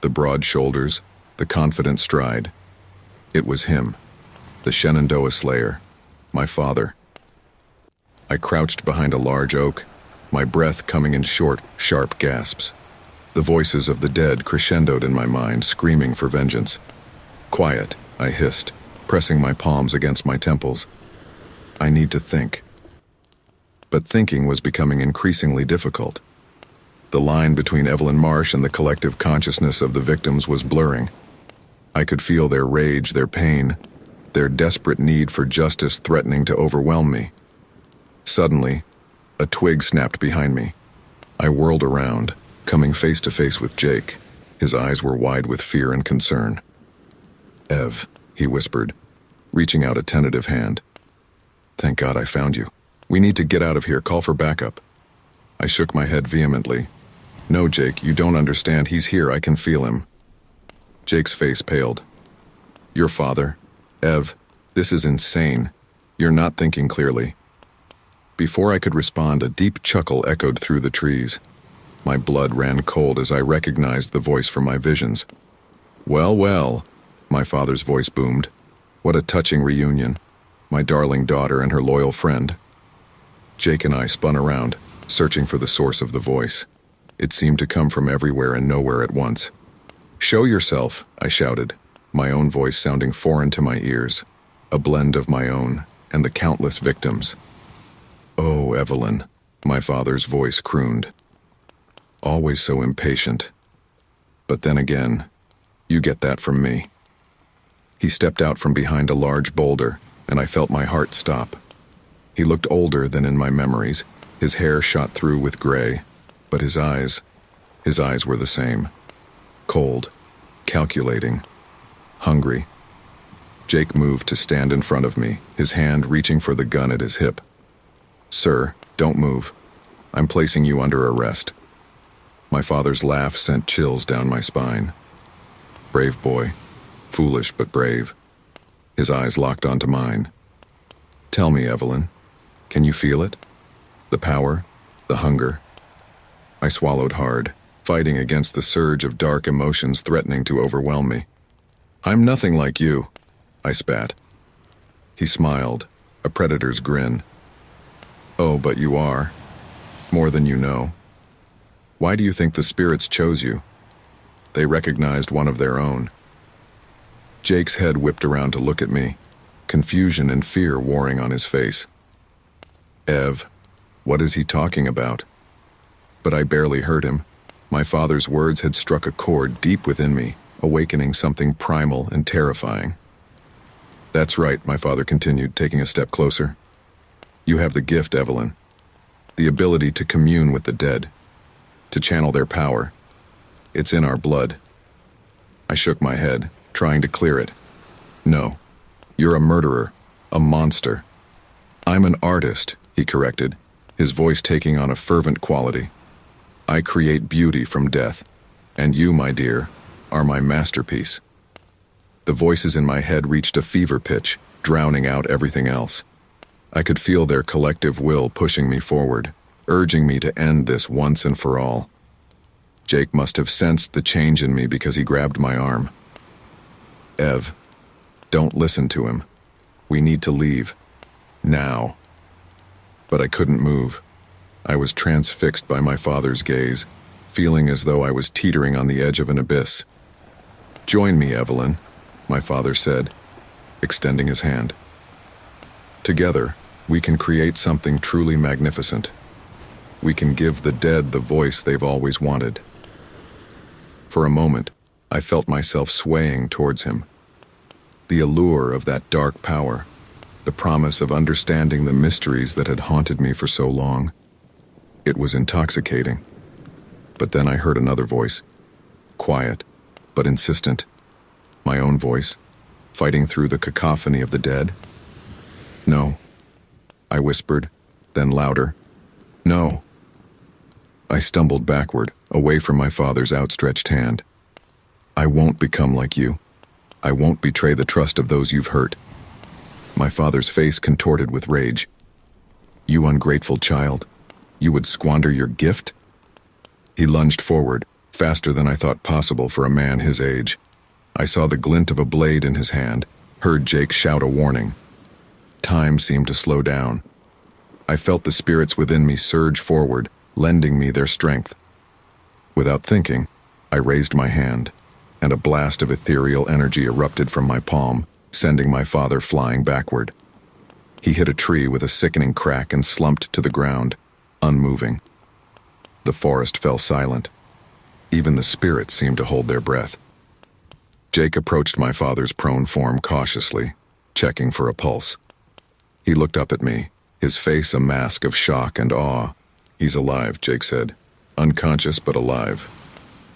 the broad shoulders, the confident stride. It was him, the Shenandoah Slayer, my father. I crouched behind a large oak, my breath coming in short, sharp gasps. The voices of the dead crescendoed in my mind, screaming for vengeance. "Quiet," I hissed, pressing my palms against my temples. "I need to think." But thinking was becoming increasingly difficult. The line between Evelyn Marsh and the collective consciousness of the victims was blurring. I could feel their rage, their pain, their desperate need for justice threatening to overwhelm me. Suddenly, a twig snapped behind me. I whirled around, coming face to face with Jake. His eyes were wide with fear and concern. "Ev," he whispered, reaching out a tentative hand. "Thank God I found you. We need to get out of here. Call for backup." I shook my head vehemently. "No, Jake, you don't understand. He's here. I can feel him." Jake's face paled. "Your father? Ev, this is insane. You're not thinking clearly." Before I could respond, a deep chuckle echoed through the trees. My blood ran cold as I recognized the voice from my visions. "Well, well," my father's voice boomed. "What a touching reunion. My darling daughter and her loyal friend." Jake and I spun around, searching for the source of the voice. It seemed to come from everywhere and nowhere at once. "Show yourself," I shouted, my own voice sounding foreign to my ears, a blend of my own and the countless victims. "Oh, Evelyn," my father's voice crooned. "Always so impatient. But then again, you get that from me." He stepped out from behind a large boulder, and I felt my heart stop. He looked older than in my memories, his hair shot through with gray, but his eyes were the same. Cold, calculating, hungry. Jake moved to stand in front of me, his hand reaching for the gun at his hip. "Sir, don't move. I'm placing you under arrest." My father's laugh sent chills down my spine. Brave boy, foolish but brave. His eyes locked onto mine. "Tell me, Evelyn, can you feel it? The power, the hunger?" I swallowed hard, fighting against the surge of dark emotions threatening to overwhelm me. "I'm nothing like you," I spat. He smiled, a predator's grin. "Oh, but you are. More than you know. Why do you think the spirits chose you? They recognized one of their own." Jake's head whipped around to look at me, confusion and fear warring on his face. "Ev, what is he talking about?" But I barely heard him. My father's words had struck a chord deep within me, awakening something primal and terrifying. "That's right," my father continued, taking a step closer. "You have the gift, Evelyn. The ability to commune with the dead, to channel their power. It's in our blood." I shook my head, trying to clear it. "No, you're a murderer, a monster." "I'm an artist," he corrected, his voice taking on a fervent quality. "I create beauty from death, and you, my dear, are my masterpiece." The voices in my head reached a fever pitch, drowning out everything else. I could feel their collective will pushing me forward, urging me to end this once and for all. Jake must have sensed the change in me because he grabbed my arm. "Ev, don't listen to him. We need to leave. Now." But I couldn't move. I was transfixed by my father's gaze, feeling as though I was teetering on the edge of an abyss. "Join me, Evelyn," my father said, extending his hand. "Together, we can create something truly magnificent. We can give the dead the voice they've always wanted." For a moment, I felt myself swaying towards him. The allure of that dark power, the promise of understanding the mysteries that had haunted me for so long. It was intoxicating. But then I heard another voice, quiet but insistent. My own voice, fighting through the cacophony of the dead. No, I whispered, then louder. No. I stumbled backward, away from my father's outstretched hand. I won't become like you. I won't betray the trust of those you've hurt. My father's face contorted with rage. You ungrateful child. You would squander your gift? He lunged forward, faster than I thought possible for a man his age. I saw the glint of a blade in his hand, heard Jake shout a warning. Time seemed to slow down. I felt the spirits within me surge forward, lending me their strength. Without thinking, I raised my hand, and a blast of ethereal energy erupted from my palm, sending my father flying backward. He hit a tree with a sickening crack and slumped to the ground, unmoving. The forest fell silent. Even the spirits seemed to hold their breath. Jake approached my father's prone form cautiously, checking for a pulse. He looked up at me, his face a mask of shock and awe. He's alive, Jake said. Unconscious but alive.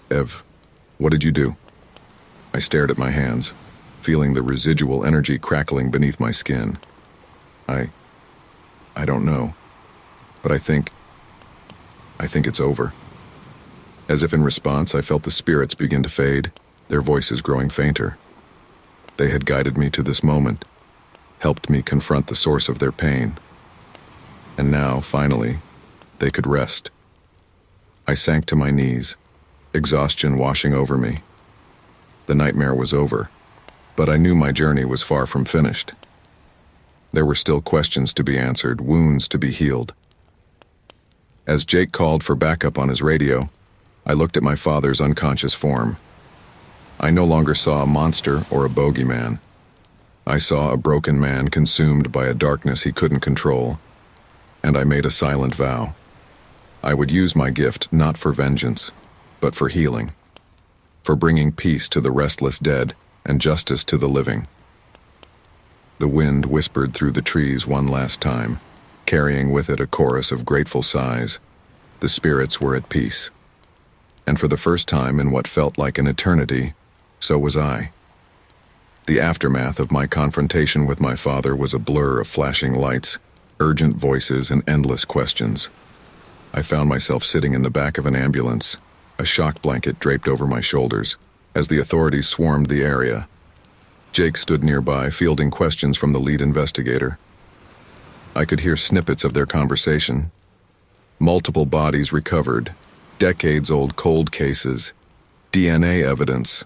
Ev, what did you do? I stared at my hands, feeling the residual energy crackling beneath my skin. I don't know, but I think it's over. As if in response, I felt the spirits begin to fade, their voices growing fainter. They had guided me to this moment, helped me confront the source of their pain. And now, finally, they could rest. I sank to my knees, exhaustion washing over me. The nightmare was over, but I knew my journey was far from finished. There were still questions to be answered, wounds to be healed. As Jake called for backup on his radio, I looked at my father's unconscious form. I no longer saw a monster or a bogeyman. I saw a broken man consumed by a darkness he couldn't control, and I made a silent vow. I would use my gift not for vengeance, but for healing, for bringing peace to the restless dead and justice to the living. The wind whispered through the trees one last time, carrying with it a chorus of grateful sighs. The spirits were at peace. And for the first time in what felt like an eternity, so was I. The aftermath of my confrontation with my father was a blur of flashing lights, urgent voices, and endless questions. I found myself sitting in the back of an ambulance, a shock blanket draped over my shoulders, as the authorities swarmed the area. Jake stood nearby, fielding questions from the lead investigator. I could hear snippets of their conversation. Multiple bodies recovered, decades-old cold cases, DNA evidence.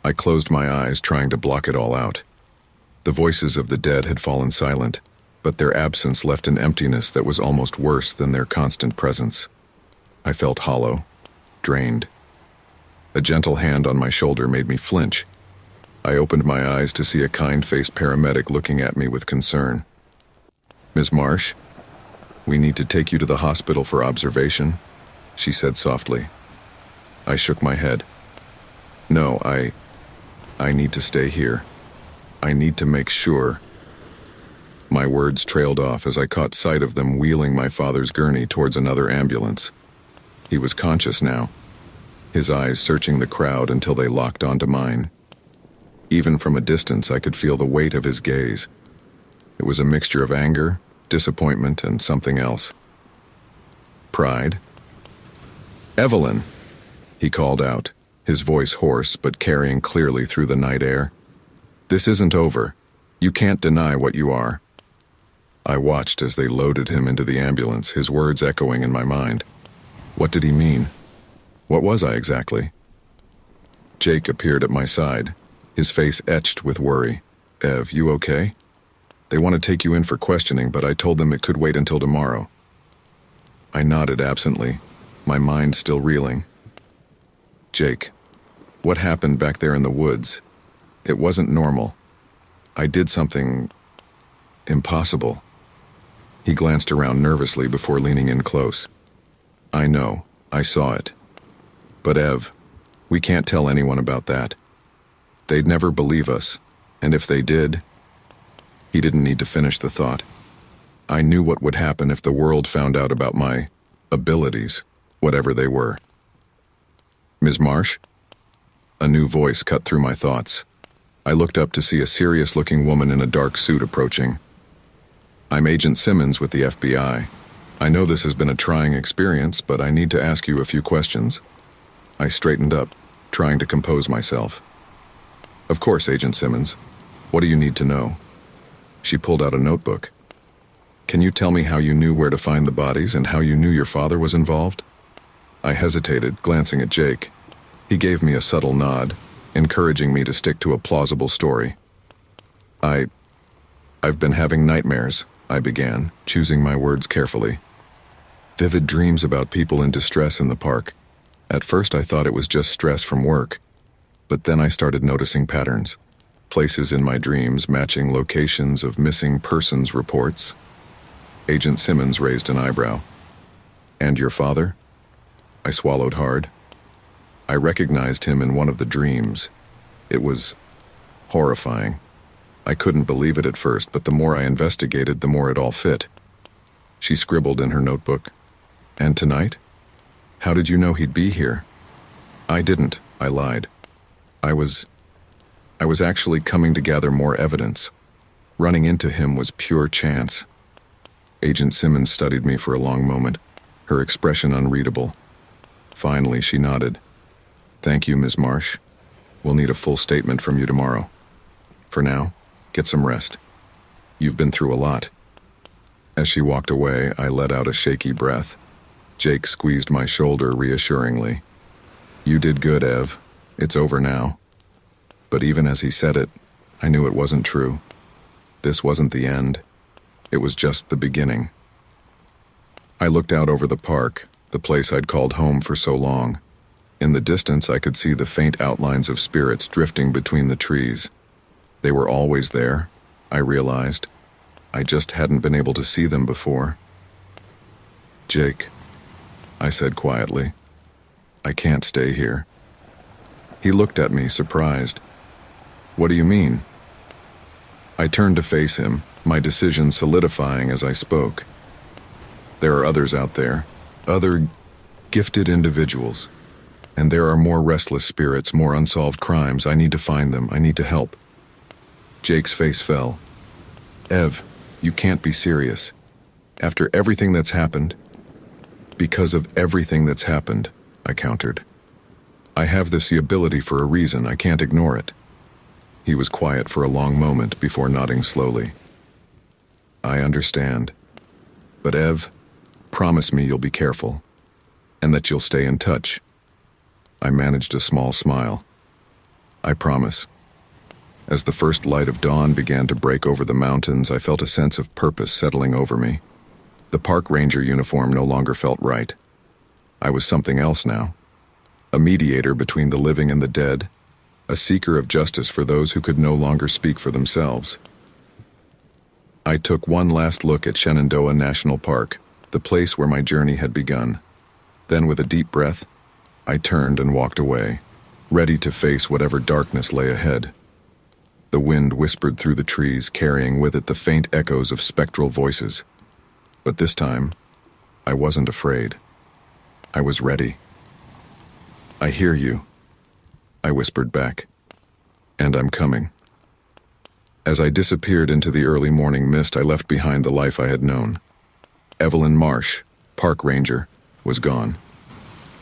I closed my eyes, trying to block it all out. The voices of the dead had fallen silent, but their absence left an emptiness that was almost worse than their constant presence. I felt hollow, drained. A gentle hand on my shoulder made me flinch. I opened my eyes to see a kind-faced paramedic looking at me with concern. Ms. Marsh, we need to take you to the hospital for observation, she said softly. I shook my head. No, I need to stay here. I need to make sure. My words trailed off as I caught sight of them wheeling my father's gurney towards another ambulance. He was conscious now, his eyes searching the crowd until they locked onto mine. Even from a distance, I could feel the weight of his gaze. It was a mixture of anger, disappointment, and something else. Pride. Evelyn, he called out, his voice hoarse but carrying clearly through the night air. This isn't over. You can't deny what you are. I watched as they loaded him into the ambulance, his words echoing in my mind. What did he mean? What was I exactly? Jake appeared at my side, his face etched with worry. Ev, you okay? They want to take you in for questioning, but I told them it could wait until tomorrow. I nodded absently, my mind still reeling. Jake, what happened back there in the woods? It wasn't normal. I did something impossible. He glanced around nervously before leaning in close. I know, I saw it. But Ev, we can't tell anyone about that. They'd never believe us, and if they did... He didn't need to finish the thought. I knew what would happen if the world found out about my abilities, whatever they were. Ms. Marsh? A new voice cut through my thoughts. I looked up to see a serious-looking woman in a dark suit approaching. "I'm Agent Simmons with the FBI. I know this has been a trying experience, but I need to ask you a few questions." I straightened up, trying to compose myself. "Of course, Agent Simmons. What do you need to know?" She pulled out a notebook. "Can you tell me how you knew where to find the bodies and how you knew your father was involved?" I hesitated, glancing at Jake. He gave me a subtle nod, encouraging me to stick to a plausible story. I've been having nightmares," I began, choosing my words carefully. "Vivid dreams about people in distress in the park. At first I thought it was just stress from work, but then I started noticing patterns. Places in my dreams matching locations of missing persons reports." Agent Simmons raised an eyebrow. "And your father?" I swallowed hard. I recognized him in one of the dreams. It was horrifying. I couldn't believe it at first, but the more I investigated, the more it all fit. She scribbled in her notebook. "And tonight? How did you know he'd be here?" "I didn't," I lied. I was actually coming to gather more evidence. Running into him was pure chance." Agent Simmons studied me for a long moment, her expression unreadable. Finally, she nodded. "Thank you, Ms. Marsh. We'll need a full statement from you tomorrow. For now, get some rest. You've been through a lot." As she walked away, I let out a shaky breath. Jake squeezed my shoulder reassuringly. "You did good, Ev. It's over now." But even as he said it, I knew it wasn't true. This wasn't the end. It was just the beginning. I looked out over the park, the place I'd called home for so long. In the distance, I could see the faint outlines of spirits drifting between the trees. They were always there, I realized. I just hadn't been able to see them before. "Jake," I said quietly, "I can't stay here." He looked at me, surprised. "What do you mean?" I turned to face him, my decision solidifying as I spoke. "There are others out there, other gifted individuals. And there are more restless spirits, more unsolved crimes. I need to find them. I need to help." Jake's face fell. "Ev, you can't be serious. After everything that's happened..." "Because of everything that's happened," I countered. "I have this ability for a reason. I can't ignore it." He was quiet for a long moment before nodding slowly. "I understand. But Ev, promise me you'll be careful, and that you'll stay in touch." I managed a small smile. "I promise." As the first light of dawn began to break over the mountains, I felt a sense of purpose settling over me. The park ranger uniform no longer felt right. I was something else now. A mediator between the living and the dead, a seeker of justice for those who could no longer speak for themselves. I took one last look at Shenandoah National Park, the place where my journey had begun. Then, with a deep breath, I turned and walked away, ready to face whatever darkness lay ahead. The wind whispered through the trees, carrying with it the faint echoes of spectral voices. But this time, I wasn't afraid. I was ready. "I hear you," I whispered back. "And I'm coming." As I disappeared into the early morning mist, I left behind the life I had known. Evelyn Marsh, park ranger, was gone.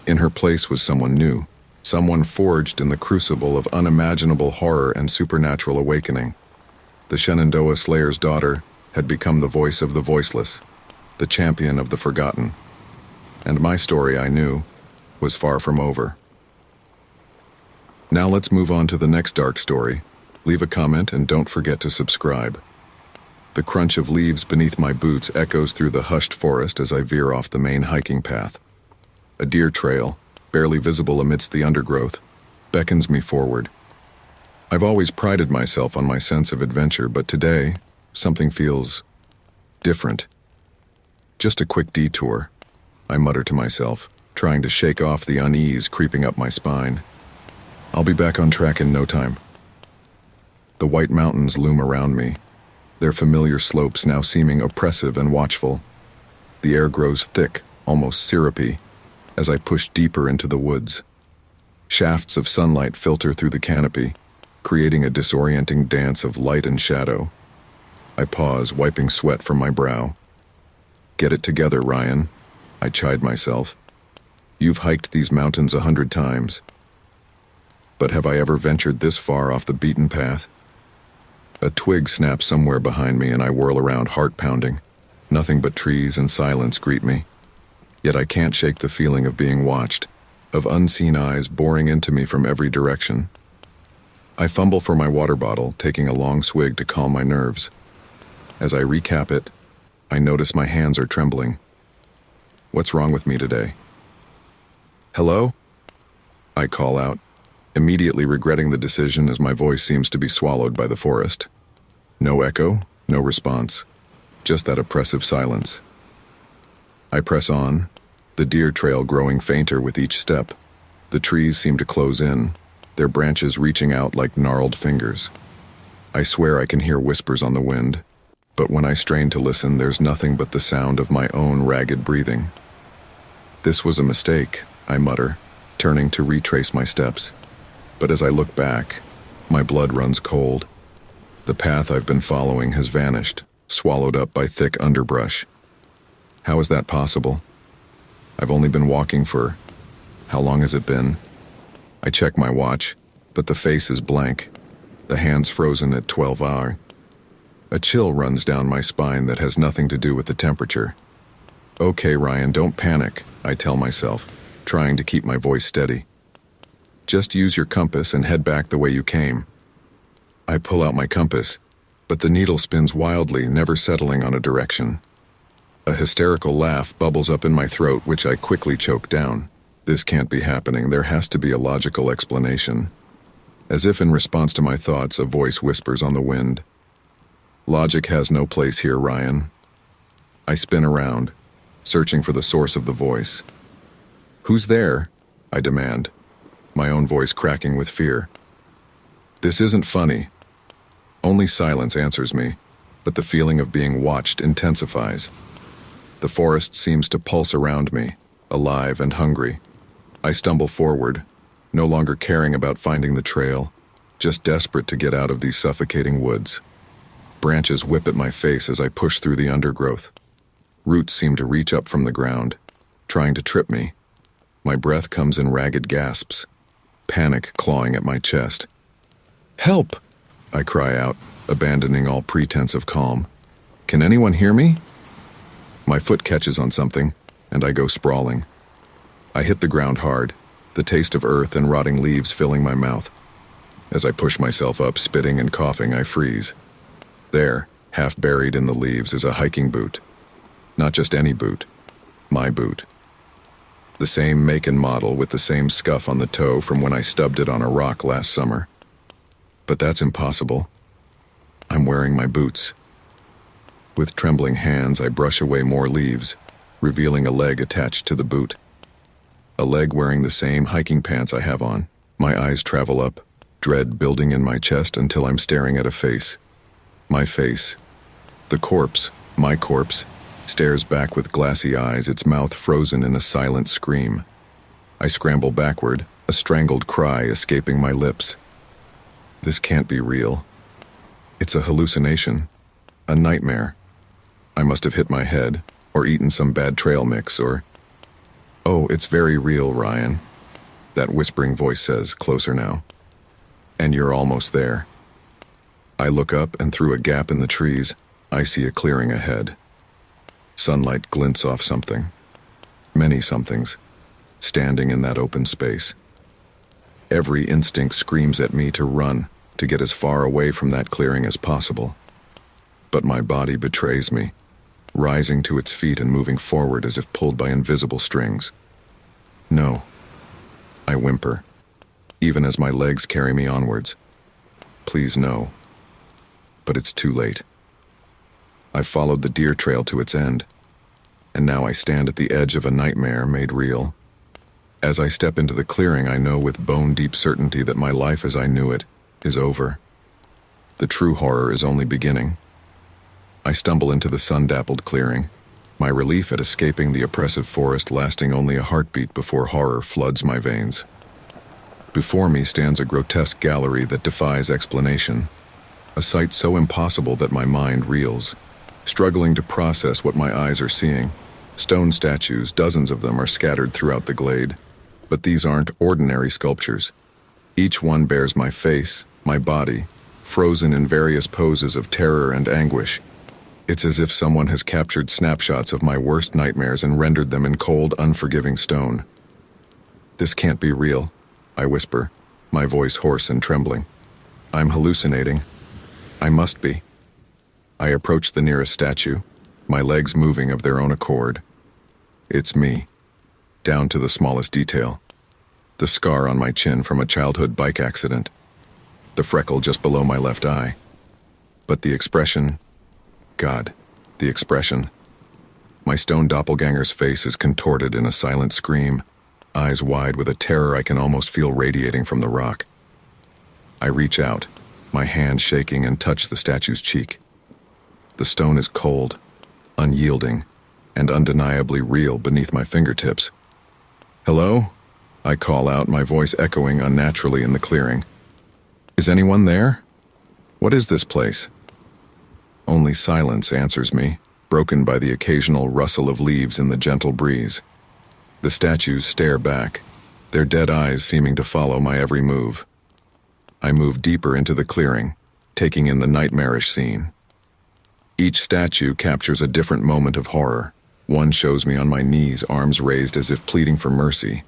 In her place was someone new, someone forged in the crucible of unimaginable horror and supernatural awakening. The Shenandoah Slayer's daughter had become the voice of the voiceless, the champion of the forgotten. And my story, I knew, was far from over. Now let's move on to the next dark story. Leave a comment and don't forget to subscribe. The crunch of leaves beneath my boots echoes through the hushed forest as I veer off the main hiking path. A deer trail, barely visible amidst the undergrowth, beckons me forward. I've always prided myself on my sense of adventure, but today, something feels different. "Just a quick detour," I mutter to myself, trying to shake off the unease creeping up my spine. "I'll be back on track in no time." The white mountains loom around me, their familiar slopes now seeming oppressive and watchful. The air grows thick, almost syrupy, as I push deeper into the woods. Shafts of sunlight filter through the canopy, creating a disorienting dance of light and shadow. I pause, wiping sweat from my brow. Get it together, Ryan, I chide myself. You've hiked these mountains 100 times. But have I ever ventured this far off the beaten path? A twig snaps somewhere behind me and I whirl around, heart pounding. Nothing but trees and silence greet me. Yet I can't shake the feeling of being watched, of unseen eyes boring into me from every direction. I fumble for my water bottle, taking a long swig to calm my nerves. As I recap it, I notice my hands are trembling. What's wrong with me today? Hello? I call out, immediately regretting the decision as my voice seems to be swallowed by the forest. No echo, no response, just that oppressive silence. I press on, the deer trail growing fainter with each step. The trees seem to close in, their branches reaching out like gnarled fingers. I swear I can hear whispers on the wind, but when I strain to listen, there's nothing but the sound of my own ragged breathing. This was a mistake, I mutter, turning to retrace my steps. But as I look back, my blood runs cold. The path I've been following has vanished, swallowed up by thick underbrush. How is that possible? I've only been walking for... how long has it been? I check my watch, but the face is blank, the hands frozen at 12 hours. A chill runs down my spine that has nothing to do with the temperature. Okay, Ryan, don't panic, I tell myself, trying to keep my voice steady. Just use your compass and head back the way you came. I pull out my compass, but the needle spins wildly, never settling on a direction. A hysterical laugh bubbles up in my throat, which I quickly choke down. This can't be happening. There has to be a logical explanation. As if in response to my thoughts, a voice whispers on the wind. Logic has no place here, Ryan. I spin around, searching for the source of the voice. Who's there? I demand, my own voice cracking with fear. This isn't funny. Only silence answers me, but the feeling of being watched intensifies. The forest seems to pulse around me, alive and hungry. I stumble forward, no longer caring about finding the trail, just desperate to get out of these suffocating woods. Branches whip at my face as I push through the undergrowth. Roots seem to reach up from the ground, trying to trip me. My breath comes in ragged gasps, panic clawing at my chest. Help! I cry out, abandoning all pretense of calm. Can anyone hear me? My foot catches on something, and I go sprawling. I hit the ground hard, the taste of earth and rotting leaves filling my mouth. As I push myself up, spitting and coughing, I freeze. There, half buried in the leaves, is a hiking boot. Not just any boot, my boot. The same make and model with the same scuff on the toe from when I stubbed it on a rock last summer. But that's impossible. I'm wearing my boots. With trembling hands, I brush away more leaves, revealing a leg attached to the boot. A leg wearing the same hiking pants I have on. My eyes travel up, dread building in my chest until I'm staring at a face. My face. The corpse, my corpse, stares back with glassy eyes, its mouth frozen in a silent scream. I scramble backward, a strangled cry escaping my lips. This can't be real. It's a hallucination, a nightmare. I must have hit my head, or eaten some bad trail mix, or... Oh, it's very real, Ryan. That whispering voice says, closer now. And you're almost there. I look up, and through a gap in the trees, I see a clearing ahead. Sunlight glints off something. Many somethings, standing in that open space. Every instinct screams at me to run, to get as far away from that clearing as possible. But my body betrays me, rising to its feet and moving forward as if pulled by invisible strings. No. I whimper, even as my legs carry me onwards. Please no. But it's too late. I've followed the deer trail to its end, and now I stand at the edge of a nightmare made real. As I step into the clearing, I know with bone-deep certainty that my life as I knew it is over. The true horror is only beginning. I stumble into the sun-dappled clearing, my relief at escaping the oppressive forest lasting only a heartbeat before horror floods my veins. Before me stands a grotesque gallery that defies explanation, a sight so impossible that my mind reels, struggling to process what my eyes are seeing. Stone statues, dozens of them, are scattered throughout the glade, but these aren't ordinary sculptures. Each one bears my face, my body, frozen in various poses of terror and anguish. It's as if someone has captured snapshots of my worst nightmares and rendered them in cold, unforgiving stone. "This can't be real," I whisper, my voice hoarse and trembling. "I'm hallucinating. I must be." I approach the nearest statue, my legs moving of their own accord. It's me, down to the smallest detail. The scar on my chin from a childhood bike accident, the freckle just below my left eye. But the expression, God, the expression. My stone doppelganger's face is contorted in a silent scream, eyes wide with a terror I can almost feel radiating from the rock. I reach out, my hand shaking, and touch the statue's cheek. The stone is cold, unyielding, and undeniably real beneath my fingertips. "Hello?" I call out, my voice echoing unnaturally in the clearing. "Is anyone there? What is this place?" Only silence answers me, broken by the occasional rustle of leaves in the gentle breeze. The statues stare back, their dead eyes seeming to follow my every move. I move deeper into the clearing, taking in the nightmarish scene. Each statue captures a different moment of horror. One shows me on my knees, arms raised as if pleading for mercy.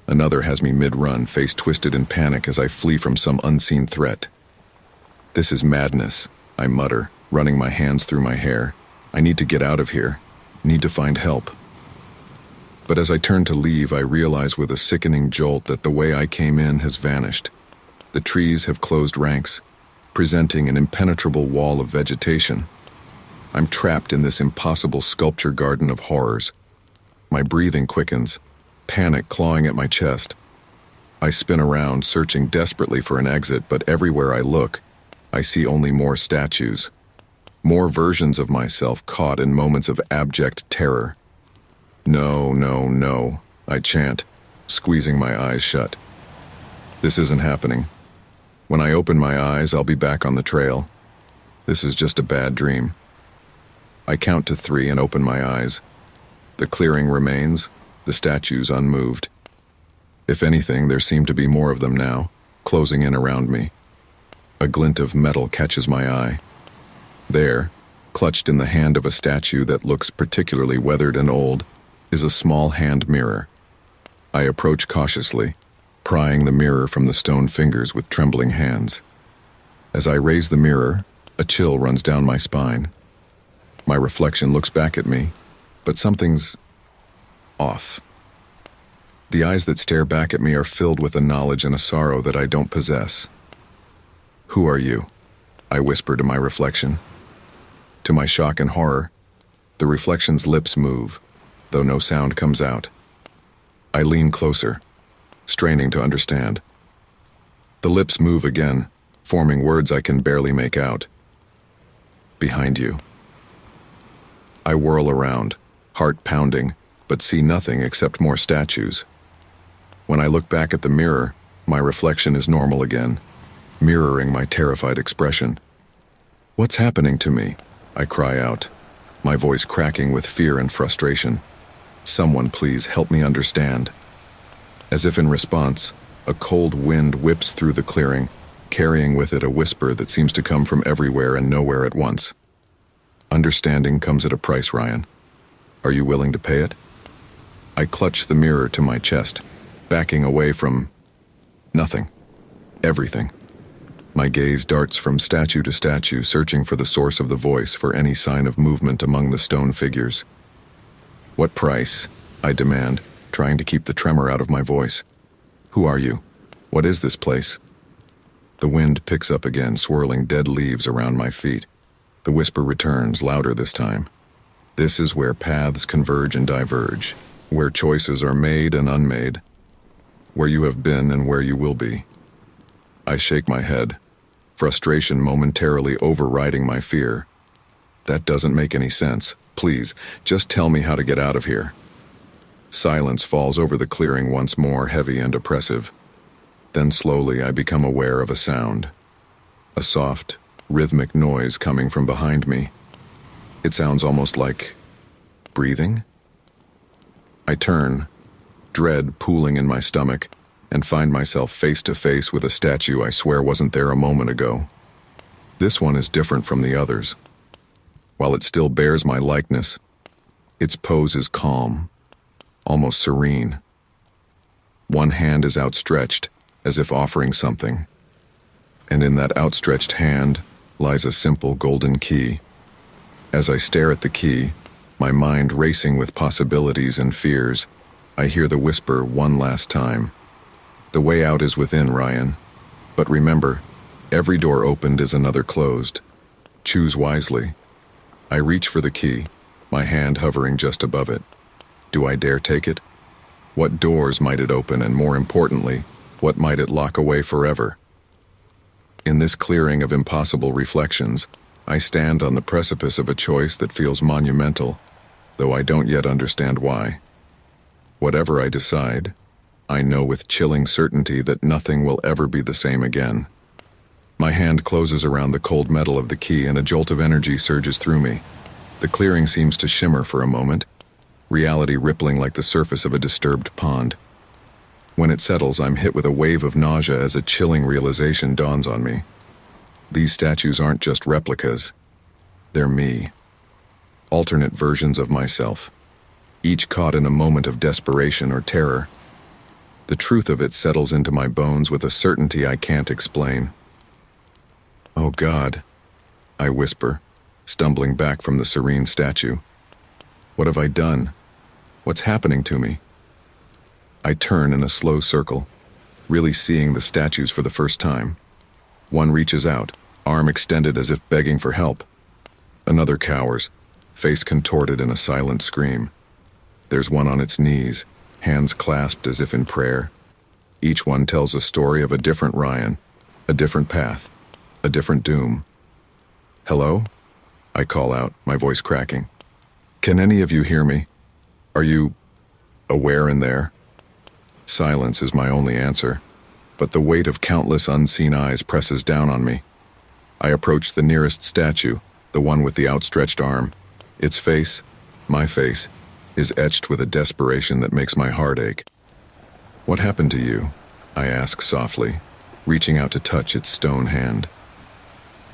Another has me mid-run, face twisted in panic as I flee from some unseen threat. "This is madness," I mutter, running my hands through my hair. "I need to get out of here. Need to find help." But as I turn to leave, I realize with a sickening jolt that the way I came in has vanished. The trees have closed ranks, presenting an impenetrable wall of vegetation. I'm trapped in this impossible sculpture garden of horrors. My breathing quickens, panic clawing at my chest. I spin around, searching desperately for an exit, but everywhere I look, I see only more statues. More versions of myself caught in moments of abject terror. "No, no, no," I chant, squeezing my eyes shut. This isn't happening. When I open my eyes, I'll be back on the trail. This is just a bad dream. I count to 3 and open my eyes. The clearing remains, the statues unmoved. If anything, there seem to be more of them now, closing in around me. A glint of metal catches my eye. There, clutched in the hand of a statue that looks particularly weathered and old, is a small hand mirror. I approach cautiously, prying the mirror from the stone fingers with trembling hands. As I raise the mirror, a chill runs down my spine. My reflection looks back at me, but something's off. The eyes that stare back at me are filled with a knowledge and a sorrow that I don't possess. "Who are you?" I whisper to my reflection. To my shock and horror, the reflection's lips move, though no sound comes out. I lean closer, straining to understand. The lips move again, forming words I can barely make out. "Behind you." I whirl around, heart pounding, but see nothing except more statues. When I look back at the mirror, my reflection is normal again, mirroring my terrified expression. "What's happening to me?" I cry out, my voice cracking with fear and frustration. "Someone please help me understand." As if in response, a cold wind whips through the clearing, carrying with it a whisper that seems to come from everywhere and nowhere at once. "Understanding comes at a price, Ryan. Are you willing to pay it?" I clutch the mirror to my chest, backing away from nothing, everything. My gaze darts from statue to statue, searching for the source of the voice, for any sign of movement among the stone figures. "What price?" I demand, trying to keep the tremor out of my voice. "Who are you? What is this place?" The wind picks up again, swirling dead leaves around my feet. The whisper returns, louder this time. "This is where paths converge and diverge, where choices are made and unmade, where you have been and where you will be." I shake my head, frustration momentarily overriding my fear. "That doesn't make any sense. Please, just tell me how to get out of here." Silence falls over the clearing once more, heavy and oppressive. Then slowly I become aware of a sound. A soft, rhythmic noise coming from behind me. It sounds almost like breathing. I turn, dread pooling in my stomach, and find myself face to face with a statue I swear wasn't there a moment ago. This one is different from the others. While it still bears my likeness, its pose is calm, almost serene. One hand is outstretched, as if offering something. And in that outstretched hand lies a simple golden key. As I stare at the key, my mind racing with possibilities and fears, I hear the whisper one last time. The way out is within, Ryan. But remember, every door opened is another closed. Choose wisely. I reach for the key, my hand hovering just above it. Do I dare take it? What doors might it open, and more importantly, what might it lock away forever? In this clearing of impossible reflections, I stand on the precipice of a choice that feels monumental, though I don't yet understand why. Whatever I decide, I know with chilling certainty that nothing will ever be the same again. My hand closes around the cold metal of the key and a jolt of energy surges through me. The clearing seems to shimmer for a moment, reality rippling like the surface of a disturbed pond. When it settles, I'm hit with a wave of nausea as a chilling realization dawns on me. These statues aren't just replicas. They're me. Alternate versions of myself, each caught in a moment of desperation or terror. The truth of it settles into my bones with a certainty I can't explain. "Oh God," I whisper, stumbling back from the serene statue. "What have I done? What's happening to me?" I turn in a slow circle, really seeing the statues for the first time. One reaches out, arm extended as if begging for help. Another cowers, face contorted in a silent scream. There's one on its knees, hands clasped as if in prayer. Each one tells a story of a different Ryan, a different path, a different doom. "Hello?" I call out, my voice cracking. "Can any of you hear me? Are you aware in there?" Silence is my only answer, but the weight of countless unseen eyes presses down on me. I approach the nearest statue, the one with the outstretched arm. Its face, my face, is etched with a desperation that makes my heart ache. "What happened to you?" I ask softly, reaching out to touch its stone hand.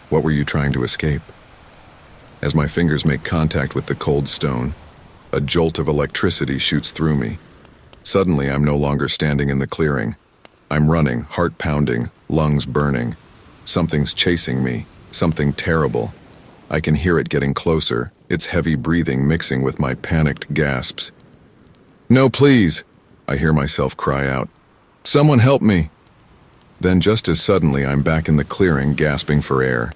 "What were you trying to escape?" As my fingers make contact with the cold stone, a jolt of electricity shoots through me. Suddenly, I'm no longer standing in the clearing. I'm running, heart pounding, lungs burning. Something's chasing me, something terrible. I can hear it getting closer, its heavy breathing mixing with my panicked gasps. "No, please!" I hear myself cry out. "Someone help me!" Then just as suddenly, I'm back in the clearing, gasping for air.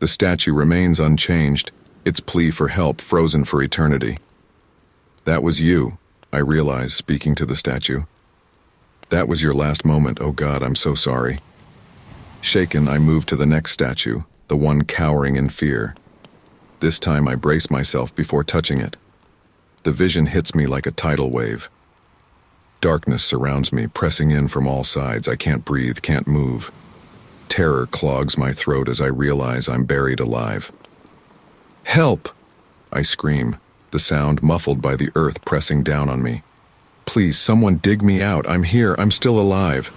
The statue remains unchanged, its plea for help frozen for eternity. "That was you," I realize, speaking to the statue. "That was your last moment. Oh God, I'm so sorry." Shaken, I move to the next statue, the one cowering in fear. This time I brace myself before touching it. The vision hits me like a tidal wave. Darkness surrounds me, pressing in from all sides. I can't breathe, can't move. Terror clogs my throat as I realize I'm buried alive. "Help!" I scream, the sound muffled by the earth pressing down on me. "Please, someone dig me out. I'm here. I'm still alive."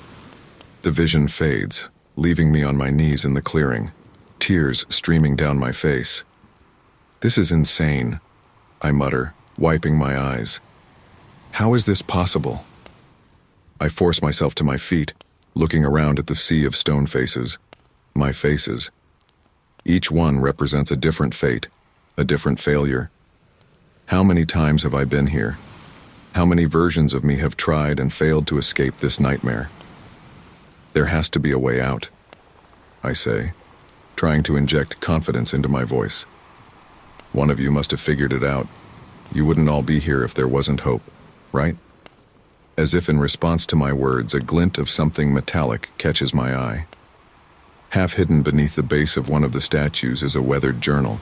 The vision fades, leaving me on my knees in the clearing, tears streaming down my face. "This is insane," I mutter, wiping my eyes. "How is this possible?" I force myself to my feet, looking around at the sea of stone faces. My faces. Each one represents a different fate, a different failure. How many times have I been here? How many versions of me have tried and failed to escape this nightmare? "There has to be a way out," I say, trying to inject confidence into my voice. "One of you must have figured it out. You wouldn't all be here if there wasn't hope, right?" As if in response to my words, a glint of something metallic catches my eye. Half hidden beneath the base of one of the statues is a weathered journal.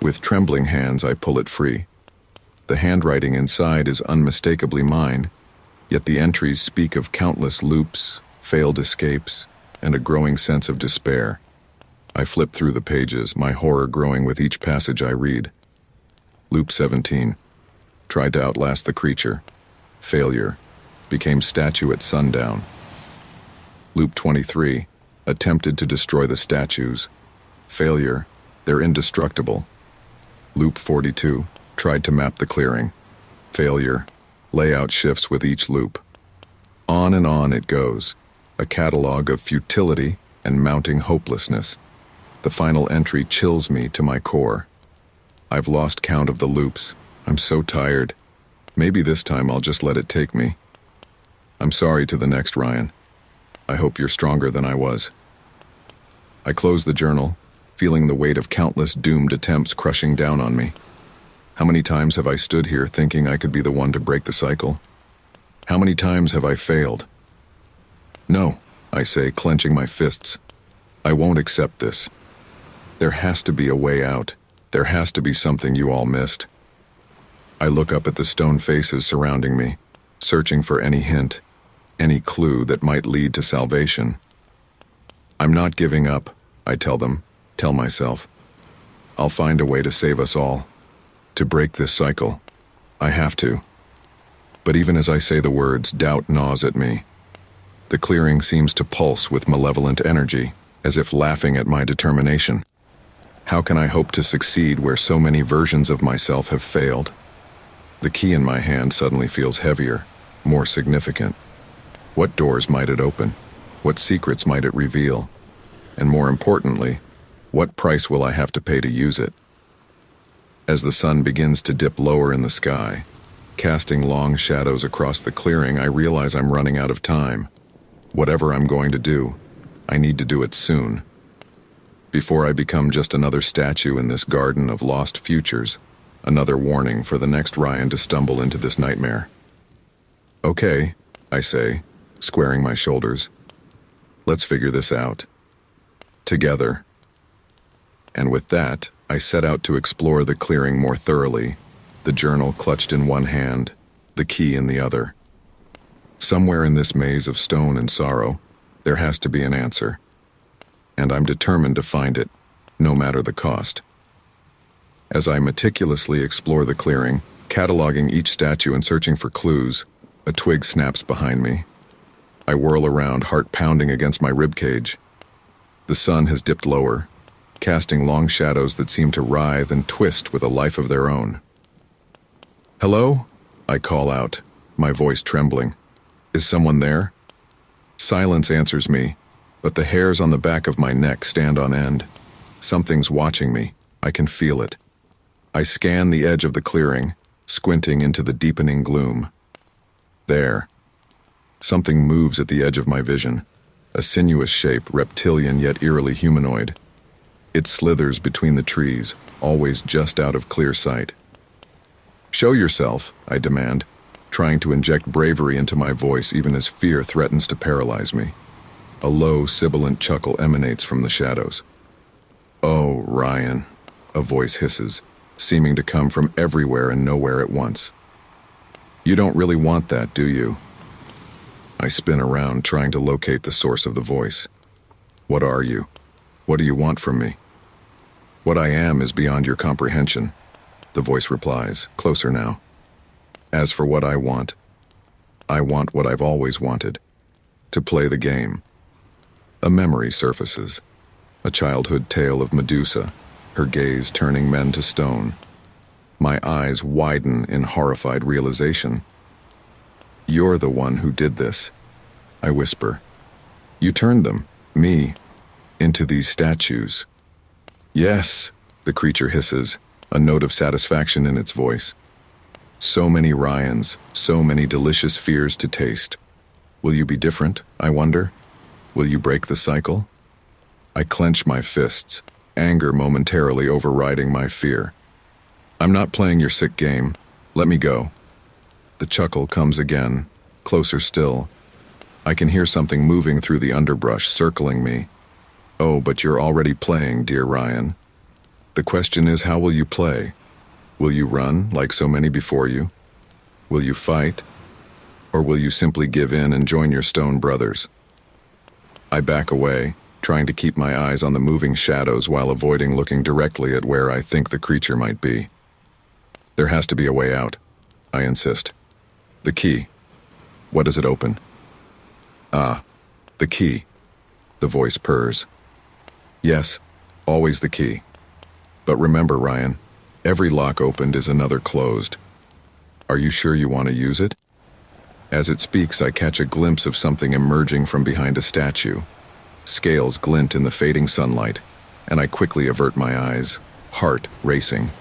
With trembling hands, I pull it free. The handwriting inside is unmistakably mine, yet the entries speak of countless loops, failed escapes, and a growing sense of despair. I flip through the pages, my horror growing with each passage I read. Loop 17. Tried to outlast the creature. Failure. Became statue at sundown. Loop 23. Attempted to destroy the statues. Failure. They're indestructible. Loop 42. Tried to map the clearing. Failure. Layout shifts with each loop. On and on it goes. A catalog of futility and mounting hopelessness. The final entry chills me to my core. I've lost count of the loops. I'm so tired. Maybe this time I'll just let it take me. I'm sorry to the next Ryan. I hope you're stronger than I was. I close the journal, feeling the weight of countless doomed attempts crushing down on me. How many times have I stood here thinking I could be the one to break the cycle? How many times have I failed? No, I say, clenching my fists. I won't accept this. There has to be a way out. There has to be something you all missed. I look up at the stone faces surrounding me, searching for any hint, any clue that might lead to salvation. I'm not giving up, I tell myself. I'll find a way to save us all. To break this cycle. I have to. But even as I say the words, doubt gnaws at me. The clearing seems to pulse with malevolent energy, as if laughing at my determination. How can I hope to succeed where so many versions of myself have failed? The key in my hand suddenly feels heavier, more significant. What doors might it open? What secrets might it reveal? And more importantly, what price will I have to pay to use it? As the sun begins to dip lower in the sky, casting long shadows across the clearing, I realize I'm running out of time. Whatever I'm going to do, I need to do it soon. Before I become just another statue in this garden of lost futures, another warning for the next Ryan to stumble into this nightmare. Okay, I say, squaring my shoulders. Let's figure this out. Together. And with that, I set out to explore the clearing more thoroughly, the journal clutched in one hand, the key in the other. Somewhere in this maze of stone and sorrow, there has to be an answer. And I'm determined to find it, no matter the cost. As I meticulously explore the clearing, cataloging each statue and searching for clues, a twig snaps behind me. I whirl around, heart pounding against my ribcage. The sun has dipped lower, casting long shadows that seem to writhe and twist with a life of their own. Hello? I call out, my voice trembling. Is someone there? Silence answers me, but the hairs on the back of my neck stand on end. Something's watching me. I can feel it. I scan the edge of the clearing, squinting into the deepening gloom. There. Something moves at the edge of my vision, a sinuous shape, reptilian yet eerily humanoid. It slithers between the trees, always just out of clear sight. Show yourself, I demand, trying to inject bravery into my voice even as fear threatens to paralyze me. A low, sibilant chuckle emanates from the shadows. Oh, Ryan, a voice hisses, seeming to come from everywhere and nowhere at once. You don't really want that, do you? I spin around, trying to locate the source of the voice. What are you? What do you want from me? What I am is beyond your comprehension, the voice replies, closer now. As for what I want what I've always wanted, to play the game. A memory surfaces, a childhood tale of Medusa, her gaze turning men to stone. My eyes widen in horrified realization. You're the one who did this, I whisper. You turned them, me, into these statues. Yes, the creature hisses, a note of satisfaction in its voice. So many Ryans, so many delicious fears to taste. Will you be different, I wonder? Will you break the cycle? I clench my fists, anger momentarily overriding my fear. I'm not playing your sick game. Let me go. The chuckle comes again, closer still. I can hear something moving through the underbrush, circling me. Oh, but you're already playing, dear Ryan. The question is, how will you play? Will you run, like so many before you? Will you fight? Or will you simply give in and join your stone brothers? I back away, trying to keep my eyes on the moving shadows while avoiding looking directly at where I think the creature might be. There has to be a way out, I insist. The key. What does it open? Ah, the key. The voice purrs. Yes, always the key. But remember, Ryan, every lock opened is another closed. Are you sure you want to use it? As it speaks, I catch a glimpse of something emerging from behind a statue. Scales glint in the fading sunlight, and I quickly avert my eyes, heart racing.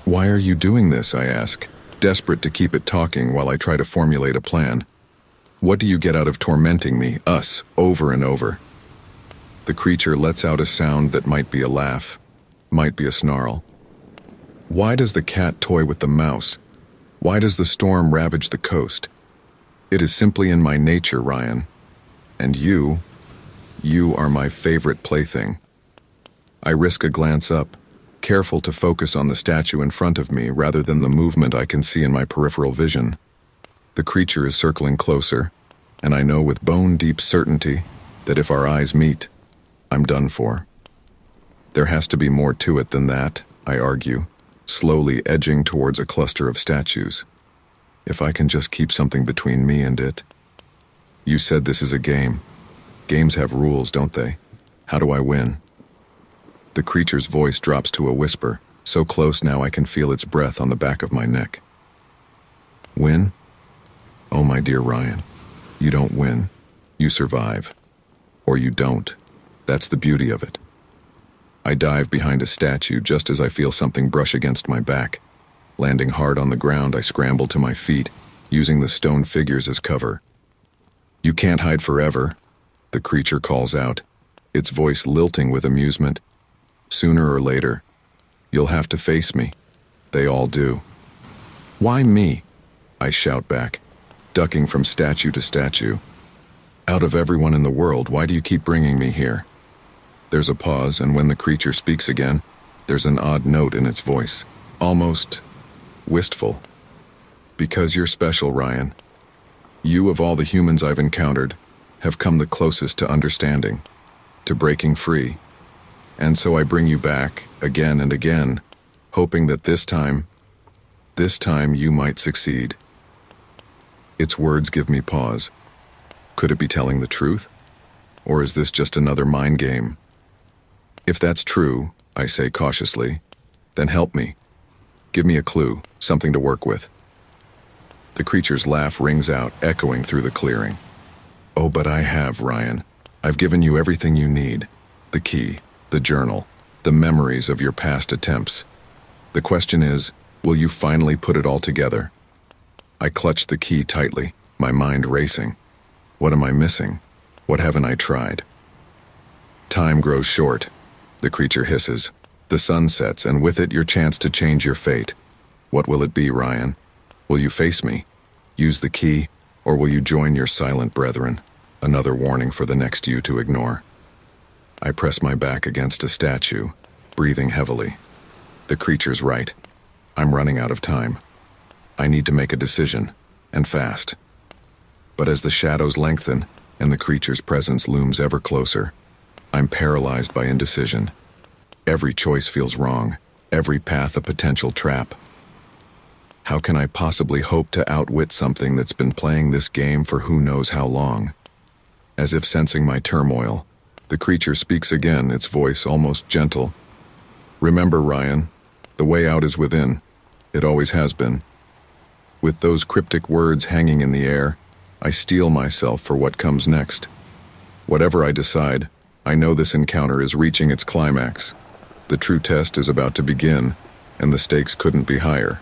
Why are you doing this, I ask, desperate to keep it talking while I try to formulate a plan. What do you get out of tormenting me, us, over and over? The creature lets out a sound that might be a laugh, might be a snarl. Why does the cat toy with the mouse? Why does the storm ravage the coast? It is simply in my nature, Ryan. And you are my favorite plaything. I risk a glance up, careful to focus on the statue in front of me rather than the movement I can see in my peripheral vision. The creature is circling closer, and I know with bone-deep certainty that if our eyes meet, I'm done for. There has to be more to it than that, I argue, slowly edging towards a cluster of statues. If I can just keep something between me and it. You said this is a game. Games have rules, don't they? How do I win? The creature's voice drops to a whisper, so close now I can feel its breath on the back of my neck. Win? Oh, my dear Ryan, you don't win. You survive. Or you don't. That's the beauty of it. I dive behind a statue just as I feel something brush against my back. Landing hard on the ground, I scramble to my feet, using the stone figures as cover. You can't hide forever, the creature calls out, its voice lilting with amusement. Sooner or later, you'll have to face me. They all do. Why me? I shout back, ducking from statue to statue. Out of everyone in the world, why do you keep bringing me here? There's a pause, and when the creature speaks again, there's an odd note in its voice, almost wistful. Because you're special, Ryan. You, of all the humans I've encountered, have come the closest to understanding, to breaking free. And so I bring you back, again and again, hoping that this time you might succeed. Its words give me pause. Could it be telling the truth? Or is this just another mind game? If that's true, I say cautiously, then help me. Give me a clue, something to work with. The creature's laugh rings out, echoing through the clearing. Oh, but I have, Ryan. I've given you everything you need. The key, the journal, the memories of your past attempts. The question is, will you finally put it all together? I clutch the key tightly, my mind racing. What am I missing? What haven't I tried? Time grows short. The creature hisses. The sun sets, and with it your chance to change your fate. What will it be, Ryan? Will you face me, use the key, or will you join your silent brethren? Another warning for the next you to ignore. I press my back against a statue, breathing heavily. The creature's right. I'm running out of time. I need to make a decision, and fast. But as the shadows lengthen, and the creature's presence looms ever closer, I'm paralyzed by indecision. Every choice feels wrong, every path a potential trap. How can I possibly hope to outwit something that's been playing this game for who knows how long? As if sensing my turmoil, the creature speaks again, its voice almost gentle. Remember, Ryan, the way out is within. It always has been. With those cryptic words hanging in the air, I steel myself for what comes next. Whatever I decide, I know this encounter is reaching its climax. The true test is about to begin, and the stakes couldn't be higher.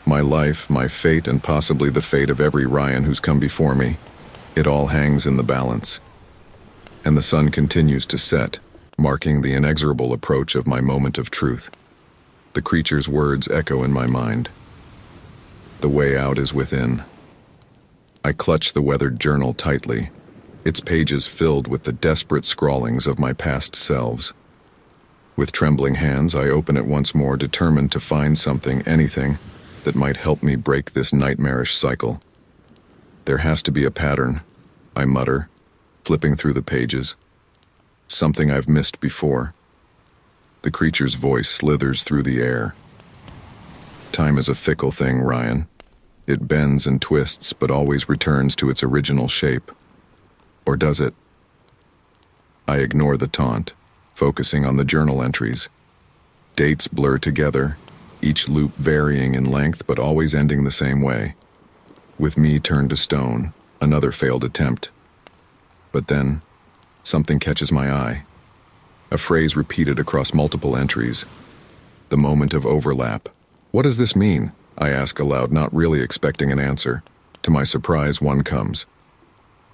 My life, my fate, and possibly the fate of every Ryan who's come before me, it all hangs in the balance. And the sun continues to set, marking the inexorable approach of my moment of truth. The creature's words echo in my mind. The way out is within. I clutch the weathered journal tightly, its pages filled with the desperate scrawlings of my past selves. With trembling hands, I open it once more, determined to find something, anything, that might help me break this nightmarish cycle. There has to be a pattern, I mutter, flipping through the pages. Something I've missed before. The creature's voice slithers through the air. Time is a fickle thing, Ryan. It bends and twists, but always returns to its original shape. Or does it? I ignore the taunt, focusing on the journal entries. Dates blur together, each loop varying in length but always ending the same way. With me turned to stone, another failed attempt. But then, something catches my eye. A phrase repeated across multiple entries. The moment of overlap. What does this mean? I ask aloud, not really expecting an answer. To my surprise, one comes.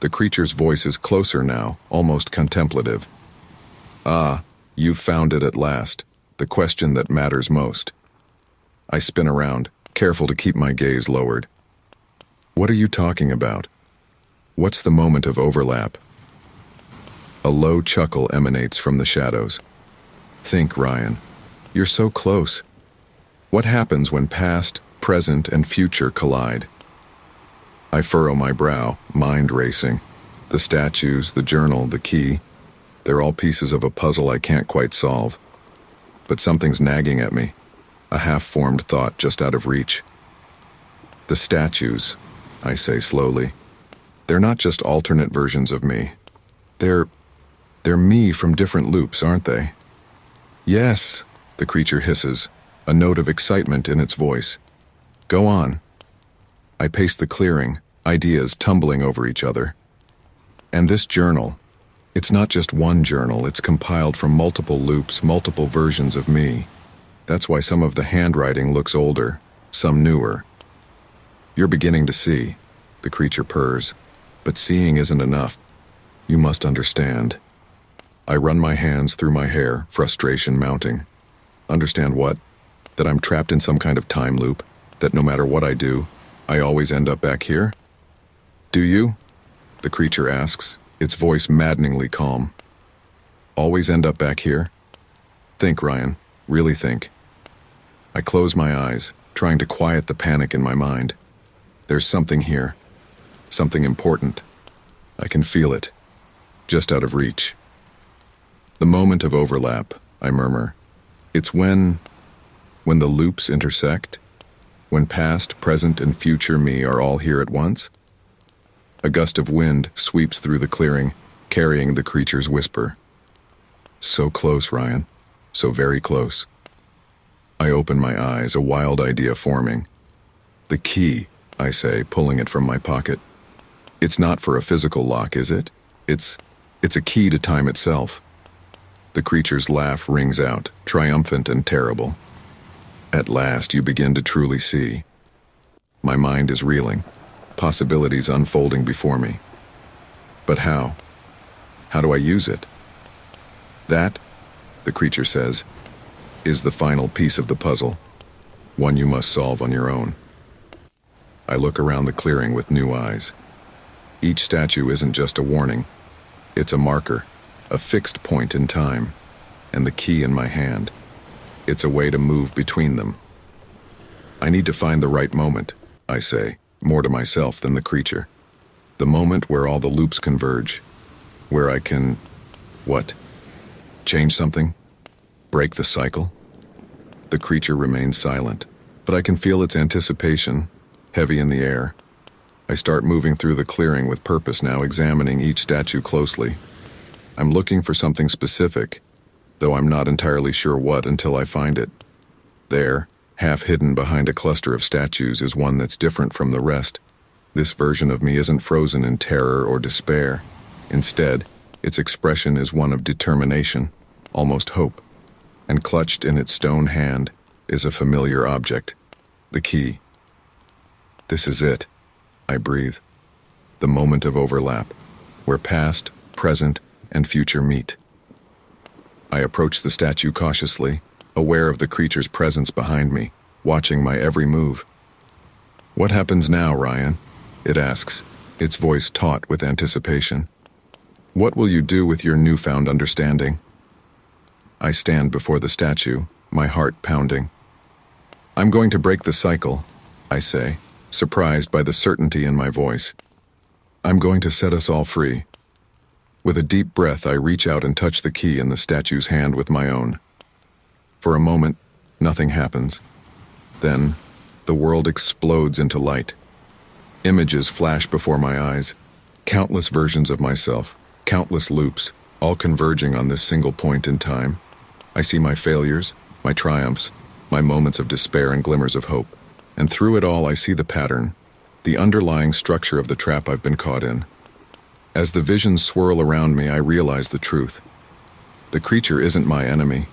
The creature's voice is closer now, almost contemplative. Ah, you've found it at last. The question that matters most. I spin around, careful to keep my gaze lowered. What are you talking about? What's the moment of overlap? A low chuckle emanates from the shadows. Think, Ryan. You're so close. What happens when past, present, and future collide? I furrow my brow, mind racing. The statues, the journal, the key, they're all pieces of a puzzle I can't quite solve. But something's nagging at me, a half-formed thought just out of reach. The statues, I say slowly, they're not just alternate versions of me. They're me from different loops, aren't they? Yes, the creature hisses, a note of excitement in its voice. Go on. I pace the clearing, ideas tumbling over each other. And this journal, it's not just one journal, it's compiled from multiple loops, multiple versions of me. That's why some of the handwriting looks older, some newer. You're beginning to see, the creature purrs, but seeing isn't enough. You must understand. I run my hands through my hair, frustration mounting. Understand what? That I'm trapped in some kind of time loop, that no matter what I do, I always end up back here? Do you? The creature asks, its voice maddeningly calm. Always end up back here? Think, Ryan. Really think. I close my eyes, trying to quiet the panic in my mind. There's something here. Something important. I can feel it. Just out of reach. The moment of overlap, I murmur. It's when the loops intersect? When past, present, and future me are all here at once? A gust of wind sweeps through the clearing, carrying the creature's whisper. So close, Ryan. So very close. I open my eyes, a wild idea forming. The key, I say, pulling it from my pocket. It's not for a physical lock, is it? It's a key to time itself. The creature's laugh rings out, triumphant and terrible. At last, you begin to truly see. My mind is reeling, possibilities unfolding before me. But how? How do I use it? That, the creature says, is the final piece of the puzzle, one you must solve on your own. I look around the clearing with new eyes. Each statue isn't just a warning, it's a marker, a fixed point in time, and the key in my hand. It's a way to move between them. I need to find the right moment, I say, more to myself than the creature. The moment where all the loops converge, where I can, what? Change something? Break the cycle? The creature remains silent, but I can feel its anticipation, heavy in the air. I start moving through the clearing with purpose now, examining each statue closely. I'm looking for something specific, though I'm not entirely sure what until I find it. There, half hidden behind a cluster of statues, is one that's different from the rest. This version of me isn't frozen in terror or despair. Instead, its expression is one of determination, almost hope. And clutched in its stone hand is a familiar object, the key. This is it, I breathe. The moment of overlap, where past, present, and future meet. I approach the statue cautiously, aware of the creature's presence behind me, watching my every move. What happens now, Ryan? It asks, its voice taut with anticipation. What will you do with your newfound understanding? I stand before the statue, my heart pounding. I'm going to break the cycle, I say, surprised by the certainty in my voice. I'm going to set us all free. With a deep breath, I reach out and touch the key in the statue's hand with my own. For a moment, nothing happens. Then, the world explodes into light. Images flash before my eyes, countless versions of myself, countless loops, all converging on this single point in time. I see my failures, my triumphs, my moments of despair and glimmers of hope. And through it all, I see the pattern, the underlying structure of the trap I've been caught in. As the visions swirl around me, I realize the truth. The creature isn't my enemy.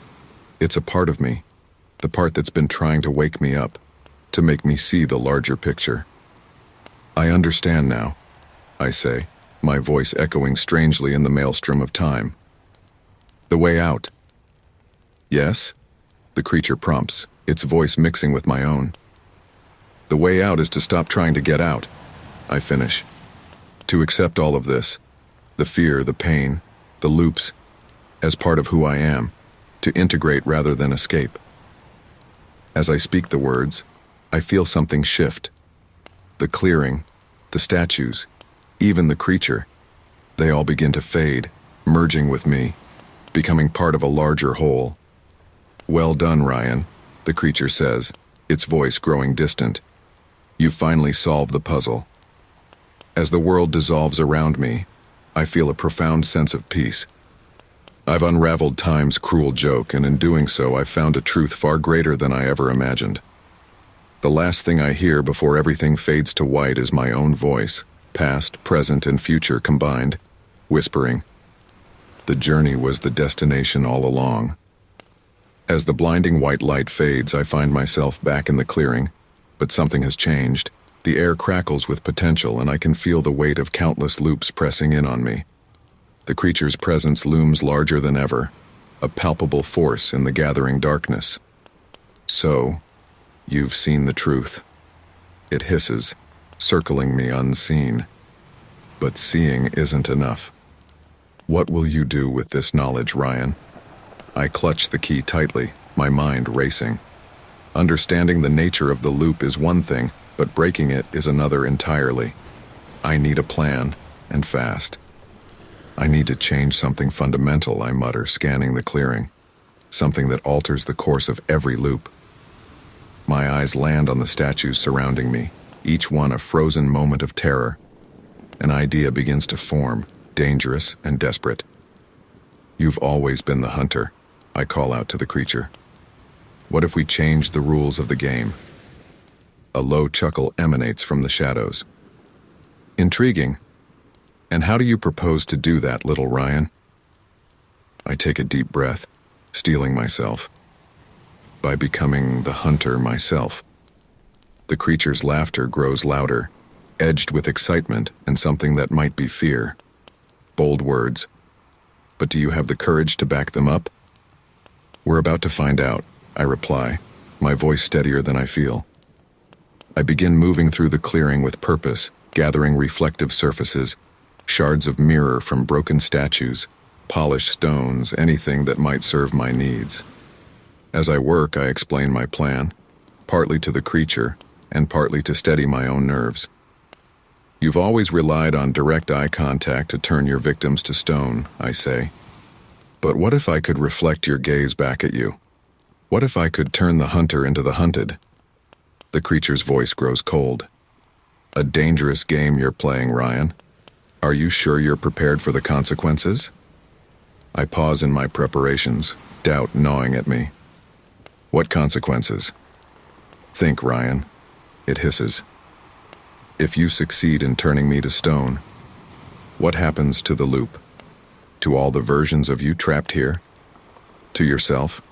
It's a part of me, the part that's been trying to wake me up, to make me see the larger picture. I understand now, I say, my voice echoing strangely in the maelstrom of time. The way out. Yes? The creature prompts, its voice mixing with my own. The way out is to stop trying to get out, I finish. To accept all of this, the fear, the pain, the loops, as part of who I am, to integrate rather than escape. As I speak the words, I feel something shift. The clearing, the statues, even the creature, they all begin to fade, merging with me, becoming part of a larger whole. Well done, Ryan, the creature says, its voice growing distant. You've finally solved the puzzle. As the world dissolves around me, I feel a profound sense of peace. I've unraveled time's cruel joke, and in doing so, I've found a truth far greater than I ever imagined. The last thing I hear before everything fades to white is my own voice, past, present, and future combined, whispering, "The journey was the destination all along." As the blinding white light fades, I find myself back in the clearing, but something has changed. The air crackles with potential, and I can feel the weight of countless loops pressing in on me. The creature's presence looms larger than ever, a palpable force in the gathering darkness. So, you've seen the truth. It hisses, circling me unseen. But seeing isn't enough. What will you do with this knowledge, Ryan? I clutch the key tightly, my mind racing. Understanding the nature of the loop is one thing, but breaking it is another entirely. I need a plan, and fast. I need to change something fundamental, I mutter, scanning the clearing. Something that alters the course of every loop. My eyes land on the statues surrounding me, each one a frozen moment of terror. An idea begins to form, dangerous and desperate. You've always been the hunter, I call out to the creature. What if we change the rules of the game? A low chuckle emanates from the shadows. Intriguing. And how do you propose to do that, little Ryan? I take a deep breath, steeling myself. By becoming the hunter myself. The creature's laughter grows louder, edged with excitement and something that might be fear. Bold words. But do you have the courage to back them up? We're about to find out, I reply, my voice steadier than I feel. I begin moving through the clearing with purpose, gathering reflective surfaces, shards of mirror from broken statues, polished stones, anything that might serve my needs. As I work, I explain my plan, partly to the creature, and partly to steady my own nerves. You've always relied on direct eye contact to turn your victims to stone, I say. But what if I could reflect your gaze back at you? What if I could turn the hunter into the hunted? The creature's voice grows cold. A dangerous game you're playing, Ryan. Are you sure you're prepared for the consequences? I pause in my preparations, doubt gnawing at me. What consequences? Think, Ryan. It hisses. If you succeed in turning me to stone, what happens to the loop? To all the versions of you trapped here? To yourself?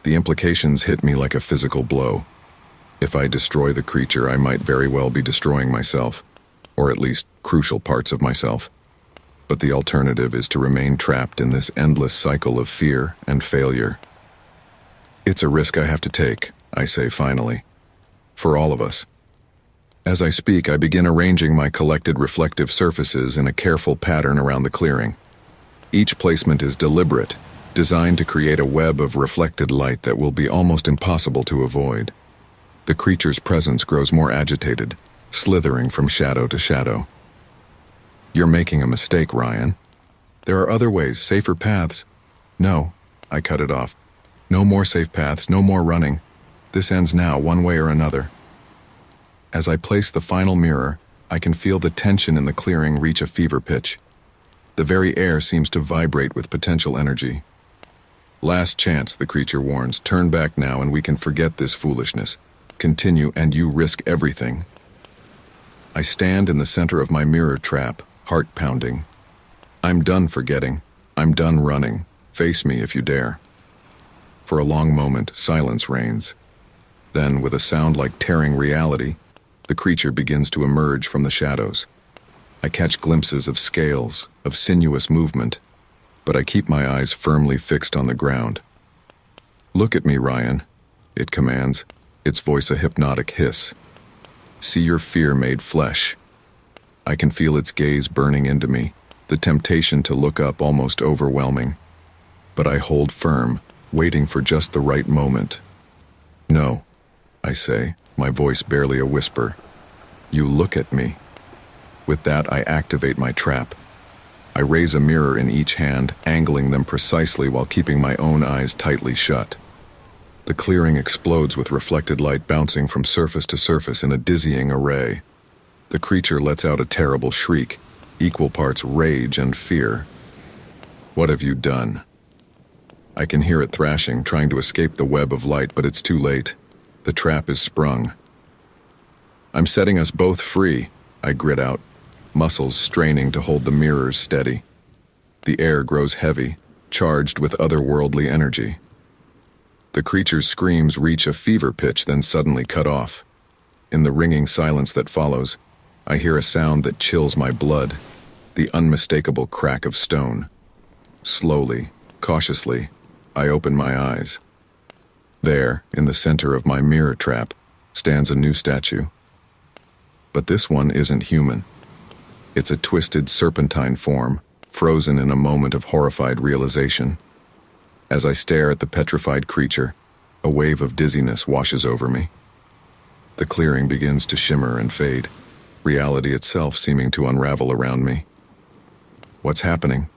The implications hit me like a physical blow. If I destroy the creature, I might very well be destroying myself, or at least crucial parts of myself. But the alternative is to remain trapped in this endless cycle of fear and failure. It's a risk I have to take, I say finally. For all of us. As I speak, I begin arranging my collected reflective surfaces in a careful pattern around the clearing. Each placement is deliberate, designed to create a web of reflected light that will be almost impossible to avoid. The creature's presence grows more agitated, slithering from shadow to shadow. You're making a mistake, Ryan. There are other ways, safer paths. No, I cut it off. No more safe paths, no more running. This ends now, one way or another. As I place the final mirror, I can feel the tension in the clearing reach a fever pitch. The very air seems to vibrate with potential energy. Last chance, the creature warns. Turn back now and we can forget this foolishness. Continue and you risk everything. I stand in the center of my mirror trap, heart pounding. I'm done forgetting. I'm done running. Face me if you dare. For a long moment, silence reigns. Then, with a sound like tearing reality, the creature begins to emerge from the shadows. I catch glimpses of scales, of sinuous movement, but I keep my eyes firmly fixed on the ground. Look at me, Ryan, it commands, its voice a hypnotic hiss. See your fear made flesh. I can feel its gaze burning into me, the temptation to look up almost overwhelming. But I hold firm, waiting for just the right moment. No, I say, my voice barely a whisper. You look at me. With that, I activate my trap. I raise a mirror in each hand, angling them precisely while keeping my own eyes tightly shut. The clearing explodes with reflected light bouncing from surface to surface in a dizzying array. The creature lets out a terrible shriek, equal parts rage and fear. What have you done? I can hear it thrashing, trying to escape the web of light, but it's too late. The trap is sprung. I'm setting us both free, I grit out, muscles straining to hold the mirrors steady. The air grows heavy, charged with otherworldly energy. The creature's screams reach a fever pitch, then suddenly cut off. In the ringing silence that follows, I hear a sound that chills my blood, the unmistakable crack of stone. Slowly, cautiously, I open my eyes. There, in the center of my mirror trap, stands a new statue. But this one isn't human. It's a twisted serpentine form, frozen in a moment of horrified realization. As I stare at the petrified creature, a wave of dizziness washes over me. The clearing begins to shimmer and fade, reality itself seeming to unravel around me. What's happening?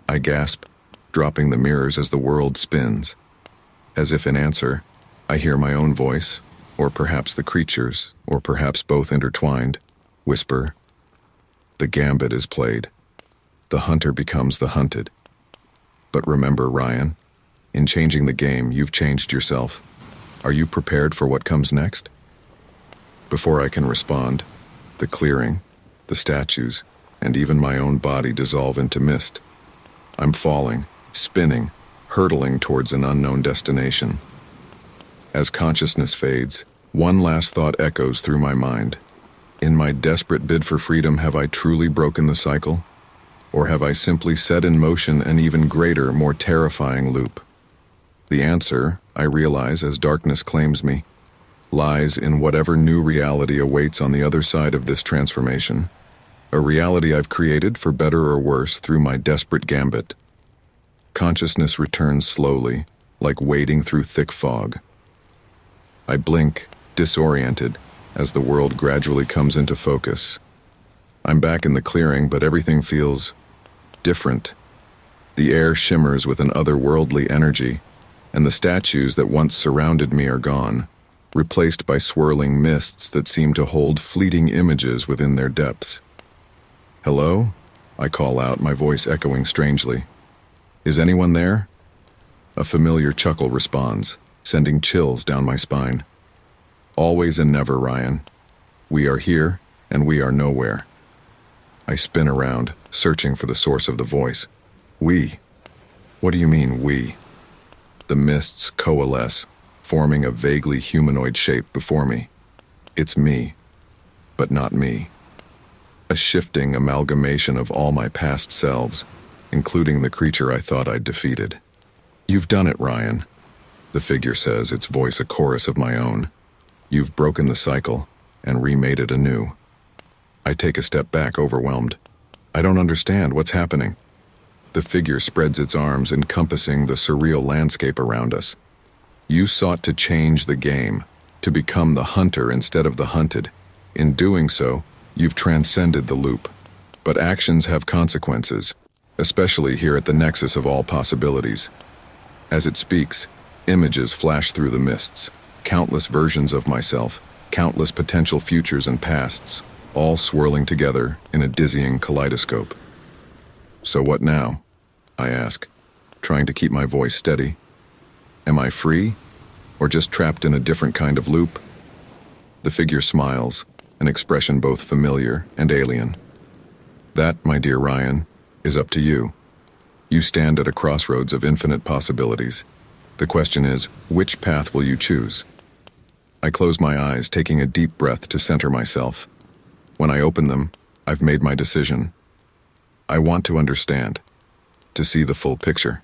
I gasp, dropping the mirrors as the world spins. As if in answer, I hear my own voice, or perhaps the creature's, or perhaps both intertwined, whisper. The gambit is played. The hunter becomes the hunted. But remember, Ryan, in changing the game, you've changed yourself. Are you prepared for what comes next? Before I can respond, the clearing, the statues, and even my own body dissolve into mist. I'm falling, spinning, hurtling towards an unknown destination. As consciousness fades, one last thought echoes through my mind. In my desperate bid for freedom, have I truly broken the cycle? Or have I simply set in motion an even greater, more terrifying loop? The answer, I realize as darkness claims me, lies in whatever new reality awaits on the other side of this transformation. A reality I've created, for better or worse, through my desperate gambit. Consciousness returns slowly, like wading through thick fog. I blink, disoriented, as the world gradually comes into focus. I'm back in the clearing, but everything feels different. The air shimmers with an otherworldly energy, and the statues that once surrounded me are gone, replaced by swirling mists that seem to hold fleeting images within their depths. Hello? I call out, my voice echoing strangely. Is anyone there? A familiar chuckle responds, sending chills down my spine. Always and never, Ryan. We are here, and we are nowhere. I spin around, searching for the source of the voice. We? What do you mean, we? The mists coalesce, forming a vaguely humanoid shape before me. It's me, but not me. A shifting amalgamation of all my past selves, including the creature I thought I'd defeated. You've done it, Ryan, the figure says, its voice a chorus of my own. You've broken the cycle and remade it anew. I take a step back, overwhelmed. I don't understand what's happening. The figure spreads its arms, encompassing the surreal landscape around us. You sought to change the game, to become the hunter instead of the hunted. In doing so, you've transcended the loop. But actions have consequences, especially here at the nexus of all possibilities. As it speaks, images flash through the mists, countless versions of myself, countless potential futures and pasts, all swirling together in a dizzying kaleidoscope. So what now? I ask, trying to keep my voice steady. Am I free, or just trapped in a different kind of loop? The figure smiles, an expression both familiar and alien. That, my dear Ryan, is up to you. You stand at a crossroads of infinite possibilities. The question is, which path will you choose? I close my eyes, taking a deep breath to center myself. When I open them, I've made my decision. I want to understand, to see the full picture.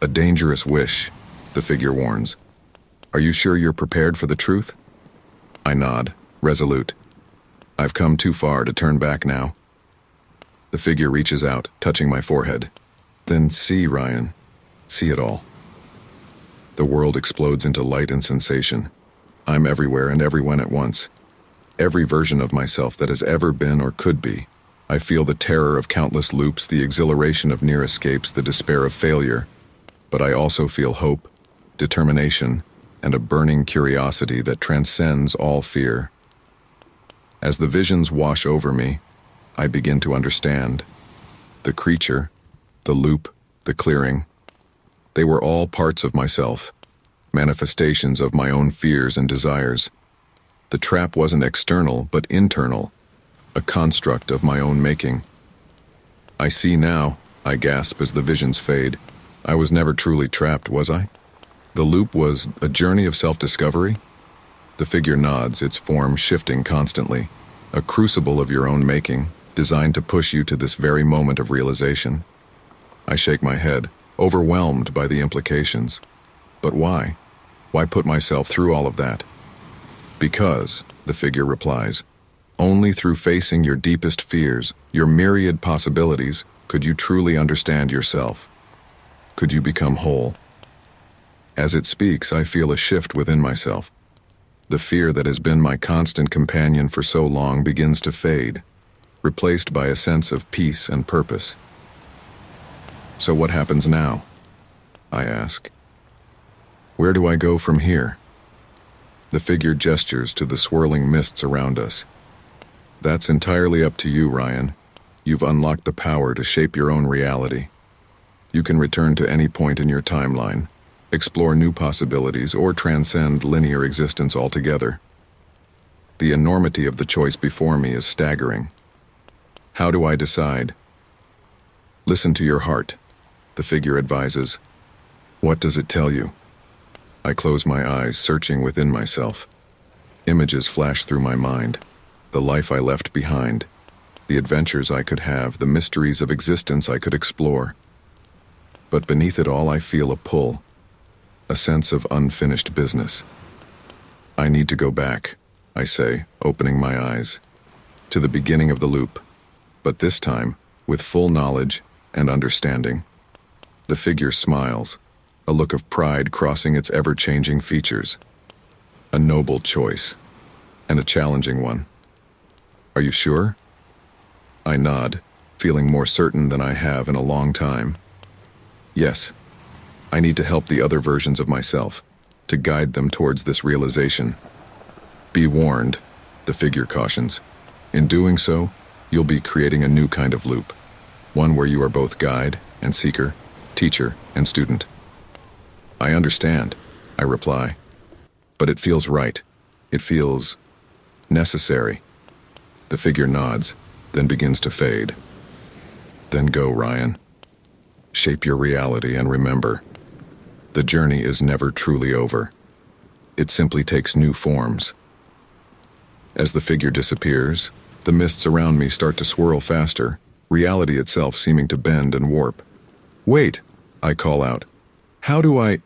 A dangerous wish, the figure warns. Are you sure you're prepared for the truth? I nod, resolute. I've come too far to turn back now. The figure reaches out, touching my forehead. Then see, Ryan. See it all. The world explodes into light and sensation. I'm everywhere and everyone at once. Every version of myself that has ever been or could be. I feel the terror of countless loops, the exhilaration of near escapes, the despair of failure. But I also feel hope, determination, and a burning curiosity that transcends all fear. As the visions wash over me, I begin to understand. The creature, the loop, the clearing, they were all parts of myself, manifestations of my own fears and desires. The trap wasn't external, but internal, a construct of my own making. I see now, I gasp as the visions fade. I was never truly trapped, was I? The loop was a journey of self-discovery? The figure nods, its form shifting constantly, a crucible of your own making, designed to push you to this very moment of realization. I shake my head, overwhelmed by the implications. But why? Why put myself through all of that? Because, the figure replies, only through facing your deepest fears, your myriad possibilities, could you truly understand yourself. Could you become whole? As it speaks, I feel a shift within myself. The fear that has been my constant companion for so long begins to fade, replaced by a sense of peace and purpose. So what happens now? I ask. Where do I go from here? The figure gestures to the swirling mists around us. That's entirely up to you, Ryan. You've unlocked the power to shape your own reality. You can return to any point in your timeline, explore new possibilities, or transcend linear existence altogether. The enormity of the choice before me is staggering. How do I decide? Listen to your heart, the figure advises. What does it tell you? I close my eyes, searching within myself. Images flash through my mind. The life I left behind, the adventures I could have, the mysteries of existence I could explore. But beneath it all, I feel a pull, a sense of unfinished business. I need to go back, I say, opening my eyes, to the beginning of the loop, but this time with full knowledge and understanding. The figure smiles, a look of pride crossing its ever-changing features. A noble choice, and a challenging one. Are you sure? I nod, feeling more certain than I have in a long time. Yes, I need to help the other versions of myself, to guide them towards this realization. Be warned, the figure cautions. In doing so, you'll be creating a new kind of loop, one where you are both guide and seeker, teacher and student. I understand, I reply, but it feels right. It feels necessary. The figure nods, then begins to fade. Then go, Ryan. Shape your reality and remember, the journey is never truly over. It simply takes new forms. As the figure disappears, the mists around me start to swirl faster, reality itself seeming to bend and warp. Wait, I call out. How do I...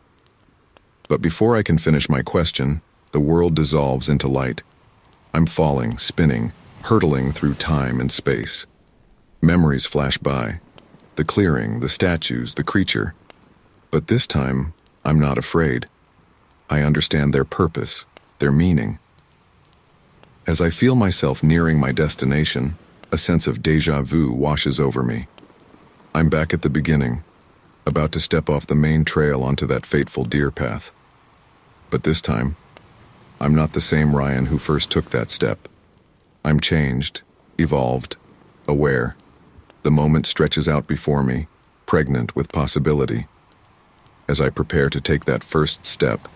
But before I can finish my question, the world dissolves into light. I'm falling, spinning, hurtling through time and space. Memories flash by. The clearing, the statues, the creature. But this time, I'm not afraid. I understand their purpose, their meaning. As I feel myself nearing my destination, A sense of déjà vu washes over me. I'm back at the beginning, about to step off the main trail onto that fateful deer path. But this time, I'm not the same Ryan who first took that step. I'm changed, evolved, aware. The moment stretches out before me, pregnant with possibility. As I prepare to take that first step,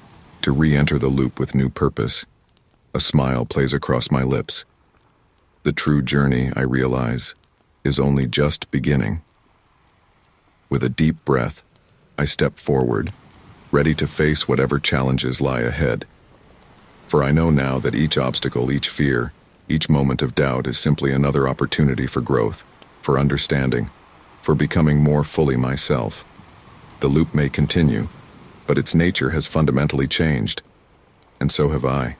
to re-enter the loop with new purpose, a smile plays across my lips. The true journey, I realize, is only just beginning. With a deep breath, I step forward, ready to face whatever challenges lie ahead. For I know now that each obstacle, each fear, each moment of doubt is simply another opportunity for growth, for understanding, for becoming more fully myself. The loop may continue, but its nature has fundamentally changed, and so have I.